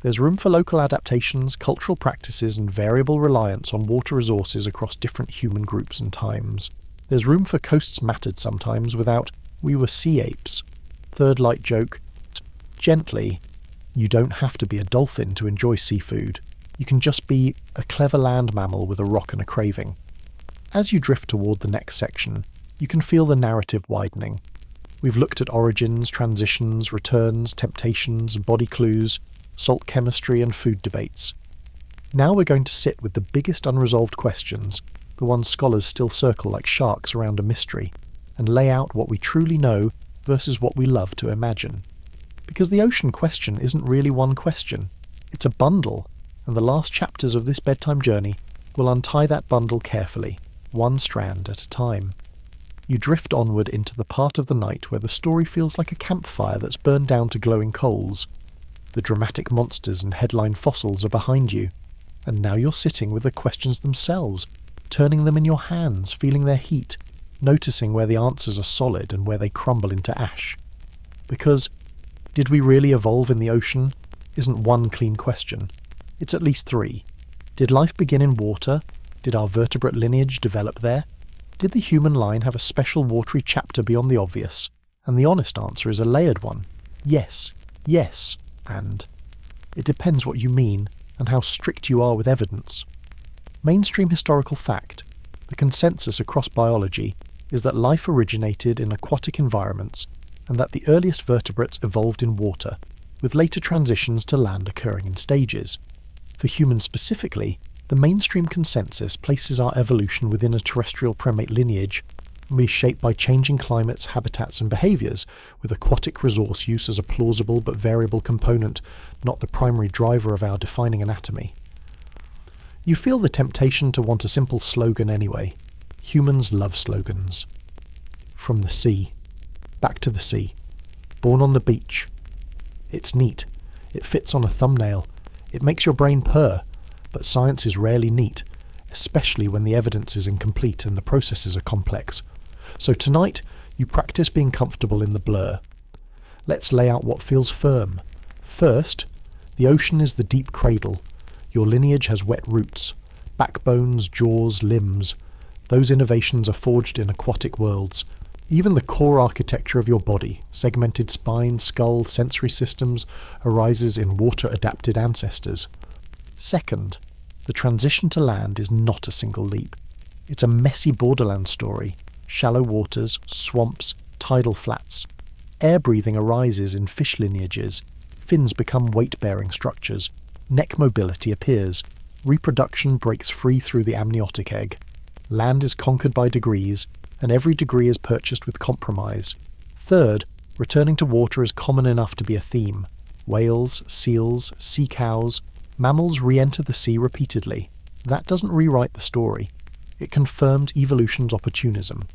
There's room for local adaptations, cultural practices, and variable reliance on water resources across different human groups and times. There's room for coasts mattered sometimes without "we were sea apes." Third light joke. Gently, you don't have to be a dolphin to enjoy seafood. You can just be a clever land mammal with a rock and a craving. As you drift toward the next section, you can feel the narrative widening. We've looked at origins, transitions, returns, temptations, body clues, salt chemistry, and food debates. Now we're going to sit with the biggest unresolved questions, the ones scholars still circle like sharks around a mystery, and lay out what we truly know versus what we love to imagine. Because the ocean question isn't really one question, it's a bundle, and the last chapters of this bedtime journey will untie that bundle carefully, one strand at a time. You drift onward into the part of the night where the story feels like a campfire that's burned down to glowing coals. The dramatic monsters and headline fossils are behind you, and now you're sitting with the questions themselves, turning them in your hands, feeling their heat, noticing where the answers are solid and where they crumble into ash. Because, did we really evolve in the ocean? Isn't one clean question. It's at least three. Did life begin in water? Did our vertebrate lineage develop there? Did the human line have a special watery chapter beyond the obvious? And the honest answer is a layered one. Yes, yes, and. It depends what you mean, and how strict you are with evidence. Mainstream historical fact, the consensus across biology, is that life originated in aquatic environments, and that the earliest vertebrates evolved in water, with later transitions to land occurring in stages. For humans specifically, the mainstream consensus places our evolution within a terrestrial primate lineage, and we shaped by changing climates, habitats and behaviours, with aquatic resource use as a plausible but variable component, not the primary driver of our defining anatomy. You feel the temptation to want a simple slogan anyway. Humans love slogans. From the sea. Back to the sea. Born on the beach. It's neat. It fits on a thumbnail. It makes your brain purr. But science is rarely neat, especially when the evidence is incomplete and the processes are complex. So tonight, you practice being comfortable in the blur. Let's lay out what feels firm. First, the ocean is the deep cradle. Your lineage has wet roots, backbones, jaws, limbs. Those innovations are forged in aquatic worlds. Even the core architecture of your body, segmented spine, skull, sensory systems, arises in water-adapted ancestors. Second, the transition to land is not a single leap. It's a messy borderland story. Shallow waters, swamps, tidal flats. Air breathing arises in fish lineages. Fins become weight-bearing structures. Neck mobility appears. Reproduction breaks free through the amniotic egg. Land is conquered by degrees, and every degree is purchased with compromise. Third, returning to water is common enough to be a theme. Whales, seals, sea cows, mammals re-enter the sea repeatedly. That doesn't rewrite the story. It confirms evolution's opportunism.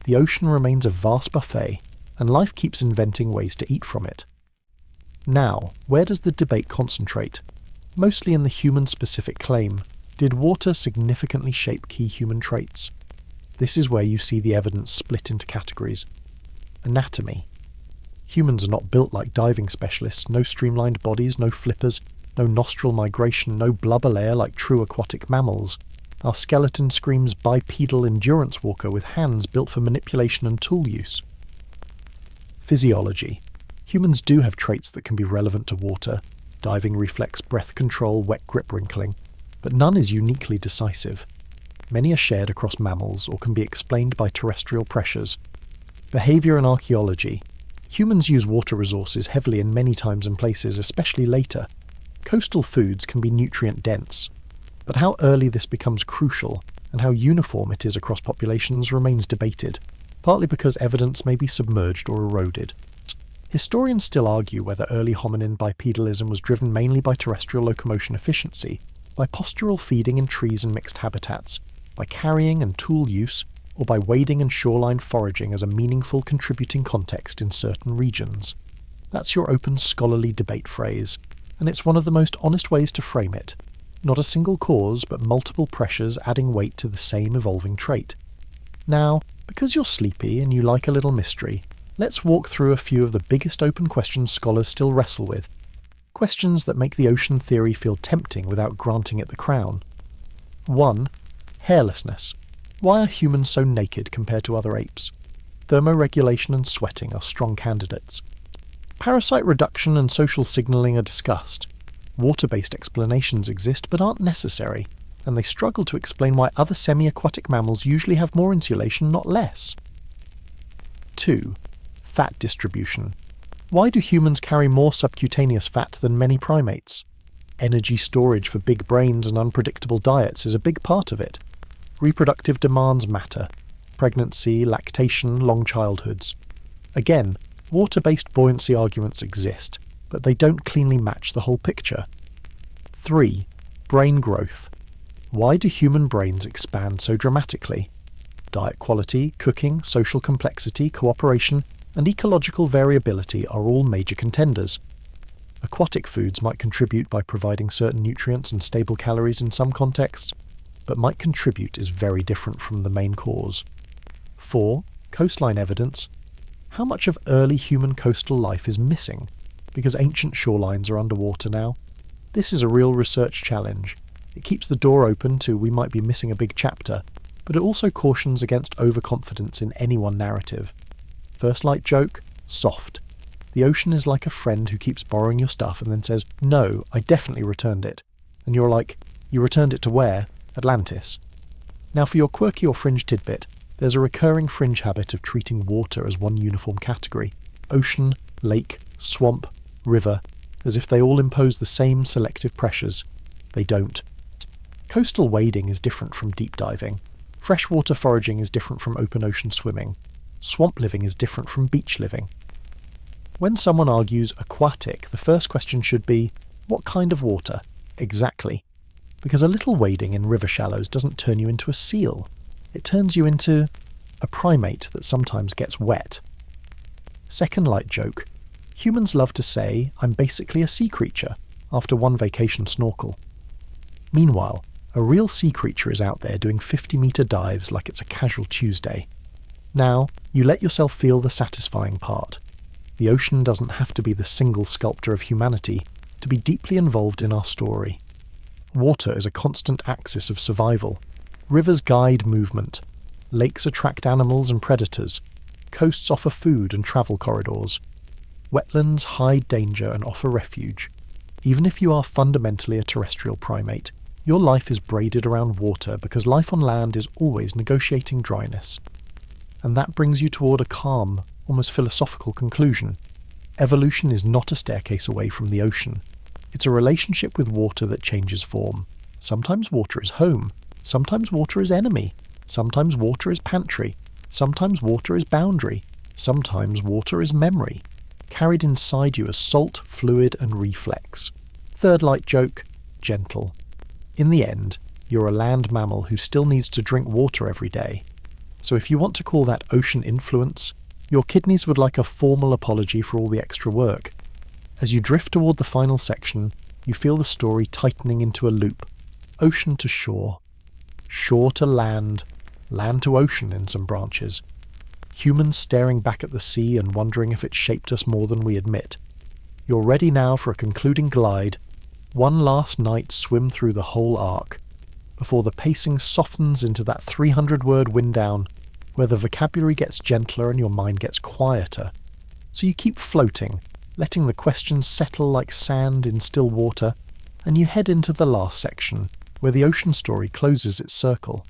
The ocean remains a vast buffet, and life keeps inventing ways to eat from it. Now, where does the debate concentrate? Mostly in the human-specific claim. Did water significantly shape key human traits? This is where you see the evidence split into categories. Anatomy. Humans are not built like diving specialists, no streamlined bodies, no flippers, no nostril migration, no blubber layer like true aquatic mammals. Our skeleton screams bipedal endurance walker with hands built for manipulation and tool use. Physiology. Humans do have traits that can be relevant to water. Diving reflex, breath control, wet grip wrinkling. But none is uniquely decisive. Many are shared across mammals or can be explained by terrestrial pressures. Behaviour and archaeology. Humans use water resources heavily in many times and places, especially later. Coastal foods can be nutrient-dense, but how early this becomes crucial and how uniform it is across populations remains debated, partly because evidence may be submerged or eroded. Historians still argue whether early hominin bipedalism was driven mainly by terrestrial locomotion efficiency, by postural feeding in trees and mixed habitats, by carrying and tool use, or by wading and shoreline foraging as a meaningful contributing context in certain regions. That's your open scholarly debate phrase, and it's one of the most honest ways to frame it. Not a single cause, but multiple pressures adding weight to the same evolving trait. Now, because you're sleepy and you like a little mystery, let's walk through a few of the biggest open questions scholars still wrestle with. Questions that make the ocean theory feel tempting without granting it the crown. 1. Hairlessness. Why are humans so naked compared to other apes? Thermoregulation and sweating are strong candidates. Parasite reduction and social signalling are discussed. Water-based explanations exist but aren't necessary, and they struggle to explain why other semi-aquatic mammals usually have more insulation, not less. 2. Fat distribution. Why do humans carry more subcutaneous fat than many primates? Energy storage for big brains and unpredictable diets is a big part of it. Reproductive demands matter. Pregnancy, lactation, long childhoods. Again, water-based buoyancy arguments exist, but they don't cleanly match the whole picture. 3. Brain growth. Why do human brains expand so dramatically? Diet quality, cooking, social complexity, cooperation, and ecological variability are all major contenders. Aquatic foods might contribute by providing certain nutrients and stable calories in some contexts, but might contribute is very different from the main cause. 4. Coastline evidence. How much of early human coastal life is missing because ancient shorelines are underwater now? This is a real research challenge. It keeps the door open to we might be missing a big chapter, but it also cautions against overconfidence in any one narrative. First light joke, soft. The ocean is like a friend who keeps borrowing your stuff and then says, "No, I definitely returned it." And you're like, "You returned it to where? Atlantis." Now for your quirky or fringe tidbit, there's a recurring fringe habit of treating water as one uniform category. Ocean, lake, swamp, river, as if they all impose the same selective pressures. They don't. Coastal wading is different from deep diving. Freshwater foraging is different from open ocean swimming. Swamp living is different from beach living. When someone argues aquatic, the first question should be, what kind of water? Exactly. Because a little wading in river shallows doesn't turn you into a seal. It turns you into a primate that sometimes gets wet. Second light joke. Humans love to say, "I'm basically a sea creature," after one vacation snorkel. Meanwhile, a real sea creature is out there doing 50-metre dives like it's a casual Tuesday. Now, you let yourself feel the satisfying part. The ocean doesn't have to be the single sculptor of humanity to be deeply involved in our story. Water is a constant axis of survival. Rivers guide movement. Lakes attract animals and predators. Coasts offer food and travel corridors. Wetlands hide danger and offer refuge. Even if you are fundamentally a terrestrial primate, your life is braided around water because life on land is always negotiating dryness. And that brings you toward a calm, almost philosophical conclusion. Evolution is not a staircase away from the ocean. It's a relationship with water that changes form. Sometimes water is home. Sometimes water is enemy. Sometimes water is pantry. Sometimes water is boundary. Sometimes water is memory, carried inside you as salt, fluid, and reflex. Third light joke, gentle. In the end, you're a land mammal who still needs to drink water every day. So if you want to call that ocean influence, your kidneys would like a formal apology for all the extra work. As you drift toward the final section, you feel the story tightening into a loop. Ocean to shore. Shore to land. Land to ocean in some branches. Humans staring back at the sea and wondering if it shaped us more than we admit. You're ready now for a concluding glide. One last night swim through the whole arc, before the pacing softens into that 300-word wind down, where the vocabulary gets gentler and your mind gets quieter. So you keep floating, letting the questions settle like sand in still water, and you head into the last section, where the ocean story closes its circle.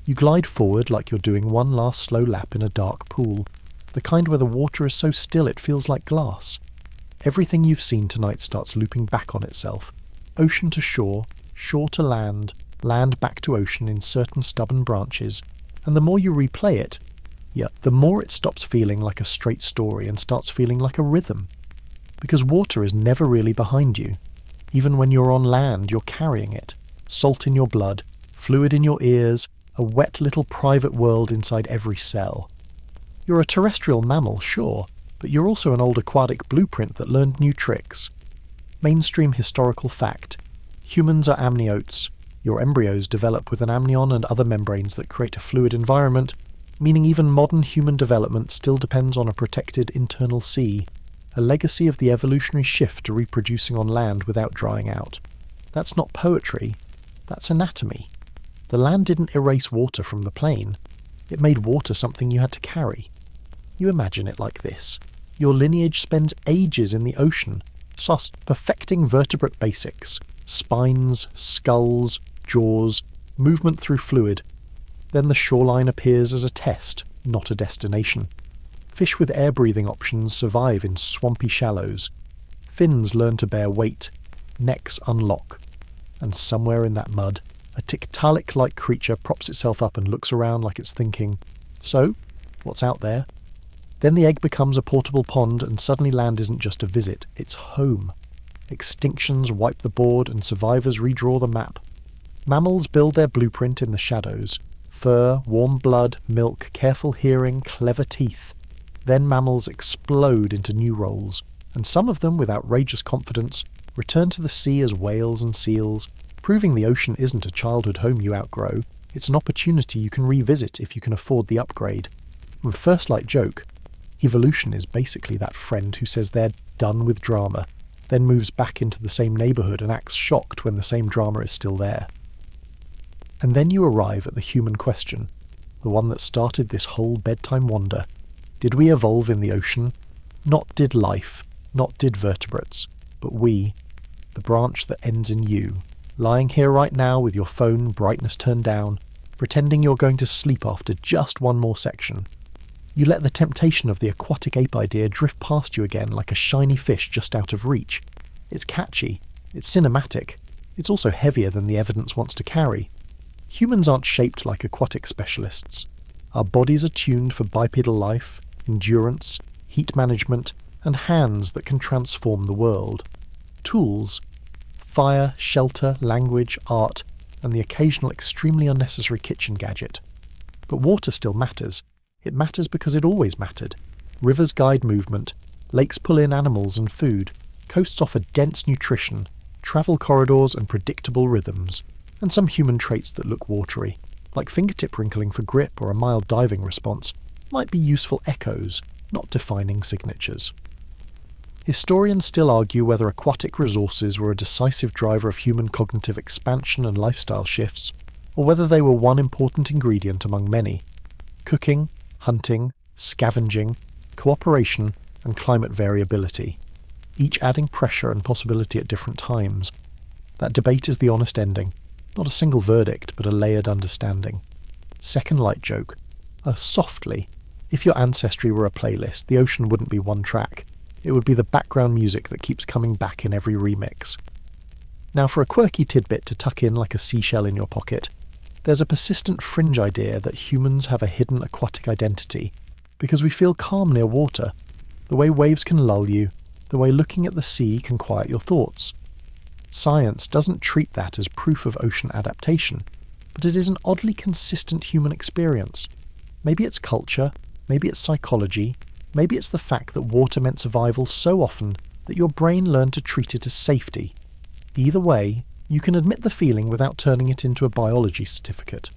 You glide forward like you're doing one last slow lap in a dark pool. The the kind where the water is so still it feels like glass. Everything you've seen tonight starts looping back on itself. Ocean to shore, shore to land, land back to ocean in certain stubborn branches, and the more you replay it, the more it stops feeling like a straight story and starts feeling like a rhythm. Because water is never really behind you. Even when you're on land, you're carrying it. Salt in your blood, fluid in your ears, a wet little private world inside every cell. You're a terrestrial mammal, sure, but you're also an old aquatic blueprint that learned new tricks. Mainstream historical fact. Humans are amniotes. Your embryos develop with an amnion and other membranes that create a fluid environment, meaning even modern human development still depends on a protected internal sea, a legacy of the evolutionary shift to reproducing on land without drying out. That's not poetry, that's anatomy. The land didn't erase water from the plain. It made water something you had to carry. You imagine it like this. Your lineage spends ages in the ocean, perfecting vertebrate basics, spines, skulls, jaws, movement through fluid. Then the shoreline appears as a test, not a destination. Fish with air-breathing options survive in swampy shallows. Fins learn to bear weight, necks unlock. And somewhere in that mud, a Tiktaalik-like creature props itself up and looks around like it's thinking, so, what's out there? Then the egg becomes a portable pond and suddenly land isn't just a visit, it's home. Extinctions wipe the board and survivors redraw the map. Mammals build their blueprint in the shadows. Fur, warm blood, milk, careful hearing, clever teeth. Then mammals explode into new roles, and some of them, with outrageous confidence, return to the sea as whales and seals, proving the ocean isn't a childhood home you outgrow, it's an opportunity you can revisit if you can afford the upgrade. And first light joke, evolution is basically that friend who says they're done with drama, then moves back into the same neighbourhood and acts shocked when the same drama is still there. And then you arrive at the human question, the one that started this whole bedtime wander. Did we evolve in the ocean? Not did life, not did vertebrates, but we, the branch that ends in you, lying here right now with your phone brightness turned down, pretending you're going to sleep after just one more section. You let the temptation of the aquatic ape idea drift past you again like a shiny fish just out of reach. It's catchy, it's cinematic, it's also heavier than the evidence wants to carry. Humans aren't shaped like aquatic specialists. Our bodies are tuned for bipedal life, endurance, heat management, and hands that can transform the world. Tools: fire, shelter, language, art, and the occasional extremely unnecessary kitchen gadget. But water still matters. It matters because it always mattered. Rivers guide movement, lakes pull in animals and food, coasts offer dense nutrition, travel corridors and predictable rhythms, and some human traits that look watery, like fingertip wrinkling for grip or a mild diving response, might be useful echoes, not defining signatures. Historians still argue whether aquatic resources were a decisive driver of human cognitive expansion and lifestyle shifts, or whether they were one important ingredient among many. Cooking, hunting, scavenging, cooperation, and climate variability, each adding pressure and possibility at different times. That debate is the honest ending, not a single verdict, but a layered understanding. Second light joke. Softly, if your ancestry were a playlist, the ocean wouldn't be one track. It would be the background music that keeps coming back in every remix. Now for a quirky tidbit to tuck in like a seashell in your pocket, there's a persistent fringe idea that humans have a hidden aquatic identity, because we feel calm near water, the way waves can lull you, the way looking at the sea can quiet your thoughts. Science doesn't treat that as proof of ocean adaptation, but it is an oddly consistent human experience. Maybe it's culture, maybe it's psychology, maybe it's the fact that water meant survival so often that your brain learned to treat it as safety. Either way, you can admit the feeling without turning it into a biology certificate.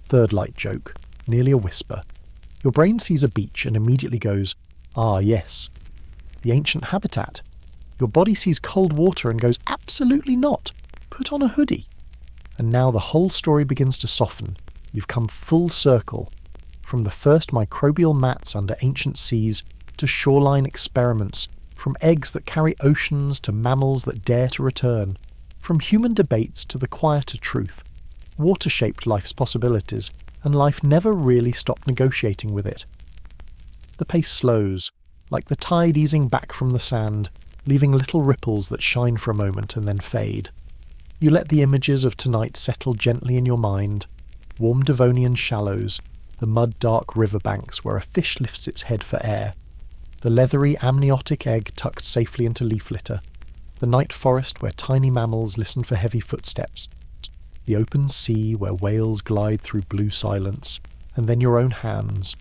Third light joke, nearly a whisper. Your brain sees a beach and immediately goes, "Ah, yes." The ancient habitat. Your body sees cold water and goes, "Absolutely not. Put on a hoodie." And now the whole story begins to soften. You've come full circle. From the first microbial mats under ancient seas to shoreline experiments, from eggs that carry oceans to mammals that dare to return, from human debates to the quieter truth. Water shaped life's possibilities, and life never really stopped negotiating with it. The pace slows, like the tide easing back from the sand, leaving little ripples that shine for a moment and then fade. You let the images of tonight settle gently in your mind, warm Devonian shallows, the mud-dark riverbanks where a fish lifts its head for air, the leathery amniotic egg tucked safely into leaf litter, the night forest where tiny mammals listen for heavy footsteps, the open sea where whales glide through blue silence, and then your own hands,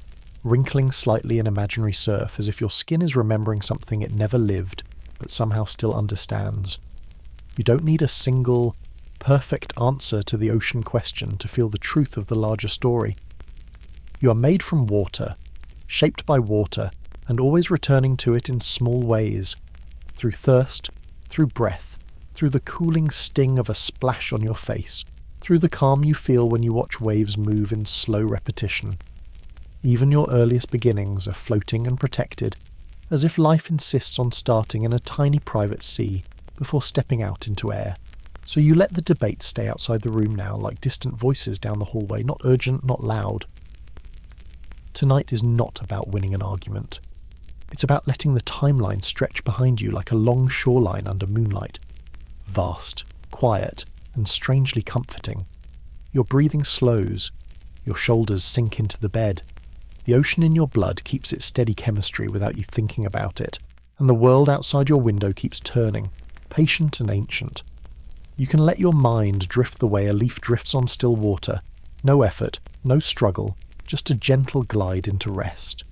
wrinkling slightly in imaginary surf as if your skin is remembering something it never lived, but somehow still understands. You don't need a single, perfect answer to the ocean question to feel the truth of the larger story. You are made from water, shaped by water, and always returning to it in small ways, through thirst, through breath, through the cooling sting of a splash on your face, through the calm you feel when you watch waves move in slow repetition. Even your earliest beginnings are floating and protected, as if life insists on starting in a tiny private sea before stepping out into air. So you let the debate stay outside the room now, like distant voices down the hallway, not urgent, not loud. Tonight is not about winning an argument. It's about letting the timeline stretch behind you like a long shoreline under moonlight. Vast, quiet, and strangely comforting. Your breathing slows. Your shoulders sink into the bed. The ocean in your blood keeps its steady chemistry without you thinking about it, and the world outside your window keeps turning, patient and ancient. You can let your mind drift the way a leaf drifts on still water. No effort, no struggle, just a gentle glide into rest.